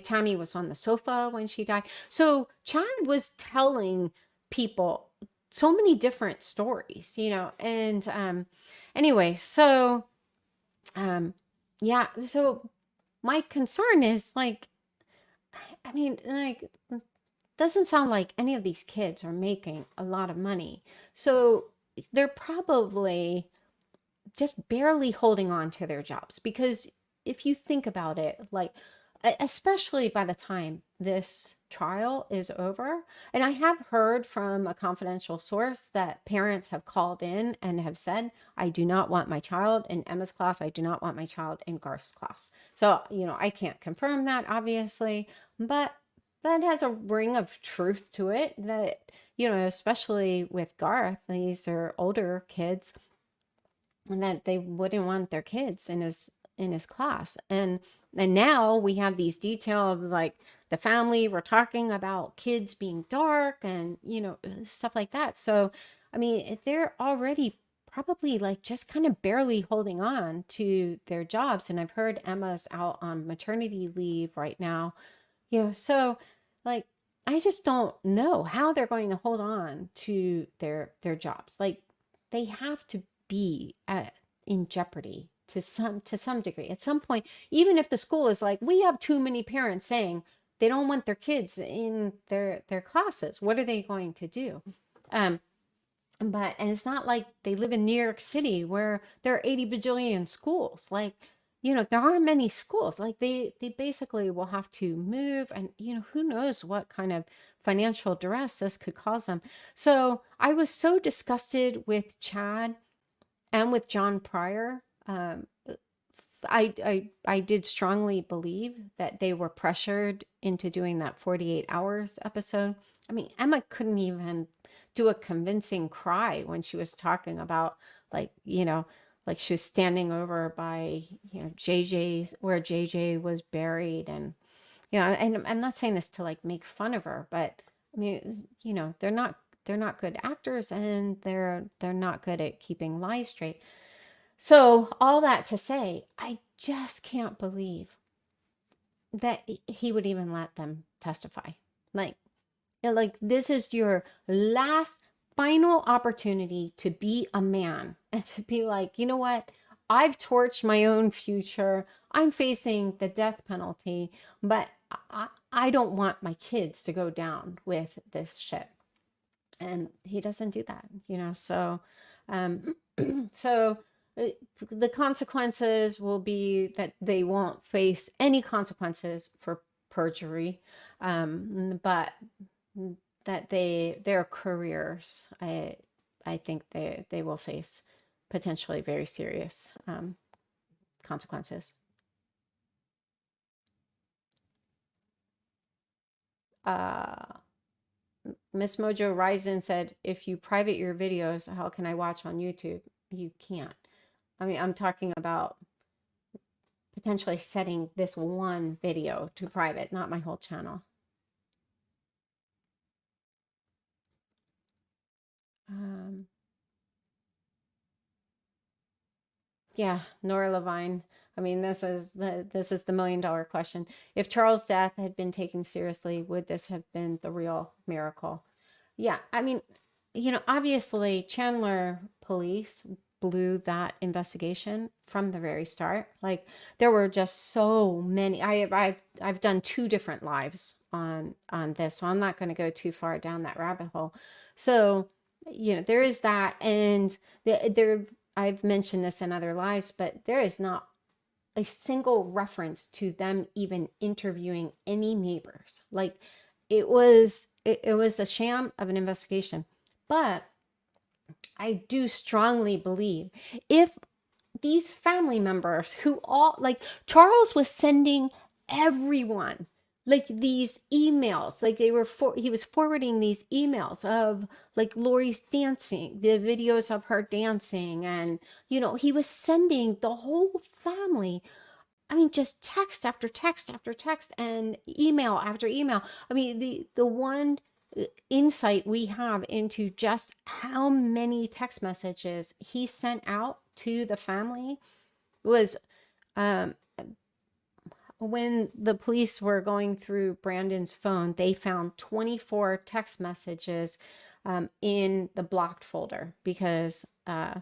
Tammy was on the sofa when she died. So Chad was telling people so many different stories, and anyway, so yeah, so my concern is like, I mean, like, doesn't sound like any of these kids are making a lot of money. So they're probably just barely holding on to their jobs, because if you think about it, like, especially by the time this trial is over, and I have heard from a confidential source that parents have called in and have said, I do not want my child in Emma's class. I do not want my child in Garth's class. So, I can't confirm that, obviously, but that has a ring of truth to it, that, especially with Garth, these are older kids, and that they wouldn't want their kids in his class. And now we have these details, like the family, we're talking about kids being dark and stuff like that. So I mean, they're already probably like just kind of barely holding on to their jobs. And I've heard Emma's out on maternity leave right now, so like, I just don't know how they're going to hold on to their jobs. Like, they have to be in jeopardy to some degree at some point, even if the school is like, we have too many parents saying they don't want their kids in their classes. What are they going to do? And it's not like they live in New York City where there are 80 bajillion schools. Like, there aren't many schools. Like, they basically will have to move, and who knows what kind of financial duress this could cause them. So I was so disgusted with Chad and with John Pryor. I did strongly believe that they were pressured into doing that 48 hours episode. I mean, Emma couldn't even do a convincing cry when she was talking about, like, like she was standing over by, JJ's, where JJ was buried. And, and I'm not saying this to like make fun of her, but I mean, they're not good actors, and they're not good at keeping lies straight. So all that to say, I just can't believe that he would even let them testify. Like this is your last final opportunity to be a man and to be like, you know what? I've torched my own future. I'm facing the death penalty, but I don't want my kids to go down with this shit. And he doesn't do that, so so the consequences will be that they won't face any consequences for perjury, but that their careers, I think they will face potentially very serious consequences. Miss Mojo Ryzen said, if you private your videos, how can I watch on YouTube? You can't. I mean, I'm talking about potentially setting this one video to private, not my whole channel. Yeah, Nora Levine. I mean, this is the $1 million question. If Charles' death had been taken seriously, would this have been the real miracle? Yeah, I mean, obviously Chandler police blew that investigation from the very start. Like, there were just so many. I've done 2 different lives on this, so I'm not going to go too far down that rabbit hole. So, there is that, and there I've mentioned this in other lives, but there is not a single reference to them even interviewing any neighbors. Like, it was a sham of an investigation. But I do strongly believe, if these family members who all, like, Charles was sending everyone like these emails, like he was forwarding these emails of like Lori's dancing, the videos of her dancing, and he was sending the whole family, I mean, just text after text after text and email after email. I mean, the one insight we have into just how many text messages he sent out to the family was, when the police were going through Brandon's phone, they found 24 text messages in the blocked folder because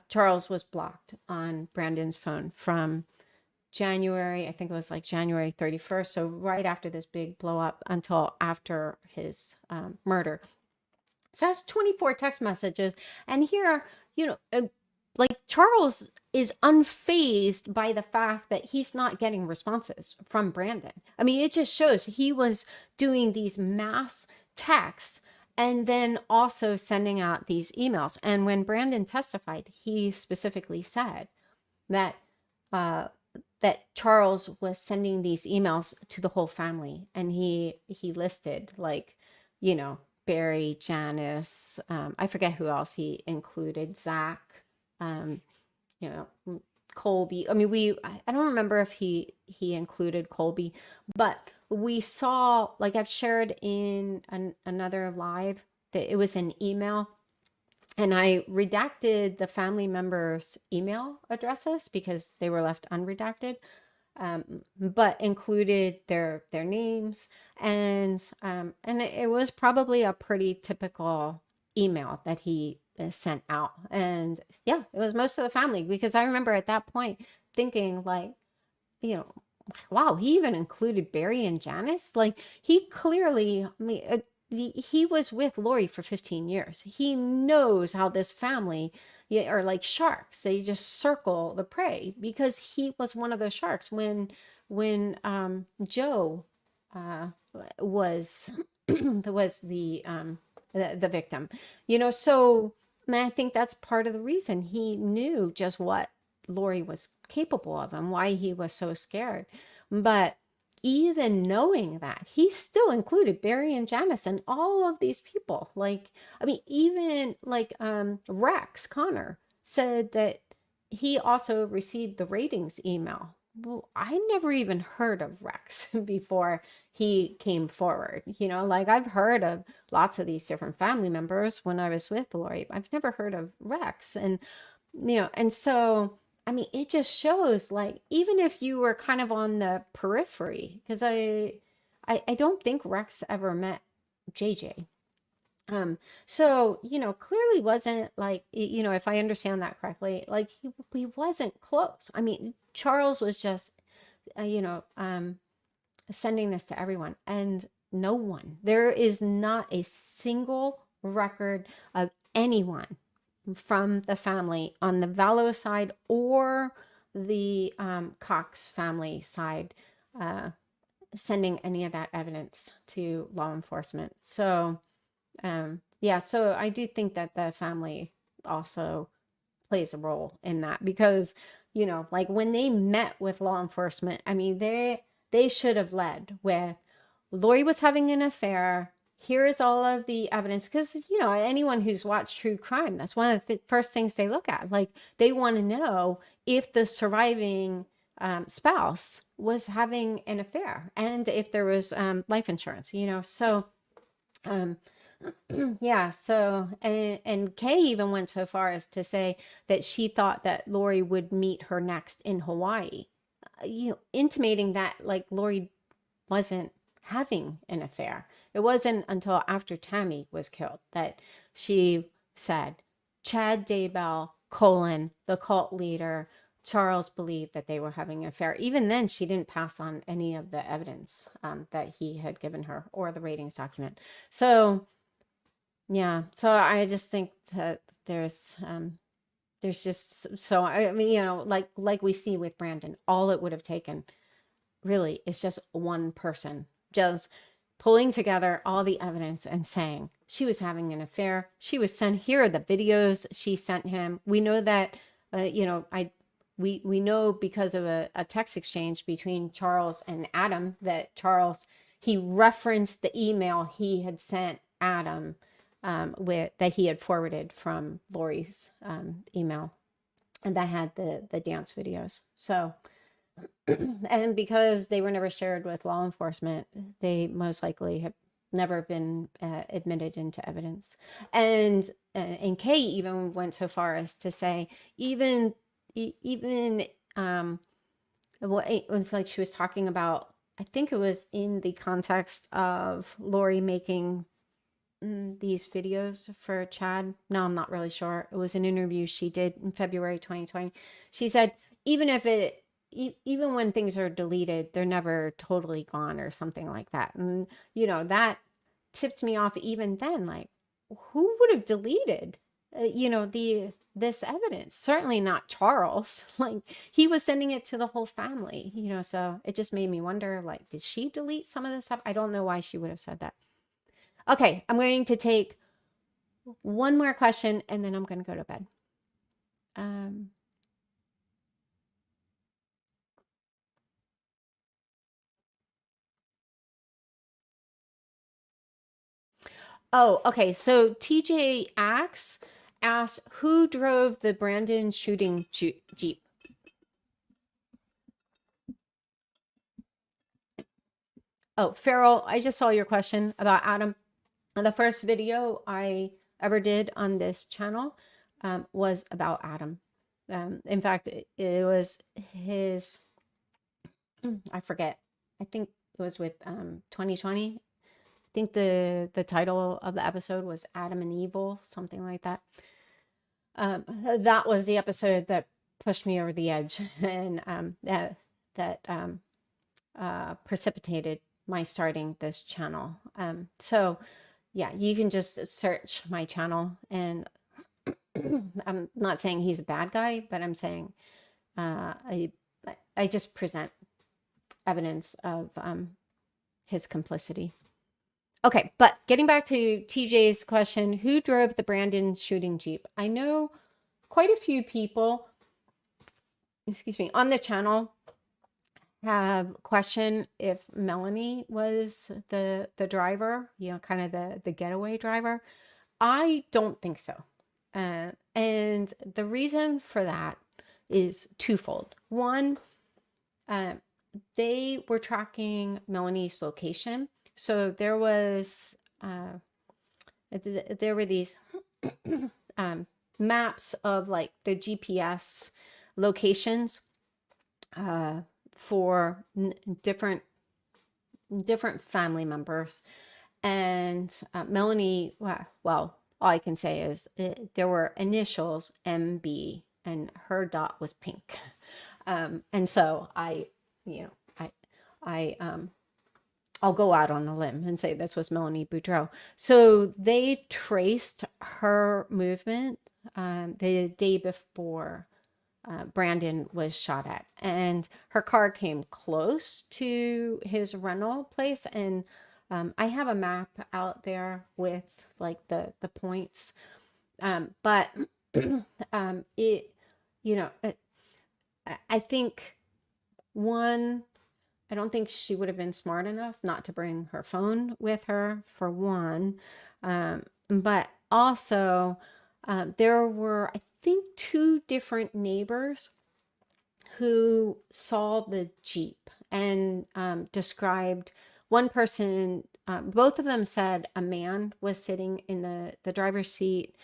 Charles was blocked on Brandon's phone from January, I think it was like January 31st. So right after this big blow up until after his murder. So that's 24 text messages. And here, like Charles is unfazed by the fact that he's not getting responses from Brandon. I mean, it just shows he was doing these mass texts and then also sending out these emails. And when Brandon testified, he specifically said that that Charles was sending these emails to the whole family, and he listed like, Barry, Janice, I forget who else he included, Zach, Colby. I mean, I don't remember if he included Colby, but we saw, like I've shared in another live, that it was an email, and I redacted the family members' email addresses because they were left unredacted, but included their names, and it was probably a pretty typical email that he sent out. And yeah, it was most of the family, because I remember at that point thinking like, wow, he even included Barry and Janice. Like, he clearly, I mean, he was with Lori for 15 years. He knows how this family are like sharks. They just circle the prey, because he was one of those sharks when Joe was was the victim. So I mean, I think that's part of the reason he knew just what Lori was capable of and why he was so scared. But even knowing that, he still included Barry and Janice and all of these people. Like, I mean, even like Rex Connor said that he also received the ratings email. Well, I never even heard of Rex before he came forward. Like, I've heard of lots of these different family members when I was with Lori. I've never heard of Rex. And so I mean, it just shows, like, even if you were kind of on the periphery, because I don't think Rex ever met JJ. So, clearly wasn't like, if I understand that correctly, like he wasn't close. I mean, Charles was just, sending this to everyone, and no one, there is not a single record of anyone from the family on the Vallow side or the Cox family side sending any of that evidence to law enforcement. So yeah, so I do think that the family also plays a role in that, because like when they met with law enforcement, I mean, they should have led with, Lori was having an affair. Here is all of the evidence, because anyone who's watched true crime, that's one of the first things they look at. Like, they want to know if the surviving spouse was having an affair, and if there was life insurance. So yeah. So and Kay even went so far as to say that she thought that Lori would meet her next in Hawaii, intimating that like Lori wasn't having an affair. It wasn't until after Tammy was killed that she said Chad Daybell, the cult leader, Charles believed that they were having an affair. Even then, she didn't pass on any of the evidence that he had given her or the ratings document. So yeah, so I just think that there's just, so I mean, like we see with Brandon, all it would have taken really is just one person just pulling together all the evidence and saying she was having an affair. She was sent, here are the videos she sent him. We know that, we know because of a text exchange between Charles and Adam that Charles, he referenced the email he had sent Adam with that he had forwarded from Lori's email, and that had the dance videos. So and because they were never shared with law enforcement, they most likely have never been admitted into evidence. And Kay even went so far as to say, even well, it was like she was talking about, I think it was in the context of Lori making these videos for Chad. No, I'm not really sure. It was an interview she did in February 2020. She said, even if even when things are deleted, they're never totally gone or something like that. And, that tipped me off even then, like, who would have deleted, this evidence? Certainly not Charles. Like, he was sending it to the whole family, so it just made me wonder, like, did she delete some of this stuff? I don't know why she would have said that. Okay, I'm going to take one more question and then I'm going to go to bed. Oh, okay. So TJ Axe asked, who drove the Brandon shooting Jeep? Oh, Farrell, I just saw your question about Adam. The first video I ever did on this channel was about Adam. In fact, it was his, I forget, I think it was with 2020. I think the title of the episode was Adam and Evil, something like that. That was the episode that pushed me over the edge and that precipitated my starting this channel. So yeah, you can just search my channel, and I'm not saying he's a bad guy, but I'm saying I just present evidence of his complicity. Okay, but getting back to TJ's question, who drove the Brandon shooting Jeep? I know quite a few people, excuse me, on the channel have questioned if Melanie was the driver, kind of the getaway driver. I don't think so. And the reason for that is twofold. One, they were tracking Melanie's location. So there were these maps of like the GPS locations for different family members. And Melanie, well, all I can say is there were initials MB and her dot was pink. And so I'll go out on a limb and say this was Melanie Boudreaux. So they traced her movement the day before Brandon was shot at, and her car came close to his rental place. And I have a map out there with like the points, but I think one, I don't think she would have been smart enough not to bring her phone with her, for one. But also, there were, I think, two different neighbors who saw the Jeep and described one person, both of them said a man was sitting in the driver's seat,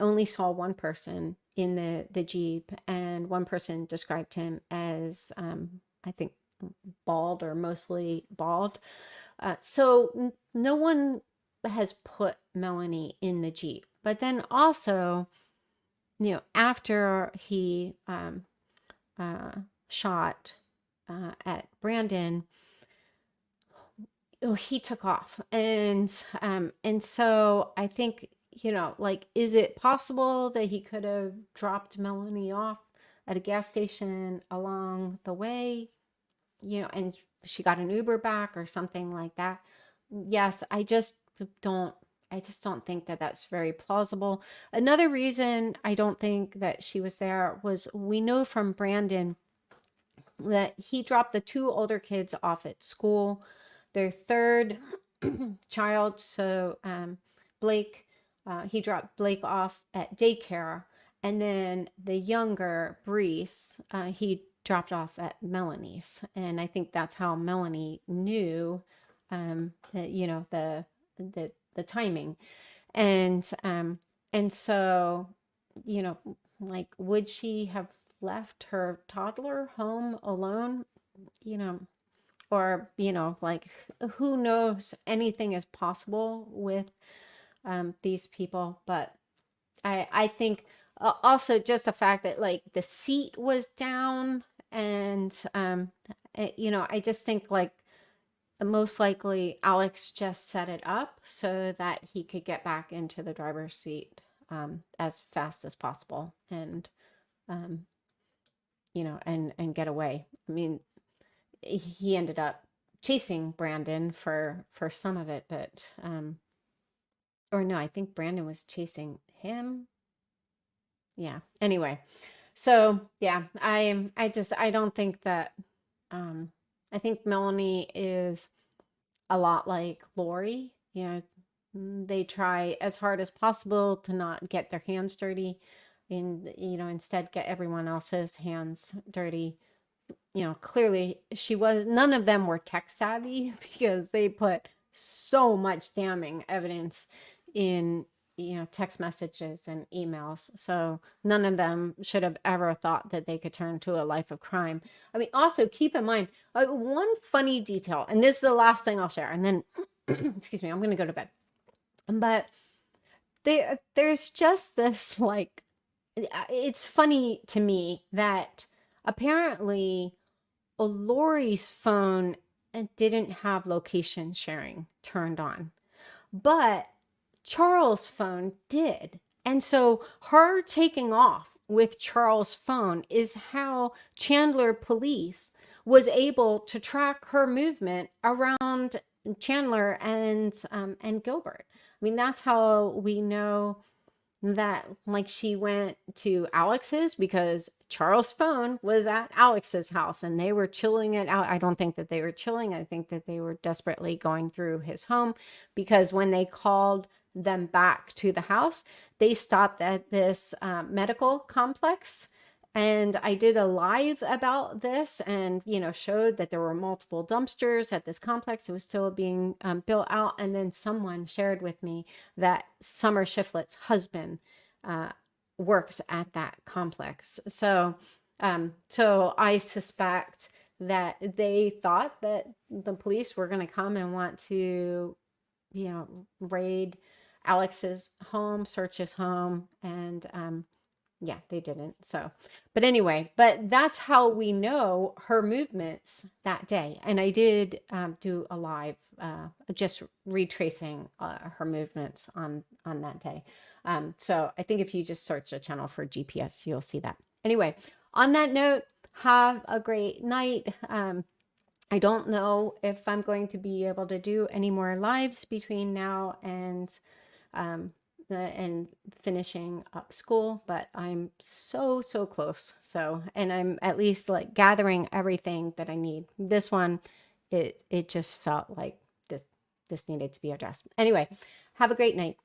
only saw one person in the Jeep, and one person described him as, I think, bald or mostly bald. So no one has put Melanie in the Jeep. But then also, after he shot at Brandon, he took off. And so I think, like, is it possible that he could have dropped Melanie off at a gas station along the way, and she got an Uber back or something like that? Yes, I just don't think that that's very plausible. Another reason I don't think that she was there was, we know from Brandon that he dropped the two older kids off at school. Their third child, so Blake, he dropped Blake off at daycare. And then the younger, Brees, he dropped off at Melanie's. And I think that's how Melanie knew that, the timing. And so, like, would she have left her toddler home alone? or, you know, like who knows, anything is possible with these people. But I think also just the fact that like the seat was down and, you know, I just think like most likely Alex just set it up so that he could get back into the driver's seat as fast as possible and, you know, and get away. I mean, he ended up chasing Brandon for some of it, but or no, I think Brandon was chasing him. Yeah. Anyway, so yeah, I don't think that I think Melanie is a lot like Lori. You know, they try as hard as possible to not get their hands dirty and, you know, instead get everyone else's hands dirty. You know, clearly none of them were tech savvy because they put so much damning evidence in, you know, text messages and emails. So none of them should have ever thought that they could turn to a life of crime. I mean, also keep in mind one funny detail, and this is the last thing I'll share, and then, excuse me, I'm going to go to bed. But there's just this like, it's funny to me that apparently Lori's phone didn't have location sharing turned on, but Charles' phone did. And so her taking off with Charles' phone is how Chandler police was able to track her movement around Chandler and Gilbert. I mean, that's how we know that like she went to Alex's because Charles' phone was at Alex's house and they were chilling it out. I don't think that they were chilling. I think that they were desperately going through his home because when they called them back to the house, they stopped at this medical complex. And I did a live about this and, you know, showed that there were multiple dumpsters at this complex. It was still being built out. And then someone shared with me that Summer Shiflet's husband works at that complex. So, so I suspect that they thought that the police were going to come and want to, you know, raid Alex's home, search his home, and yeah, they didn't. So, but anyway, but that's how we know her movements that day. And I did do a live, just retracing her movements on that day. So I think if you just search the channel for GPS, you'll see that. Anyway, on that note, have a great night. I don't know if I'm going to be able to do any more lives between now and finishing up school, but I'm so close. So, and I'm at least like gathering everything that I need. This one, it just felt like this needed to be addressed. Anyway, have a great night.